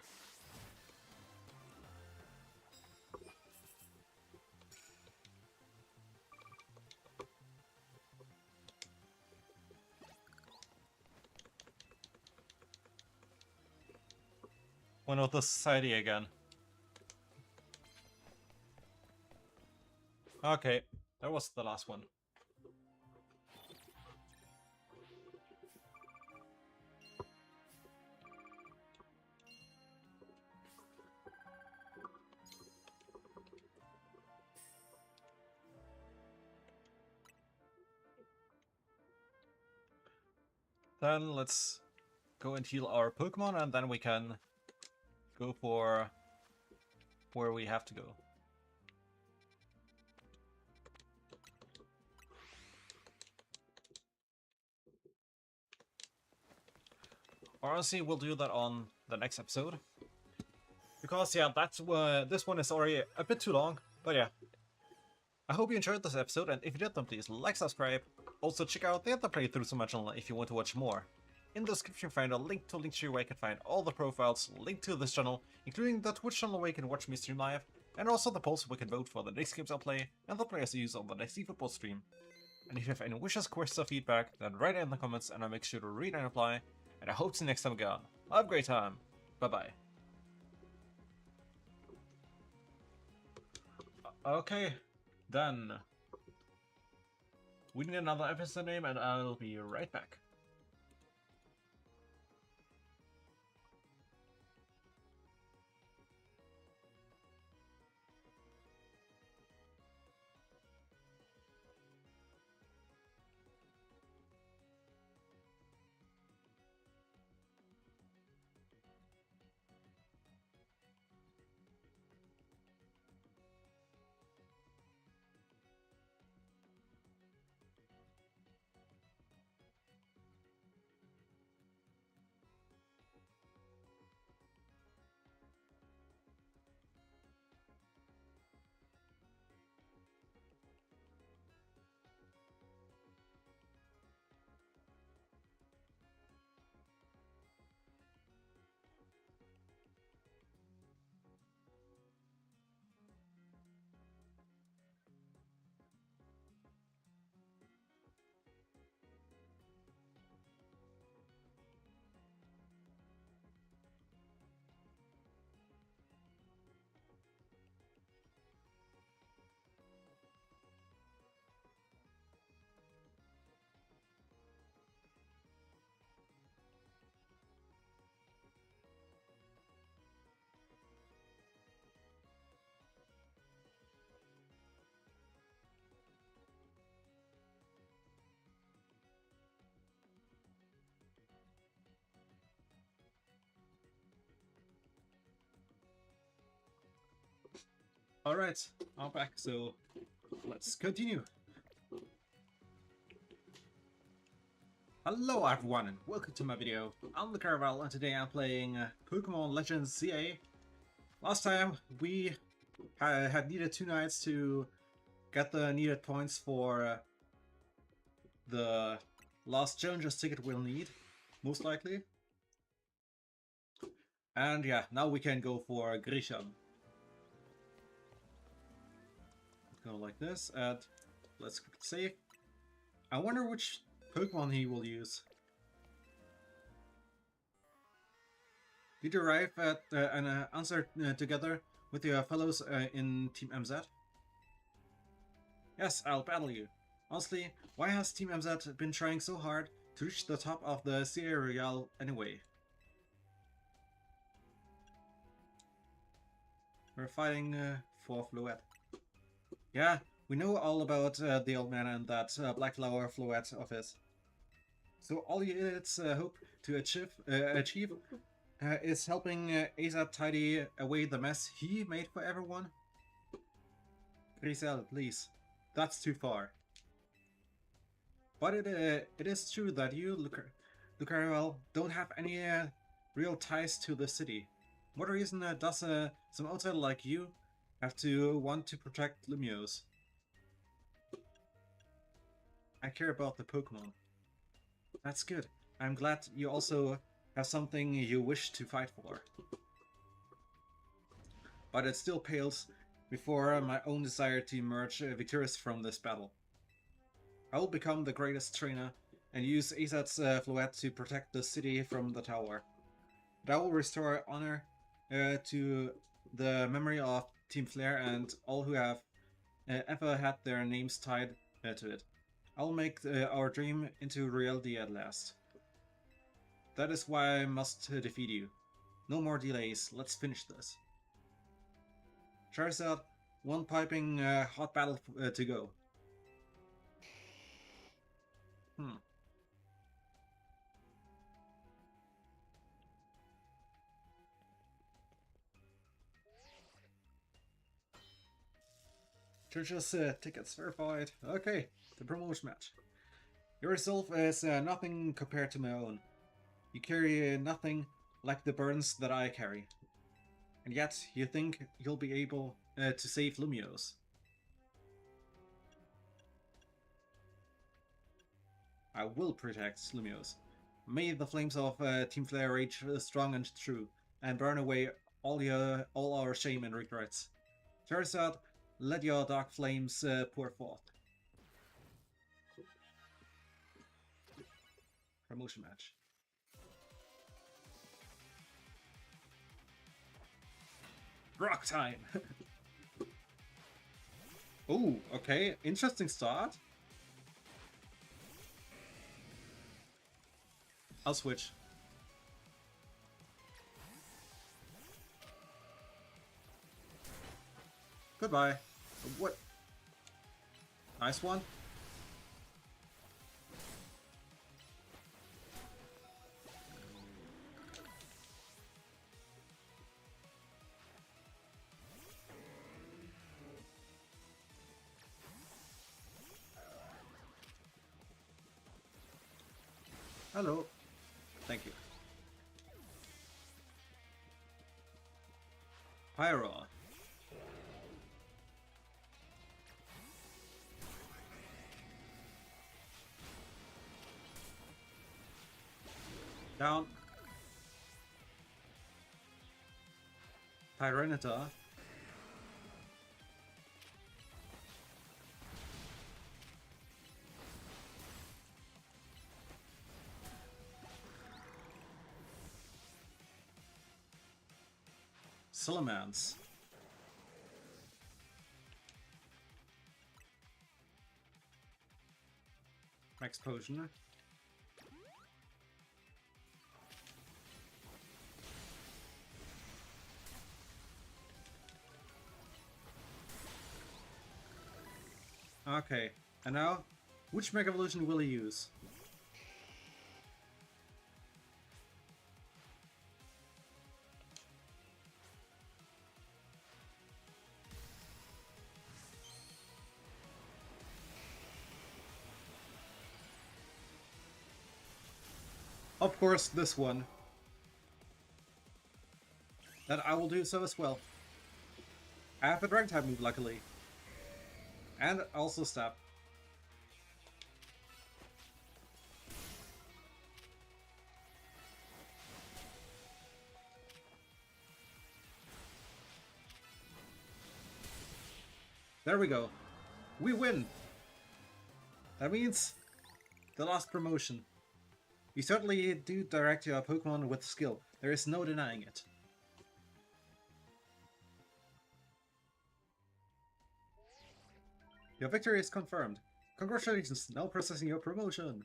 One of the society again. Okay, that was the last one. Then let's go and heal our Pokemon, and then we can go for where we have to go. Honestly, we'll do that on the next episode. Because, yeah, that's this one is already a bit too long. But yeah, I hope you enjoyed this episode, and if you did, then please like, subscribe. Also, check out the other playthroughs on my channel if you want to watch more. In the description, find a link to Linktree where you can find all the profiles linked to this channel, including the Twitch channel where you can watch me stream live, and also the polls where you can vote for the next games I'll play and the players I use on the next eFootball stream. And if you have any wishes, questions, or feedback, then write it in the comments and I'll make sure to read and reply. And I hope to see you next time again. Have a great time. Bye bye. Okay, then we need another episode name and I'll be right back. Alright, I'm back, so let's continue. Hello everyone and welcome to my video. I'm the Caravel and today I'm playing Pokemon Legends CA. Last time we had needed 2 nights to get the needed points for the last challenges ticket we'll need, most likely. And yeah, now we can go for Grisham. Go like this and let's save. I wonder which Pokemon he will use. Did you arrive at an answer together with your fellows in Team MZ? Yes, I'll battle you. Honestly, why has Team MZ been trying so hard to reach the top of the CA Royale anyway? We're fighting for Floette. Yeah, we know all about the old man and that Black Flower Floette of his. So all you idiots hope to achieve is helping ASAP tidy away the mess he made for everyone? Grisel, please. That's too far. But it is true that you, Lucarioel, don't have any real ties to the city. What reason does some outsider like you have to want to protect Lumiose? I care about the Pokemon. That's good. I'm glad you also have something you wish to fight for. But it still pales before my own desire to emerge victorious from this battle. I will become the greatest trainer and use Azad's Floette to protect the city from the tower. But I will restore honor to the memory of Team Flare and all who have ever had their names tied to it. I will make our dream into reality at last. That is why I must defeat you. No more delays, let's finish this. Charizard, one piping hot battle to go. Church's tickets verified. Okay, the promotion match. Your resolve is nothing compared to my own. You carry nothing like the burdens that I carry. And yet, you think you'll be able to save Lumiose. I will protect Lumiose. May the flames of Team Flare rage strong and true, and burn away all our shame and regrets. Charizard, let your dark flames pour forth. Promotion match. Rock time! Oh, okay. Interesting start. I'll switch. Goodbye. What? Nice one. Hello. Thank you. Pyro. Down. Tyranitar. Salamence. Max Potion. Okay, and now, which Mega Evolution will he use? Of course, this one. Then I will do so as well. I have a Dragon type move, luckily. And also Stab. There we go. We win! That means the last promotion. You certainly do direct your Pokemon with skill. There is no denying it. Your victory is confirmed. Congratulations, now processing your promotion.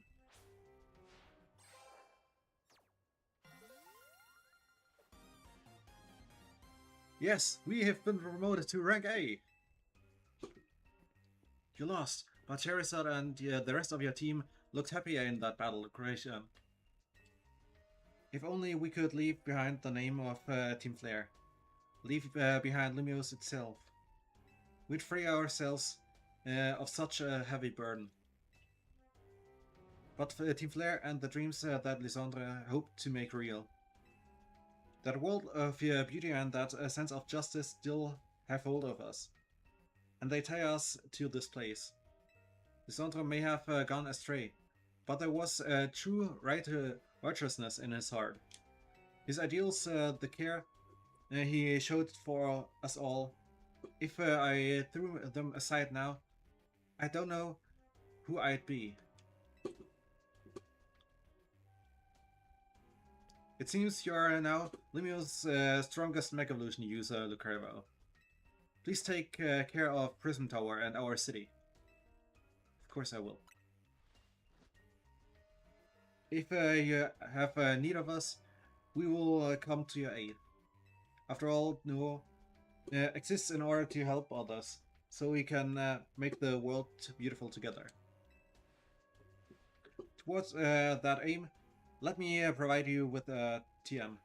Yes, we have been promoted to rank A. You lost, but Charizard and the rest of your team looked happier in that battle, Croatia. If only we could leave behind the name of Team Flare. Leave behind Lumiose itself. We'd free ourselves of such a heavy burden. But Team Flare and the dreams that Lysandre hoped to make real. That world of beauty and that sense of justice still have hold of us. And they tie us to this place. Lysandre may have gone astray, but there was a true right righteousness in his heart. His ideals, the care he showed for us all. If I threw them aside now, I don't know who I'd be. It seems you are now Lumio's strongest Mega Evolution user, Lucarvo. Please take care of Prism Tower and our city. Of course I will. If you have need of us, we will come to your aid. After all, Nuo exists in order to help others, so we can make the world beautiful together. Towards that aim, let me provide you with a TM.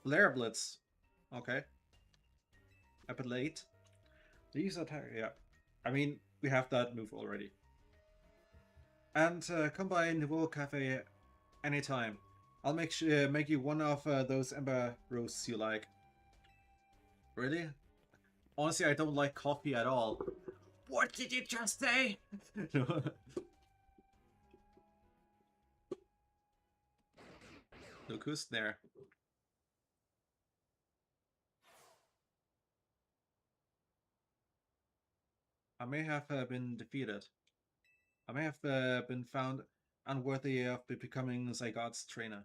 Flare Blitz. Okay. A bit late. These attack, yeah. I mean, we have that move already. And come by Nouveau Cafe anytime. I'll make you one of those Ember roasts you like. Really? Honestly, I don't like coffee at all. What did you just say? Look who's there. I may have been defeated. I may have been found unworthy of becoming Zygarde's trainer.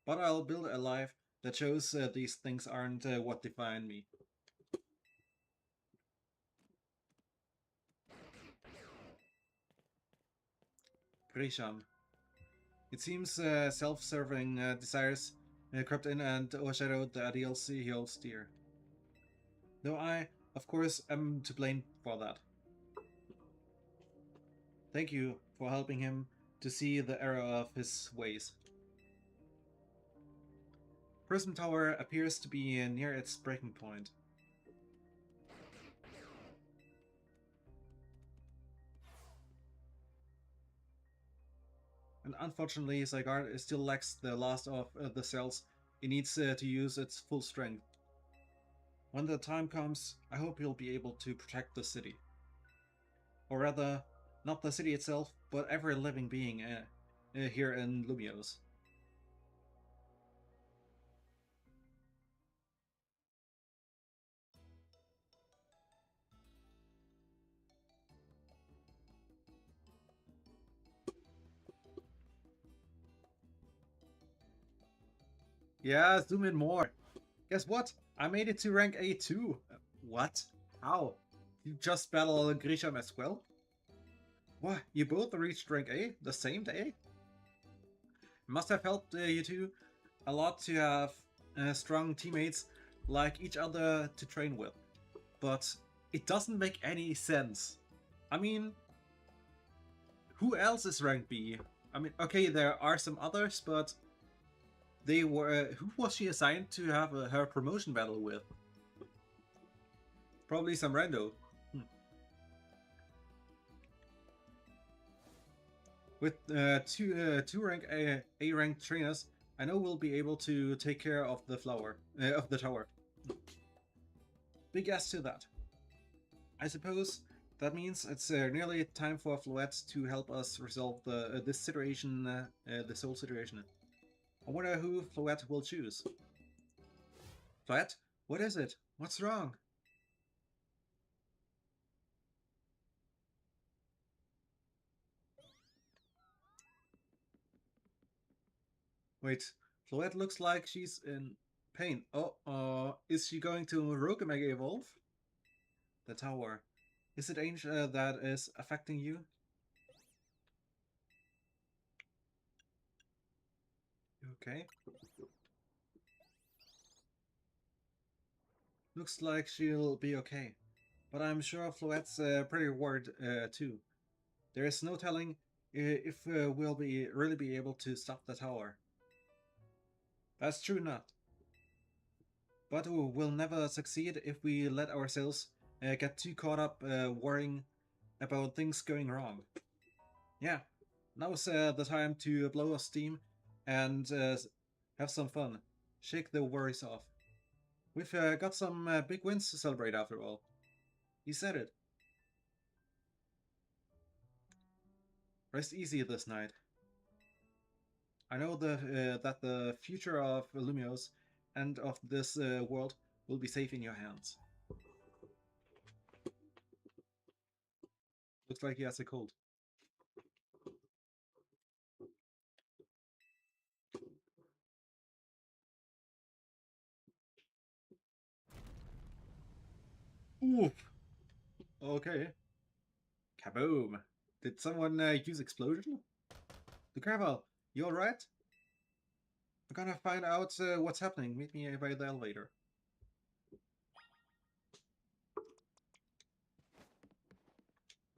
But I'll build a life that shows these things aren't what define me. Grisham. It seems self-serving desires crept in and overshadowed the ideals he holds dear. Though I, of course, am to blame for that. Thank you for helping him to see the error of his ways. Prism Tower appears to be near its breaking point. And unfortunately, Zygarde still lacks the last of the cells it needs to use its full strength. When the time comes, I hope he'll be able to protect the city. Or rather, not the city itself, but every living being here in Lumiose. Yeah, zoom in more. Guess what? I made it to rank A too. What? How? You just battled Grisham as well? What? You both reached rank A the same day? Must have helped you two a lot to have strong teammates like each other to train with. But it doesn't make any sense. I mean, who else is rank B? I mean, okay, there are some others, but they were. Who was she assigned to have her promotion battle with? Probably some rando. With two rank A ranked trainers, I know we'll be able to take care of the tower. Big yes to that. I suppose that means it's nearly time for Floette to help us resolve this situation, this whole situation. I wonder who Floette will choose. Floette, what is it? What's wrong? Wait, Floette looks like she's in pain. Oh, is she going to Rogamega evolve? The tower. Is it Ange that is affecting you? Okay. Looks like she'll be okay. But I'm sure Floette's pretty worried too. There is no telling if we'll really be able to stop the tower. That's true not. But we'll never succeed if we let ourselves get too caught up worrying about things going wrong. Yeah, now's the time to blow off steam and have some fun. Shake the worries off. We've got some big wins to celebrate after all. You said it. Rest easy this night. I know that the future of Lumiose and of this world will be safe in your hands. Looks like he has a cold. Oof. Okay. Kaboom. Did someone use explosion? The Caravel, you alright? I'm gonna find out what's happening. Meet me by the elevator.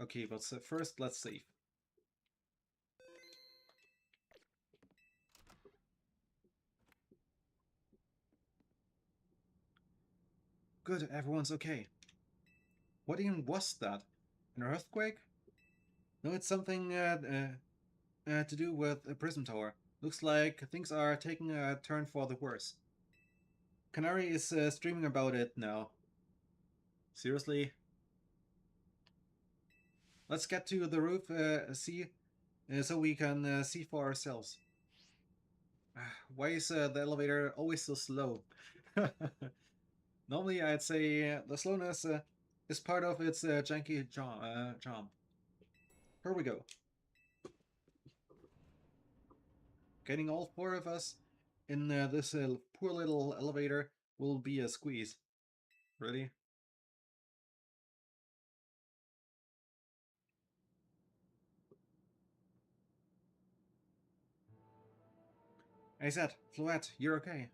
Okay, but first let's save. Good, everyone's okay. What even was that? An earthquake? No, it's something to do with a prism tower. Looks like things are taking a turn for the worse. Canary is streaming about it now. Seriously? Let's get to the roof, see, so we can see for ourselves. Why is the elevator always so slow? Normally, I'd say the slowness is part of its janky charm. Here we go. Getting all four of us in this poor little elevator will be a squeeze. Really? I said, Floette, you're okay.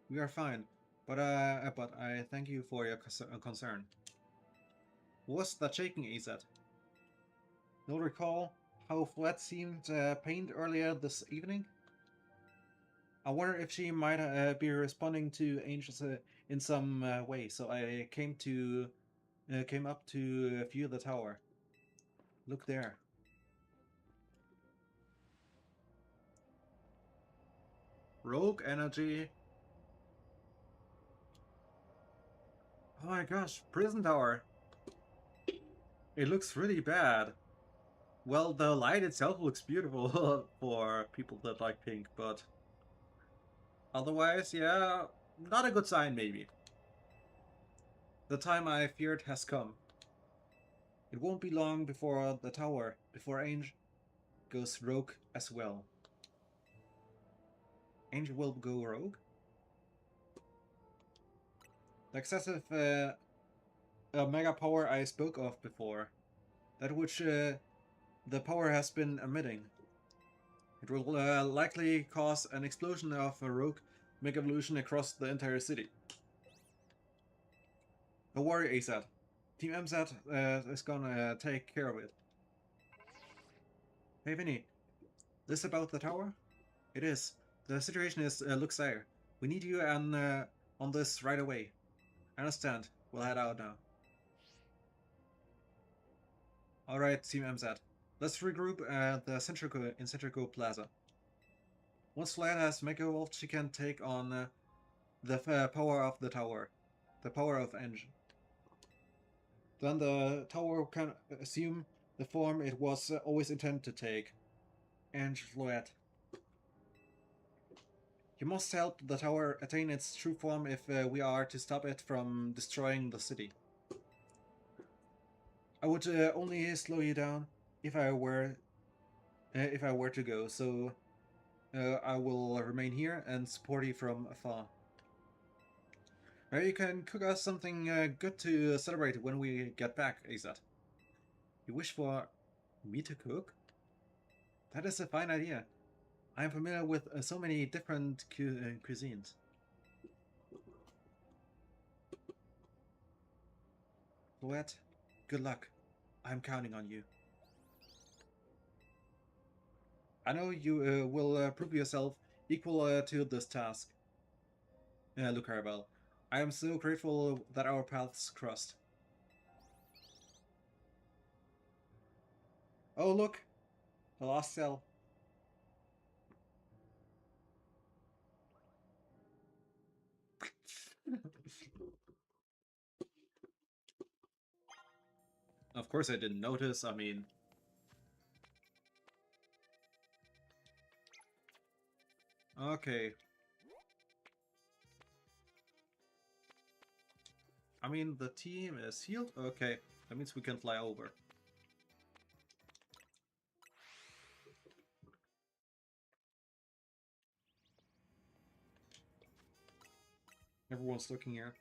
We are fine, but I thank you for your concern. What's that shaking, AZ? You'll recall how Floette seemed pained earlier this evening? I wonder if she might be responding to angels in some way. So I came up to view the tower. Look there. Rogue energy. Oh my gosh, prison tower. It looks really bad. Well, the light itself looks beautiful for people that like pink, but otherwise, yeah, not a good sign maybe. The time I feared has come. It won't be long before the tower, before Ange goes rogue as well. Ange will go rogue? The excessive mega power I spoke of before, that which the power has been emitting. It will likely cause an explosion of a rogue mega evolution across the entire city. Don't worry, ASAT. Team MZ is gonna take care of it. Hey Vinny, this about the tower? It is. The situation looks dire. We need you on this right away. I understand. We'll head out now. Alright, Team MZ. Let's regroup at the Centrico Plaza. Once Flat has Mega Evolved, she can take on the power of the tower. The power of Engine. Then the tower can assume the form it was always intended to take. Ange Floette. You must help the tower attain its true form if we are to stop it from destroying the city. I would only slow you down if I were to go, so I will remain here and support you from afar. Maybe you can cook us something good to celebrate when we get back, Azat. You wish for me to cook? That is a fine idea. I am familiar with so many different cuisines. Louette, good luck. I'm counting on you. I know you will prove yourself equal to this task. Look, Arabelle, I am so grateful that our paths crossed. Oh, look! A lost cell. Of course I didn't notice, I mean... Okay. I mean, the team is healed? Okay, that means we can fly over. Everyone's looking here.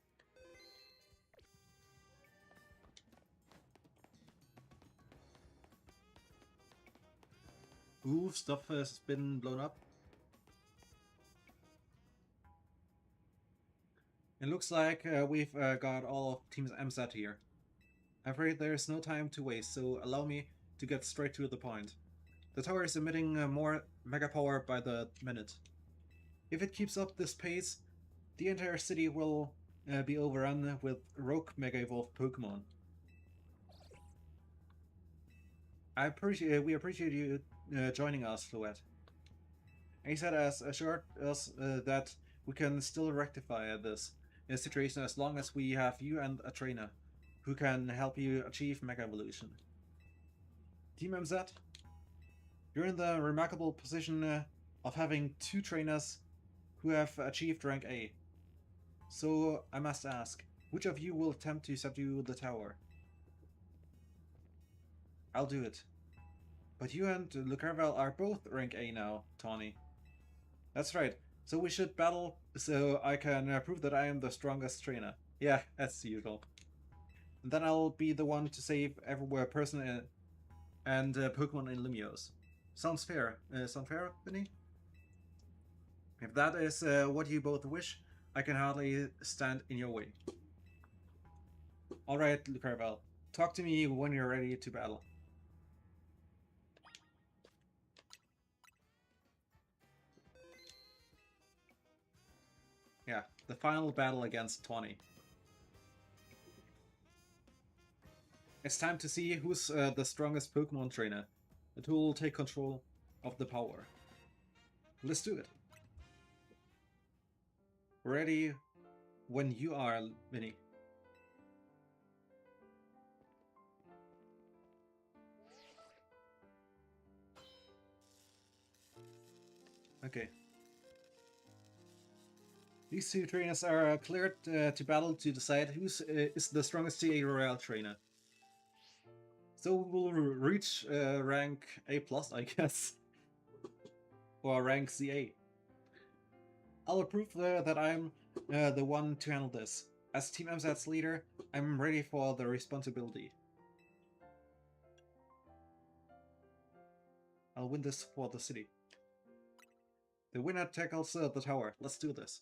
Ooh, stuff has been blown up. It looks like we've got all of Team MZ here. I'm afraid there's no time to waste, so allow me to get straight to the point. The tower is emitting more mega power by the minute. If it keeps up this pace, the entire city will be overrun with rogue mega evolved Pokemon. We appreciate you joining us, Fluette. ASAT has assured us that we can still rectify this situation as long as we have you and a trainer who can help you achieve Mega Evolution. Team MZ, you're in the remarkable position of having two trainers who have achieved rank A. So I must ask, which of you will attempt to subdue the tower? I'll do it. But you and Lucarvel are both rank A now, Tawny. That's right. So we should battle so I can prove that I am the strongest trainer. Yeah, as usual. And then I'll be the one to save every person and Pokemon in Lumiose. Sounds fair. Sound fair, Vinny? If that is what you both wish, I can hardly stand in your way. Alright, Lucarvel. Talk to me when you're ready to battle. Yeah, the final battle against Tawny. It's time to see who's the strongest Pokemon trainer and who will take control of the power. Let's do it. Ready when you are, Vinny. Okay. These two trainers are cleared to battle to decide who is the strongest TA Royale trainer. So we'll reach rank A+, I guess. Or rank CA. I'll prove that I'm the one to handle this. As Team MZ's leader, I'm ready for the responsibility. I'll win this for the city. The winner tackles the tower. Let's do this.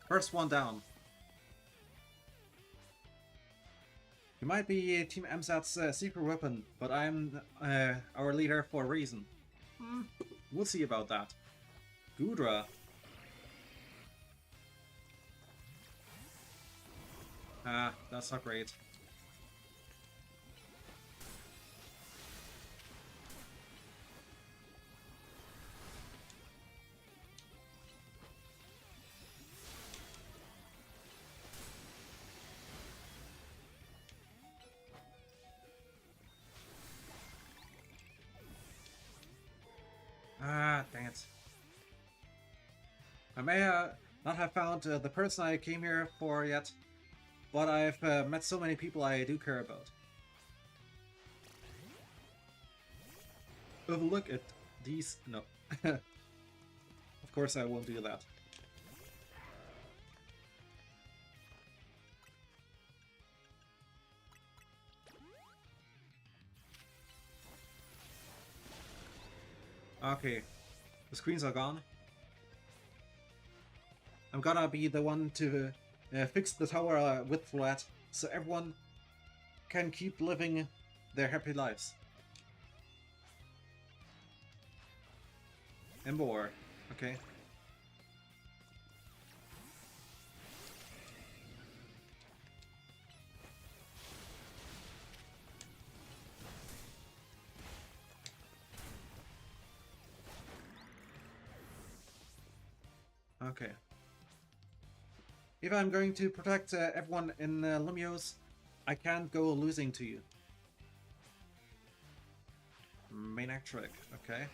First one down. You might be Team MZ's secret weapon, but I'm our leader for a reason. We'll see about that. Goodra. Ah, that's not great. Ah, dang it. I may not have found the person I came here for yet, but I've met so many people I do care about. Overlook at these... no. Of course I won't do that. Okay, the screens are gone. I'm gonna be the one to fix the tower with Flat, so everyone can keep living their happy lives. And more. Okay. Okay. If I'm going to protect everyone in Lumiose, I can't go losing to you. Main act trick, okay.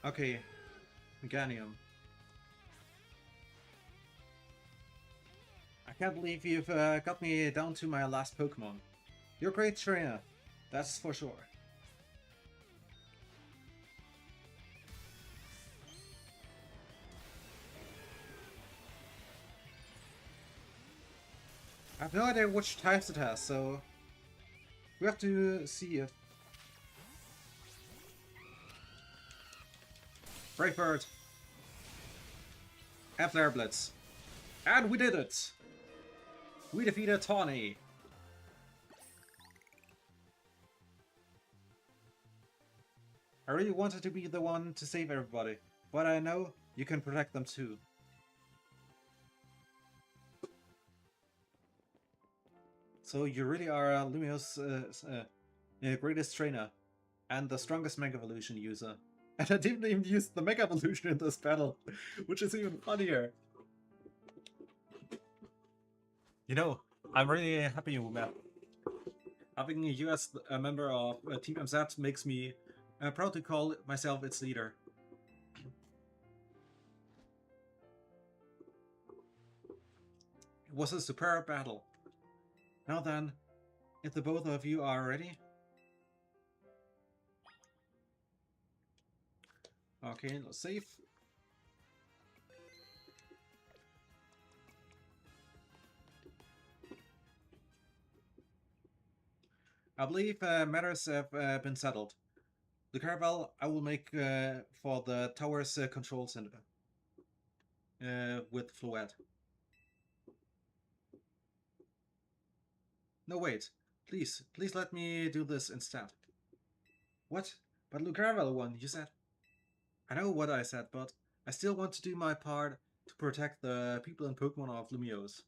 Okay, Meganium. I can't believe you've got me down to my last Pokemon. You're a great trainer, that's for sure. I have no idea which types it has, so we have to see it. Brave Bird. And Flare Blitz. And we did it! We defeated Tawny. I really wanted to be the one to save everybody, but I know you can protect them too. So you really are Lumio's greatest trainer, and the strongest Mega Evolution user. And I didn't even use the Mega Evolution in this battle, which is even funnier. You know, I'm really happy with that. Having you as a member of Team MZ makes me proud to call myself its leader. It was a superb battle. Now then, if the both of you are ready. Okay, let's save. I believe matters have been settled. The caravel I will make for the tower's control center with Floette. No, wait. Please let me do this instead. What? But Lucarvel won, you said? I know what I said, but I still want to do my part to protect the people and Pokemon of Lumiose.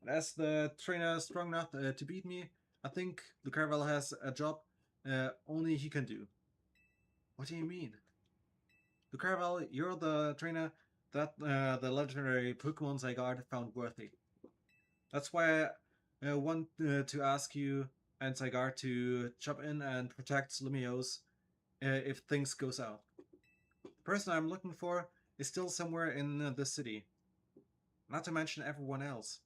And as the trainer strong enough to beat me, I think Lucarvel has a job only he can do. What do you mean? Lucarvel, you're the trainer that the legendary Pokemon Zygarde found worthy. That's why I want to ask you and Zygarde to jump in and protect Lumiose if things go south. The person I'm looking for is still somewhere in the city. Not to mention everyone else.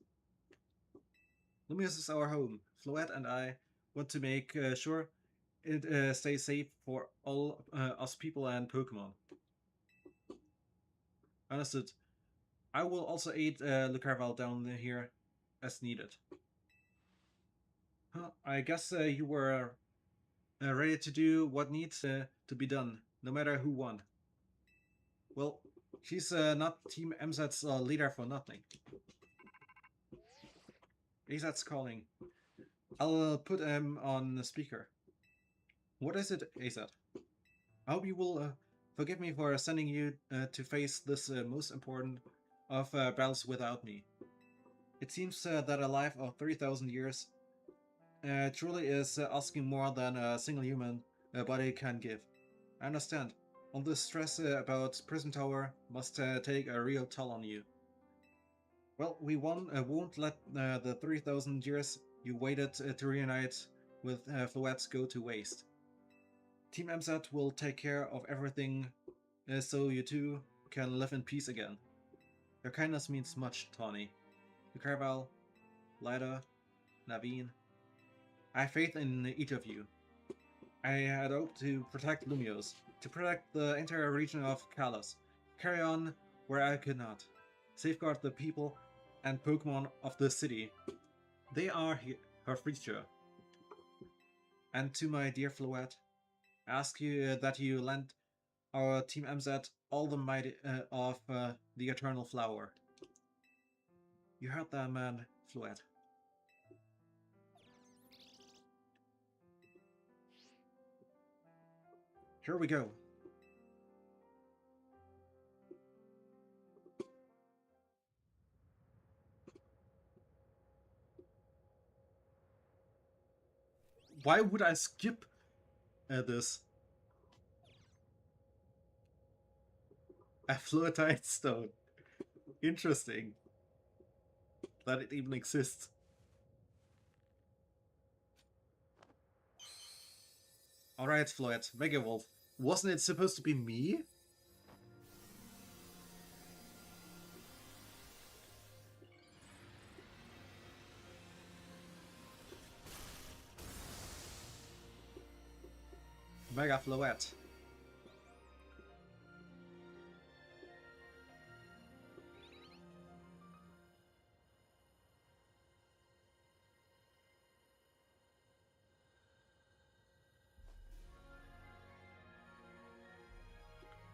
Lumiose is our home. Floette and I want to make sure it stays safe for all us people and Pokemon. Understood. I will also aid Lucarvel down here as needed. Huh, I guess you were ready to do what needs to be done, no matter who won. Well, she's not Team MZ's leader for nothing. AZ's calling. I'll put him on the speaker. What is it, AZ? I hope you will forgive me for sending you to face this most important of battles without me. It seems that a life of 3,000 years truly is asking more than a single human body can give. I understand. All the stress about Prison Tower must take a real toll on you. Well, we won't let the 3,000 years you waited to reunite with Floette go to waste. Team MZ will take care of everything so you two can live in peace again. Your kindness means much, Tawny. Lucarvel, Lida, Naveen. I have faith in each of you. I had hoped to protect Lumiose, to protect the entire region of Kalos, carry on where I could not, safeguard the people and Pokemon of the city. They are her future. And to my dear Floette, ask you that you lend our Team MZ all the might of the Eternal Flower. You heard that, man, Floette. Here we go. Why would I skip this? A fluorite stone. Interesting. That it even exists. Alright, Floyd, Mega Wolf. Wasn't it supposed to be me? Mega Floette.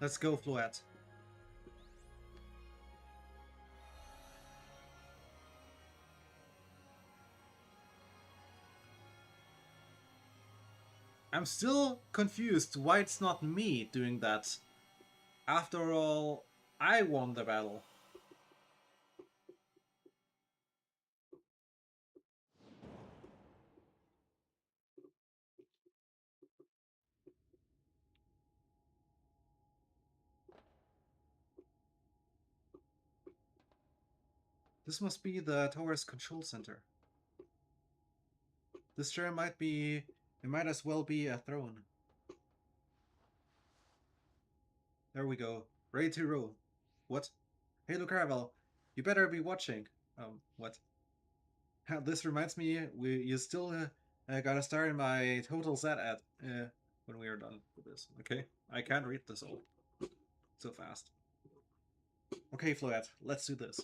Let's go, Floette. I'm still confused why it's not me doing that. After all, I won the battle. This must be the tower's control center. This chair might be... It might as well be a throne. There we go. Ready to roll. What? Hey, look, Caravel. You better be watching. What? This reminds me, you still gotta start in my total set at when we are done with this. Okay? I can't read this all so fast. Okay, Floette, let's do this.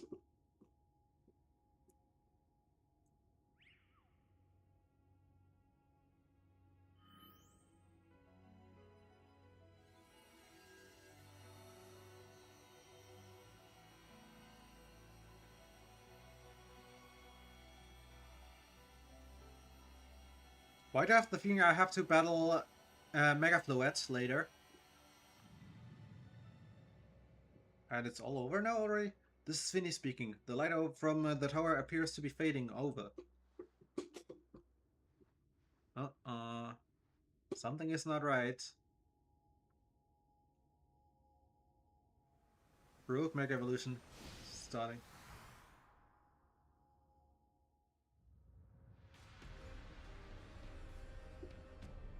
Why do I have the feeling I have to battle Mega Floette later? And it's all over now already? This is Vinny speaking. The light from the tower appears to be fading over. Something is not right. Rogue Mega Evolution starting.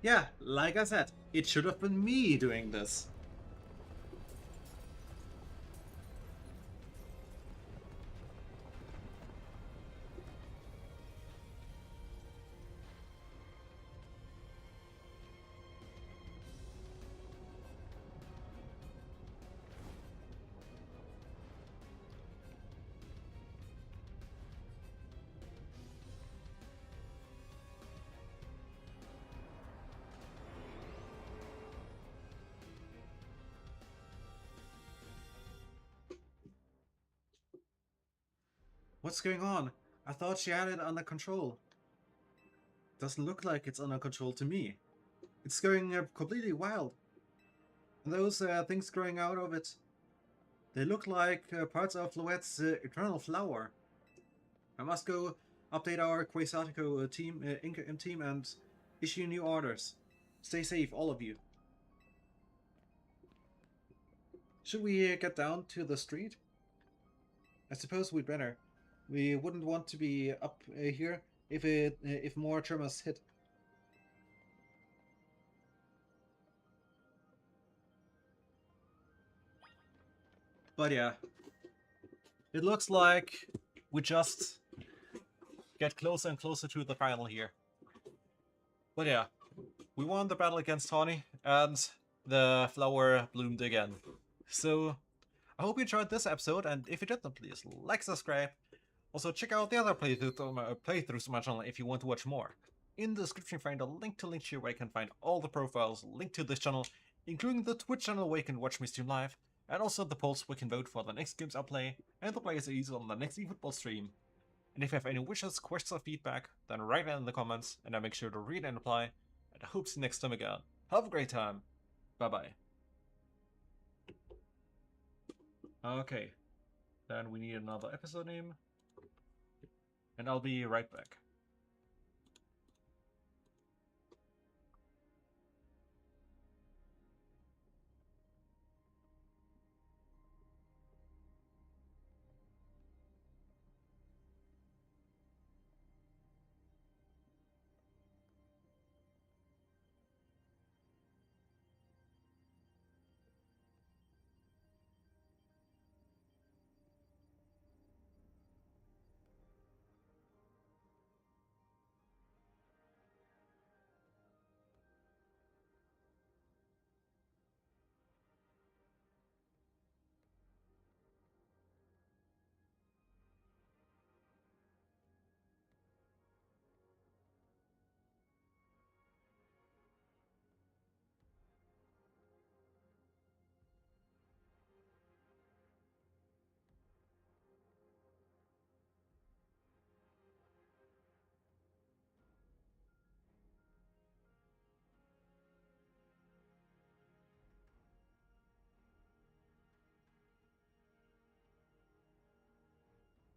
Yeah, like I said, it should have been me doing this. What's going on? I thought she had it under control. Doesn't look like it's under control to me. It's going completely wild. And those things growing out of it, they look like parts of Floette's Eternal Flower. I must go update our Quasatico team and issue new orders. Stay safe, all of you. Should we get down to the street? I suppose we'd better. We wouldn't want to be up here if more tremors hit. But yeah, it looks like we just get closer and closer to the final here. But yeah, we won the battle against Tawny, and the flower bloomed again. So, I hope you enjoyed this episode, and if you did, then please like, subscribe. Also, check out the other playthroughs on my channel if you want to watch more. In the description find a link to Linkshare where you can find all the profiles linked to this channel, including the Twitch channel where you can watch me stream live, and also the polls where you can vote for the next games I'll play, and the players easy on the next eFootball stream. And if you have any wishes, questions, or feedback, then write it in the comments, and I'll make sure to read and reply, and I hope to see you next time again. Have a great time. Bye-bye. Okay, then we need another episode name, and I'll be right back.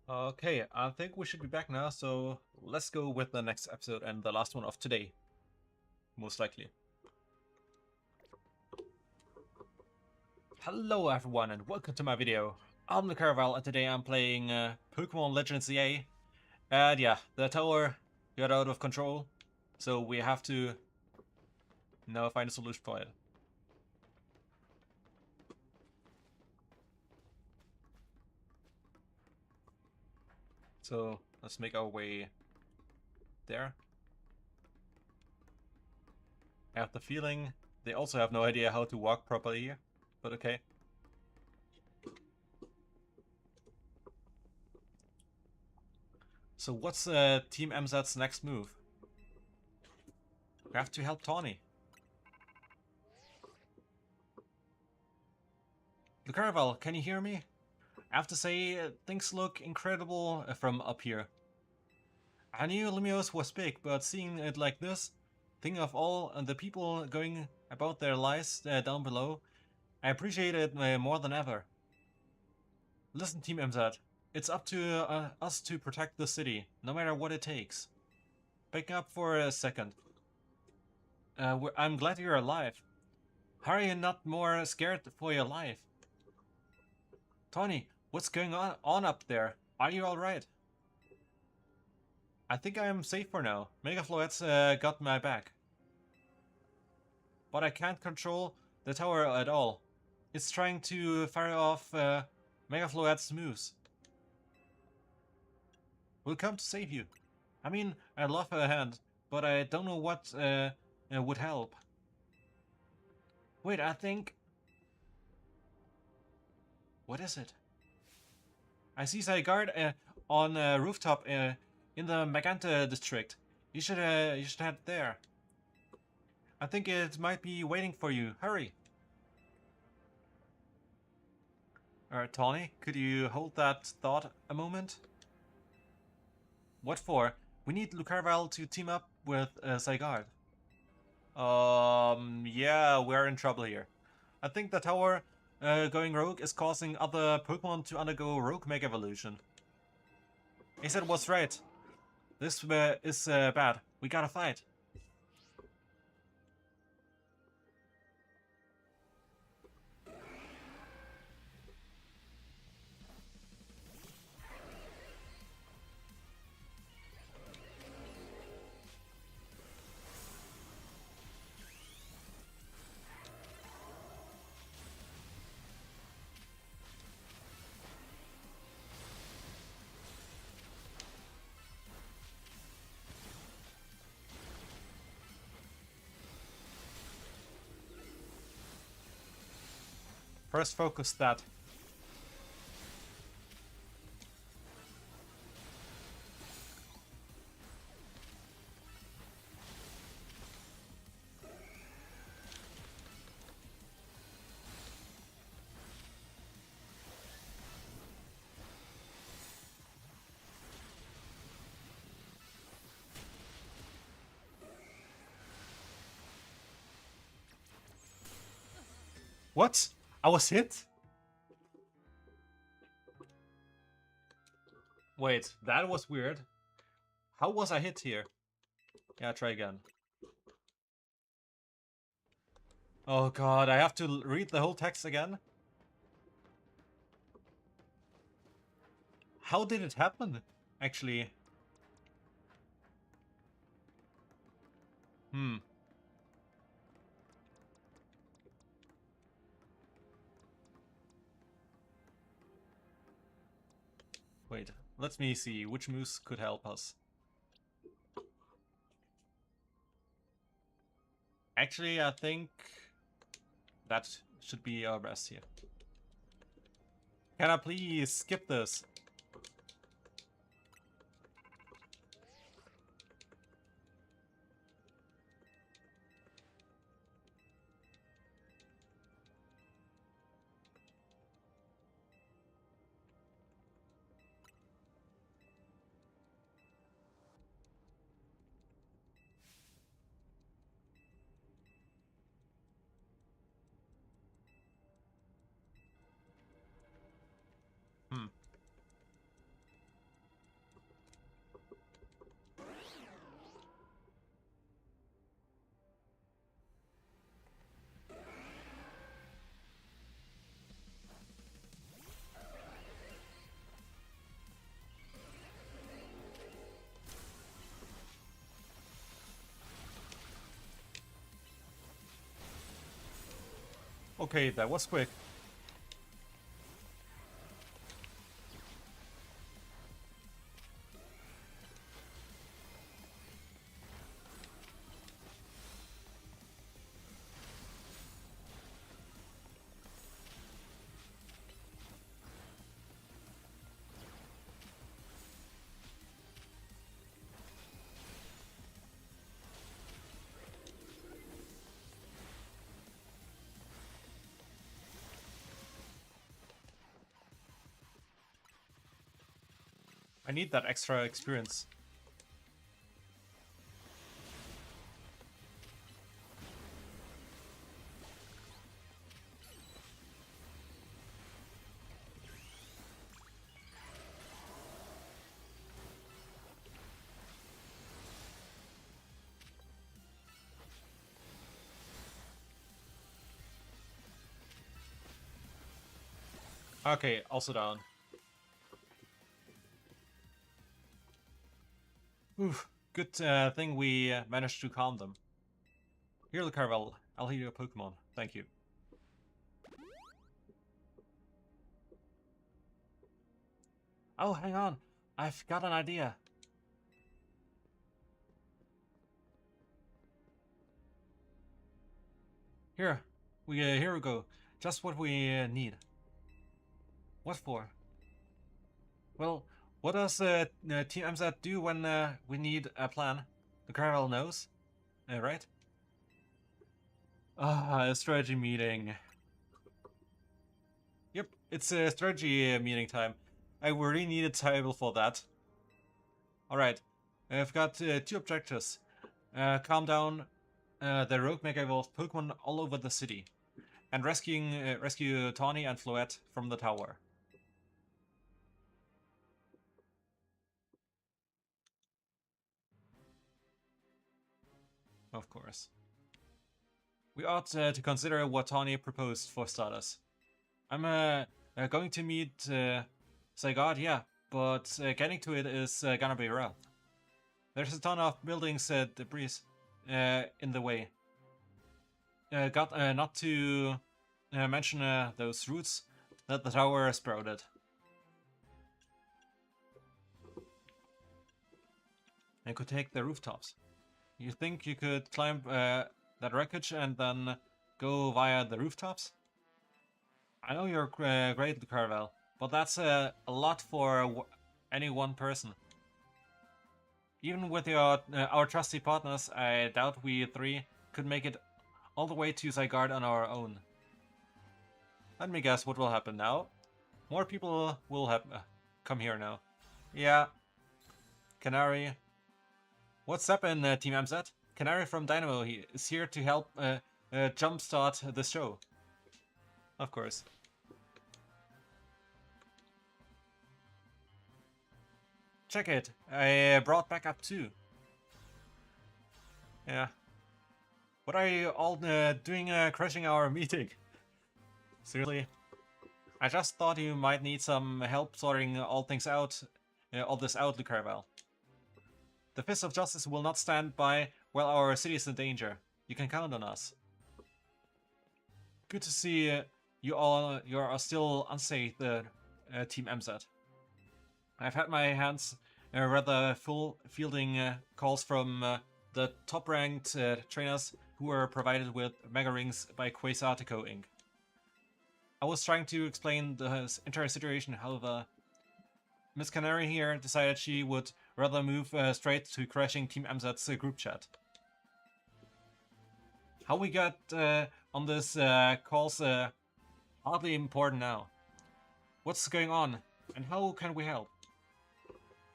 Okay, I think we should be back now, so let's go with the next episode and the last one of today. Most likely. Hello everyone and welcome to my video. I'm the Caraval and today I'm playing Pokemon Legends EA. And yeah, the tower got out of control, so we have to now find a solution for it. So let's make our way there. I have the feeling they also have no idea how to walk properly here, but okay. So what's Team MZ's next move? We have to help Tawny. The Caraval, can you hear me? I have to say, things look incredible from up here. I knew Lumiose was big, but seeing it like this, thinking of all the people going about their lives down below, I appreciate it more than ever. Listen, Team MZ, it's up to us to protect the city, no matter what it takes. Backing up for a second. I'm glad you're alive. How are you not more scared for your life? Tawny, what's going on up there? Are you alright? I think I am safe for now. Megafloet's got my back. But I can't control the tower at all. It's trying to fire off Megafloet's moves. We'll come to save you. I mean, I love her hand, but I don't know what would help. Wait, I think... What is it? I see Zygarde on a rooftop in the Magenta district. You should head there. I think it might be waiting for you. Hurry. Alright, Tawny, could you hold that thought a moment? What for? We need Lucarval to team up with Zygarde. Yeah, we're in trouble here. I think the tower going rogue is causing other Pokemon to undergo rogue Mega Evolution. He said was right. This is bad. We gotta fight. First focus that. What? I was hit? Wait, that was weird. How was I hit here? Yeah, try again. Oh god, I have to read the whole text again? How did it happen? Actually. Hmm. Wait, let me see which moves could help us. Actually, I think that should be our best here. Can I please skip this? Hmm. Okay, that was quick. I need that extra experience. Okay, also down. Oof, good thing we managed to calm them. Here, Carvel, I'll heal your Pokemon. Thank you. Oh, hang on. I've got an idea. Here we go. Just what we need. What for? Well, what does Team MZ do when we need a plan? The Carvel knows, right? Ah, a strategy meeting. Yep, it's a strategy meeting time. I really need a table for that. Alright, I've got two objectives. Calm down the rogue Mega Evolved Pokemon all over the city. And rescue Tawny and Floette from the tower. Of course. We ought to consider what Tawny proposed for starters. I'm going to meet Zygarde, yeah, but getting to it is gonna be rough. There's a ton of buildings debris in the way. Not to mention those roots that the tower sprouted. I could take the rooftops. You think you could climb that wreckage and then go via the rooftops? I know you're great, Carvel, but that's a lot for any one person. Even with our trusty partners, I doubt we three could make it all the way to Zygarde on our own. Let me guess what will happen now. More people will come here now. Yeah. Canary. What's up in Team MZ? Canary from Dynamo is here to help jumpstart the show. Of course. Check it. I brought backup too. Yeah. What are you all doing crashing our meeting? Seriously? I just thought you might need some help sorting all things out, all this out, Lucarvel. The Fist of Justice will not stand by while our city is in danger. You can count on us. Good to see you are still unscathed, Team MZ. I've had my hands rather full fielding calls from the top-ranked trainers who were provided with mega rings by Quasartico Inc. I was trying to explain the entire situation, however, Miss Canary here decided she would rather move straight to crashing Team MZ's group chat. How we got on this call's hardly important now. What's going on, and how can we help?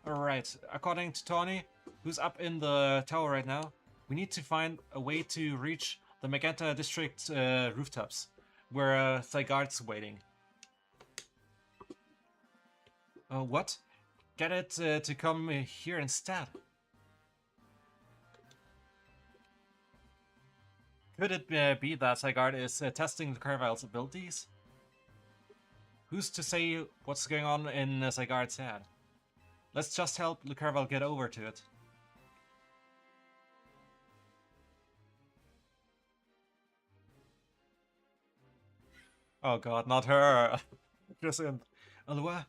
Alright, according to Tony, who's up in the tower right now, we need to find a way to reach the Magenta District rooftops, where Zygarde's waiting. What? Get it to come here instead. Could it be that Zygarde is testing the Carvile's abilities? Who's to say what's going on in Zygarde's head? Let's just help Lucarvel get over to it. Oh god, not her! Crescent. Alua,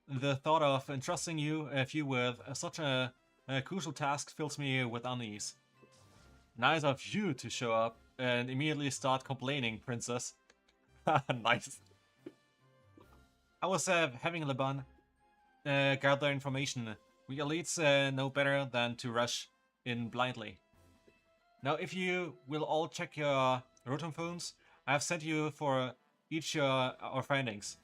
the thought of entrusting you with such a crucial task fills me with unease. Nice of you to show up and immediately start complaining, princess. Nice. I was having Laban gather information. We elites know better than to rush in blindly. Now, if you will all check your rotom phones, I have sent you for each our findings.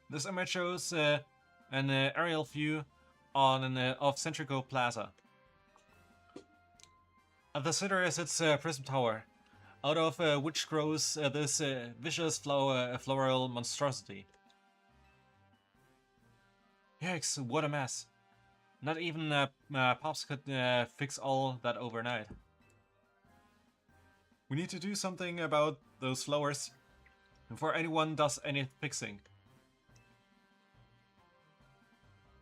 This image shows an aerial view on of Centrico Plaza. At the center is its prism tower, out of which grows this vicious floral monstrosity. Yikes, what a mess. Not even Pops could fix all that overnight. We need to do something about those flowers before anyone does any fixing.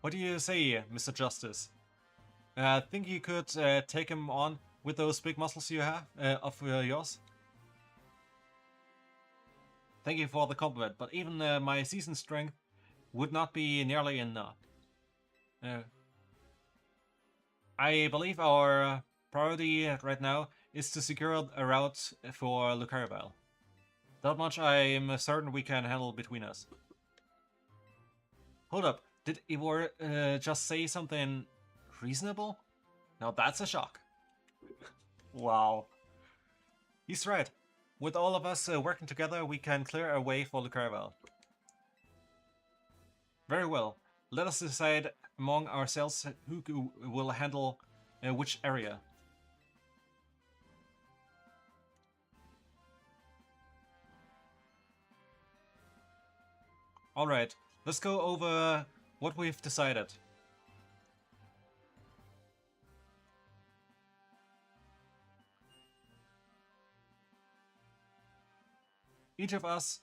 What do you say, Mr. Justice? Think you could take him on with those big muscles you have of yours? Thank you for the compliment, but even my seasoned strength would not be nearly enough. I believe our priority right now is to secure a route for Lucarvel. That much I am certain we can handle between us. Hold up, did Ivor just say something reasonable? Now that's a shock. Wow. He's right. With all of us working together, we can clear a way for Lucarvel. Very well. Let us decide among ourselves who will handle which area. Alright, let's go over what we've decided. Each of us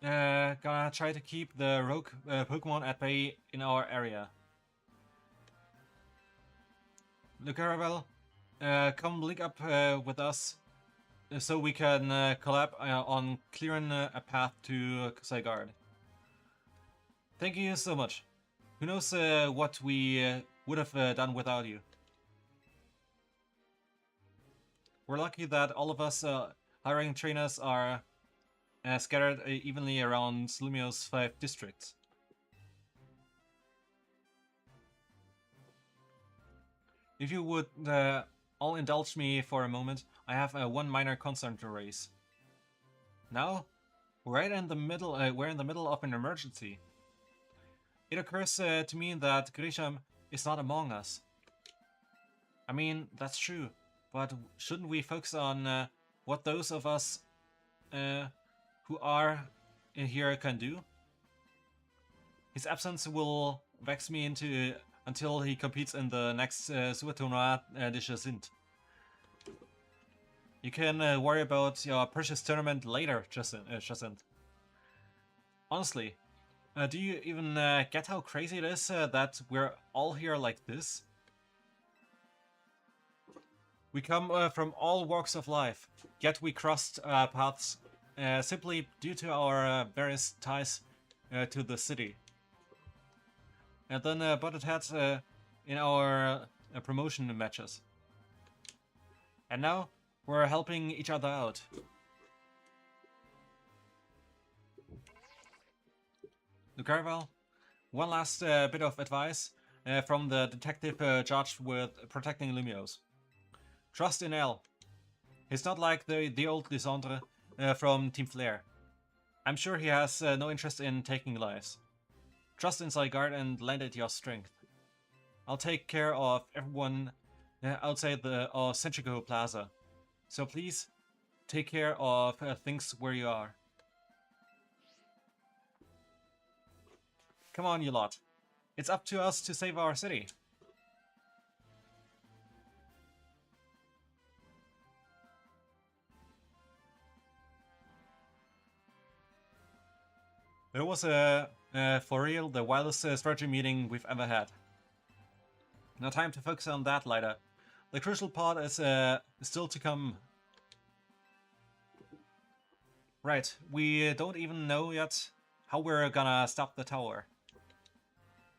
gonna try to keep the rogue Pokemon at bay in our area. Lucarvel, come link up with us so we can collab on clearing a path to Zygarde. Thank you so much. Who knows what we would have done without you. We're lucky that all of us hiring trainers are scattered evenly around Lumiose's 5 districts. If you would all indulge me for a moment, I have one minor concern to raise. Now, we're in the middle of an emergency. It occurs to me that Grisham is not among us. I mean, that's true, but shouldn't we focus on what those of us who are in here can do. His absence will vex me into until he competes in the next Super Tournoi this sind. You can worry about your precious tournament later, Jacinth. Honestly, do you even get how crazy it is that we're all here like this? We come from all walks of life, yet we crossed paths simply due to our various ties to the city. And then butted heads in our promotion matches. And now we're helping each other out. Lucarval, one last bit of advice from the detective charged with protecting Lumiose. Trust in L. He's not like the old Lysandre from Team Flare. I'm sure he has no interest in taking lives. Trust in Zygarde and lend it your strength. I'll take care of everyone outside the Centrico Plaza. So please, take care of things where you are. Come on, you lot. It's up to us to save our city. It was for real the wildest strategy meeting we've ever had. No time to focus on that later. The crucial part is still to come. Right, we don't even know yet how we're gonna stop the tower.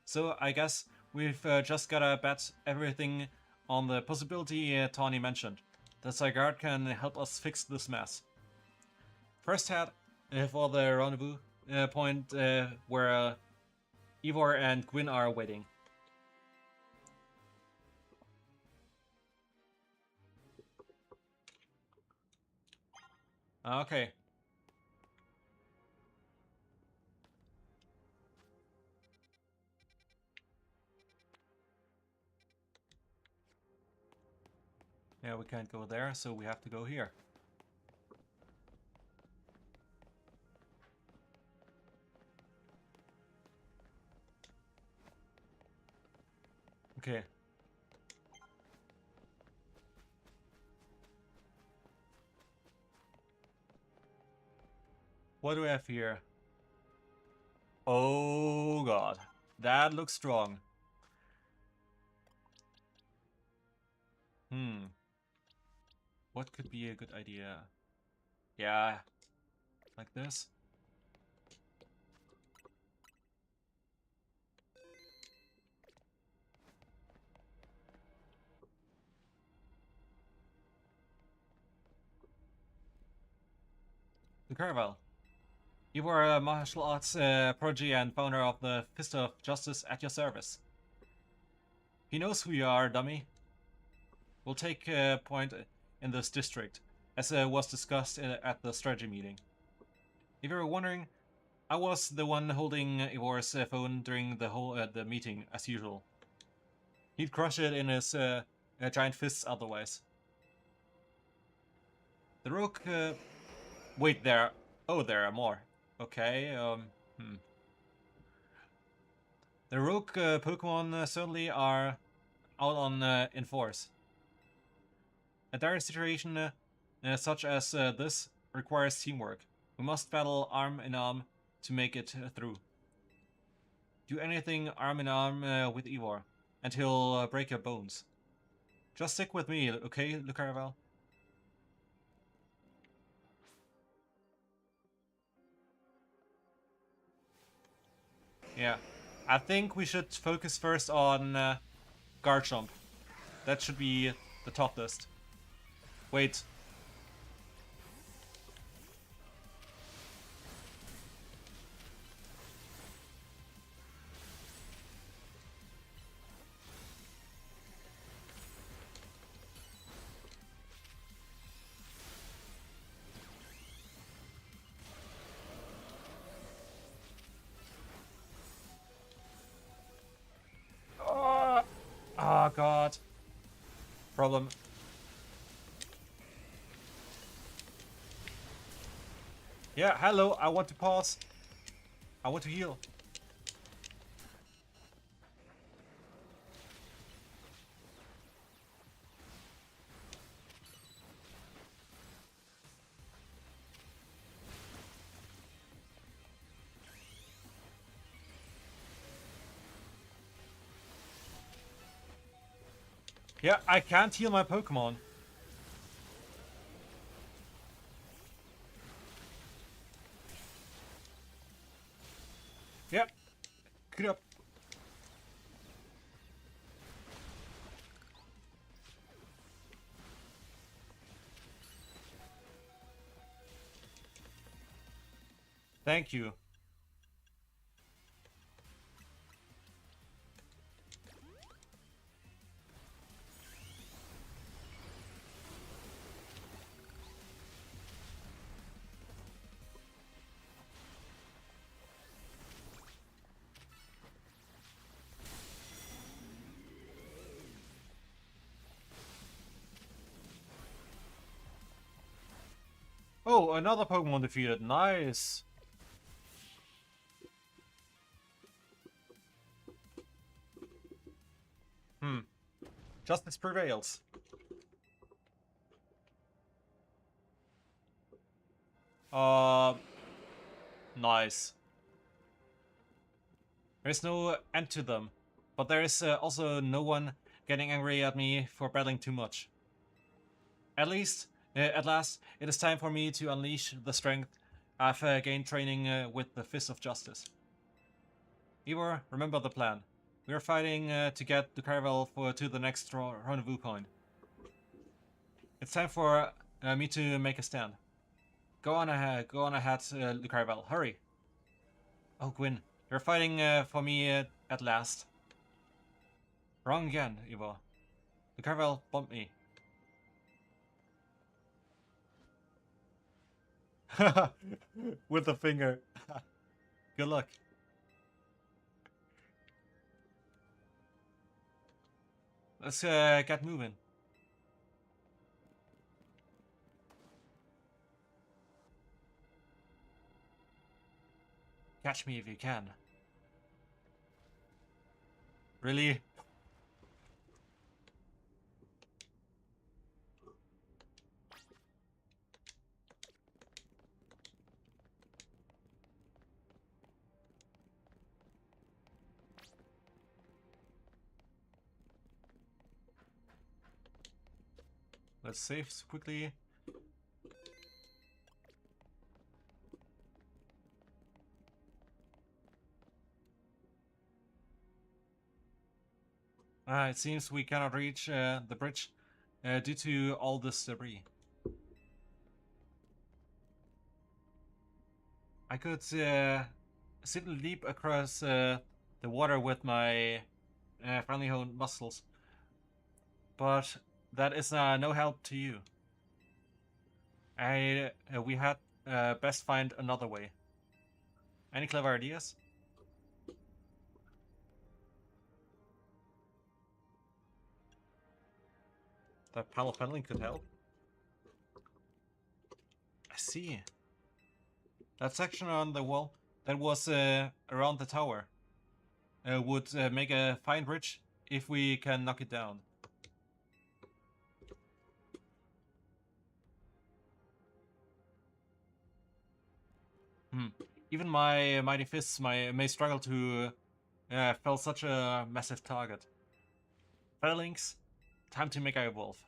So I guess we've just gotta bet everything on the possibility Tawny mentioned, that Zygarde can help us fix this mess. First head for the rendezvous point where Ivor and Gwyn are waiting. Okay. Yeah, we can't go there, so we have to go here. Okay. What do we have here? Oh god. That looks strong. What could be a good idea? Yeah. Like this. Caravel. You were a martial arts prodigy and founder of the Fist of Justice at your service. He knows who you are, dummy. We'll take point in this district, as was discussed at the strategy meeting. If you were wondering, I was the one holding Ivor's phone during the whole the meeting, as usual. He'd crush it in his giant fists otherwise. The rogue... wait, there... Oh, there are more. Okay, The rogue Pokémon certainly are out on in force. A dire situation such as this requires teamwork. We must battle arm in arm to make it through. Do anything arm in arm with Ivor, and he'll break your bones. Just stick with me, okay, Lucarvel? Yeah. I think we should focus first on guard jump. That should be the top list. Wait. Oh god. Problem. Yeah, hello, I want to pause. I want to heal. Yeah, I can't heal my Pokemon. Yeah, good up. Thank you. Oh, another Pokemon defeated. Nice. Hmm. Justice prevails. Uh, nice. There's no end to them. But there is also no one getting angry at me for battling too much. At last, it is time for me to unleash the strength I've gained training with the Fist of Justice. Ivor, remember the plan. We are fighting to get the Caravel to the next rendezvous point. It's time for me to make a stand. Go on ahead, Caravel. Hurry. Oh, Gwyn, you're fighting for me at last. Wrong again, Ivor. The Caravel bumped me. With the finger. Good luck. Let's get moving. Catch me if you can. Really? Let's save quickly. It seems we cannot reach the bridge due to all this debris. I could simply leap across the water with my finely honed muscles, but that is no help to you. We had best find another way. Any clever ideas? That pile of paneling could help. I see. That section on the wall that was around the tower would make a fine bridge if we can knock it down. Hmm. Even my mighty fists may struggle to fell such a massive target. Fairlinks, time to make I evolve.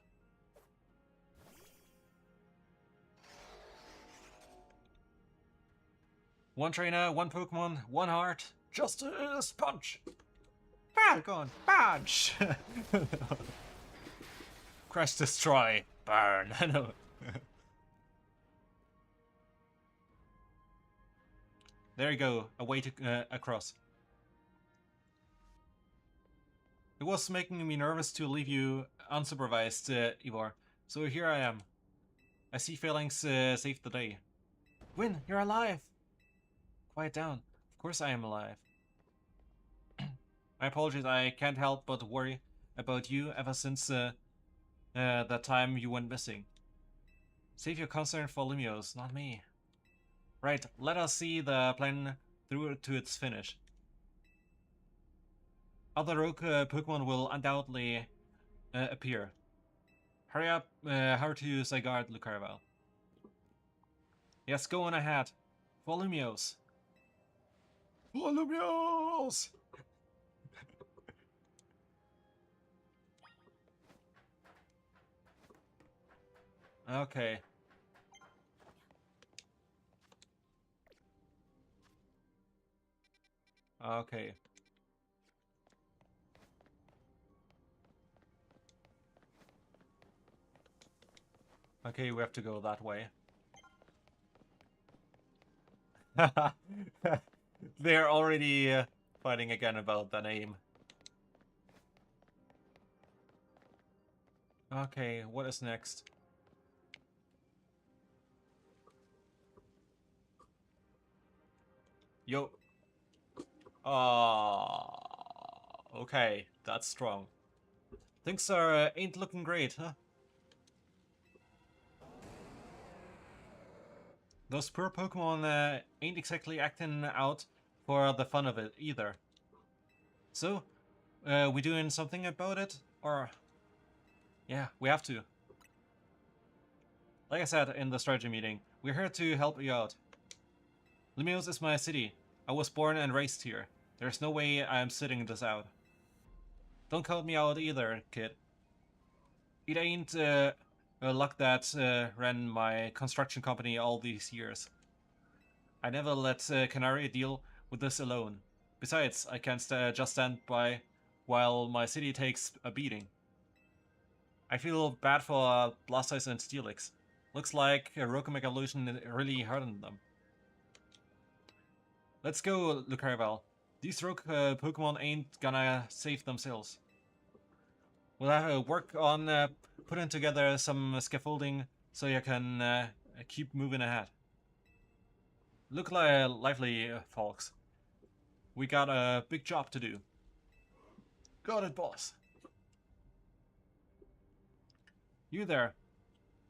One trainer, one Pokemon, one heart. Justice punch! Falcon punch! Crash destroy. Burn. I know. There you go, a way to across. It was making me nervous to leave you unsupervised, Ivor. So here I am. I see Phalanx saved the day. Win, you're alive! Quiet down. Of course I am alive. My apologies, I can't help but worry about you ever since that time you went missing. Save your concern for Lumiose, not me. Right, let us see the plan through to its finish. Other rogue Pokemon will undoubtedly appear. Hurry up, hurry to Zygarde, Lucarvel. Yes, go on ahead. For Lumiose. For Lumiose! Okay. Okay. Okay, we have to go that way. They're already fighting again about the name. Okay, what is next? Yo. Okay, that's strong. Things are ain't looking great, huh? Those poor Pokemon ain't exactly acting out for the fun of it either. So, we doing something about it? Or... Yeah, we have to. Like I said in the strategy meeting, we're here to help you out. Lumiose is my city. I was born and raised here. There's no way I'm sitting this out. Don't count me out either, kid. It ain't luck that ran my construction company all these years. I never let Canary deal with this alone. Besides, I can't just stand by while my city takes a beating. I feel bad for Blastoise and Steelix. Looks like Rokomega Evolution really hurting them. Let's go, Lucarvel. These rogue Pokemon ain't gonna save themselves. We'll have to work on putting together some scaffolding so you can keep moving ahead. Look lively, folks. We got a big job to do. Got it, boss. You there.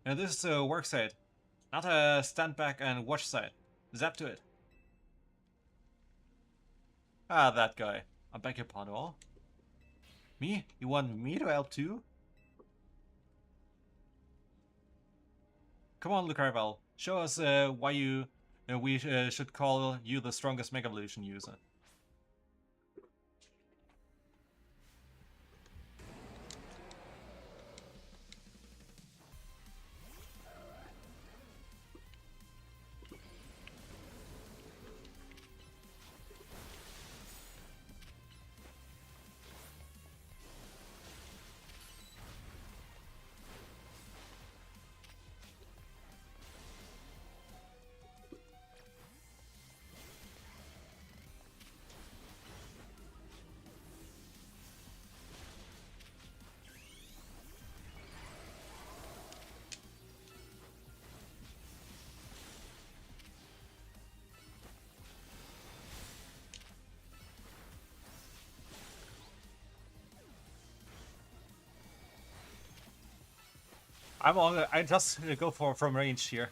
This is a work site, not a stand back and watch site. Zap to it. Ah, that guy. I beg your pardon, all. Me? You want me to help too? Come on, Lucarvel. Show us why we should call you the strongest Mega Evolution user. I just go for from range here.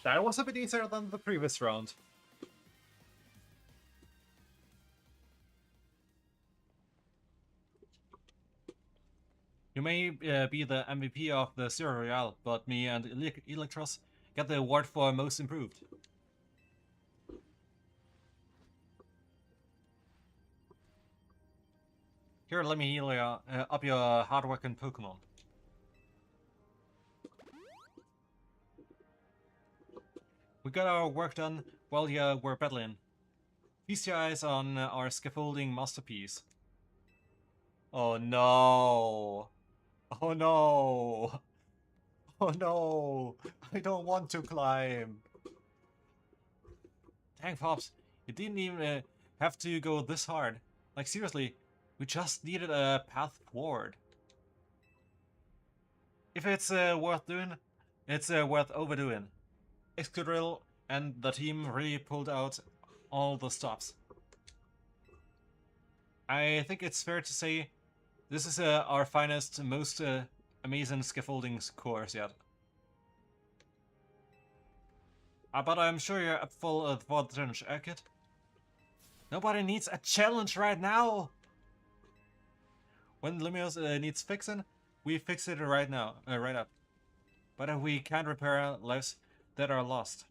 That was a bit easier than the previous round. You may be the MVP of the Zero Royale, but me and Electros get the award for most improved. Here, let me heal up your hard-working Pokemon. We got our work done while you were battling. Feast your eyes on our scaffolding masterpiece. Oh no! Oh no! Oh no! I don't want to climb! Dang, Pops, you didn't even have to go this hard. Like, seriously, we just needed a path forward. If it's worth doing, it's worth overdoing. Excadrill and the team really pulled out all the stops. I think it's fair to say this is our finest, most amazing scaffolding course yet. But I'm sure you're up for the challenge, Kid. Nobody needs a challenge right now! When Lumiose needs fixing, we fix it right now, right up. But we can't repair lives that are lost.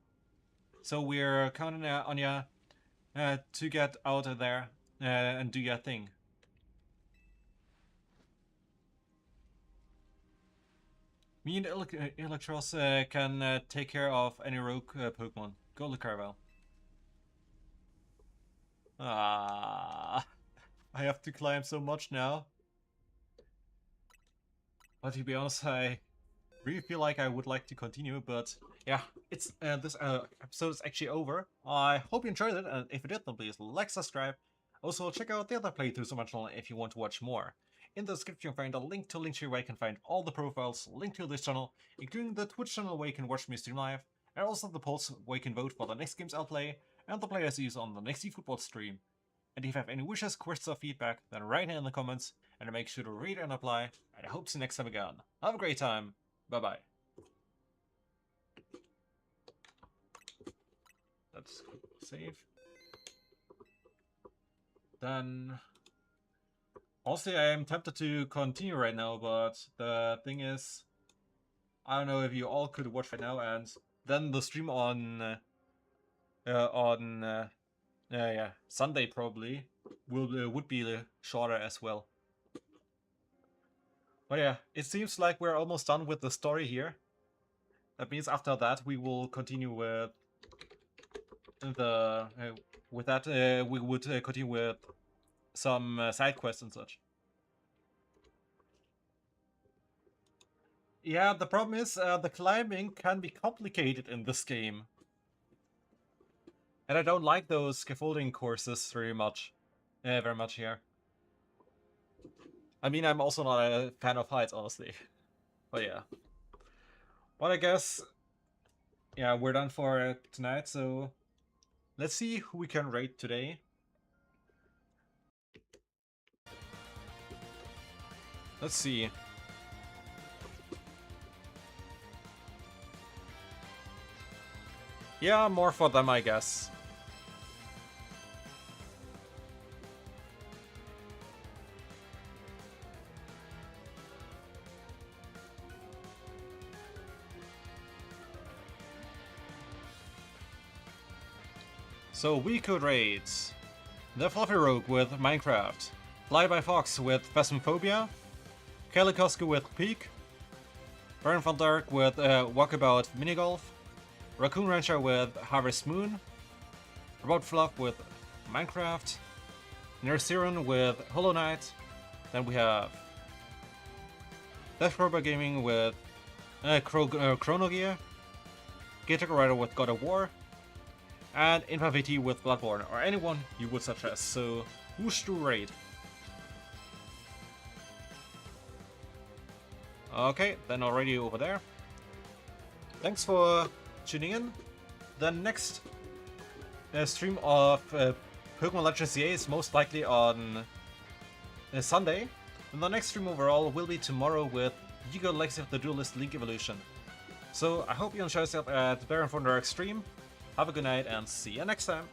So we're counting on you to get out of there and do your thing. Me and Electros can take care of any rogue Pokemon. Go Lucarvel. Ah, I have to climb so much now. But to be honest, I really feel like I would like to continue, but yeah, it's this episode is actually over. I hope you enjoyed it, and if you did, then please like, subscribe. Also, check out the other playthroughs on my channel if you want to watch more. In the description, you'll find a link to Linktree where you can find all the profiles linked to this channel, including the Twitch channel where you can watch me stream live, and also the polls where you can vote for the next games I'll play, and the players I use on the next eFootball stream. And if you have any wishes, questions, or feedback, then write it in the comments, and I'll make sure to read and apply, and I hope to see you next time again. Have a great time. Bye-bye. Let's save. Then... honestly, I am tempted to continue right now, but the thing is... I don't know if you all could watch right now, and then the stream on Sunday probably would be shorter as well. But yeah, it seems like we're almost done with the story here. That means after that we will continue with the we would continue with some side quests and such. Yeah, the problem is the climbing can be complicated in this game. And I don't like those scaffolding courses very much here. I mean, I'm also not a fan of heights, honestly. But yeah. But I guess, yeah, we're done for tonight, so let's see who we can rate today. Let's see. Yeah, more for them, I guess. So we could rate the Fluffy Rogue with Minecraft, Flyby Fox with Phasmophobia, Kalikoska with Peak, Baron Von Dark with Walkabout Minigolf, Raccoon Rancher with Harvest Moon, Robot Fluff with Minecraft, Nerceron with Hollow Knight, then we have Death Robot Gaming with Chrono Gear, Gator Rider with God of War, and InfaVT with Bloodborne, or anyone you would suggest. So, who should we rate? Okay, then already over there. Thanks for tuning in. The next stream of Pokemon Legends CA is most likely on Sunday. And the next stream overall will be tomorrow with Yigo Legacy of the Duelist League Evolution. So I hope you enjoy yourself at Baron Von Dark's stream. Have a good night and see you next time.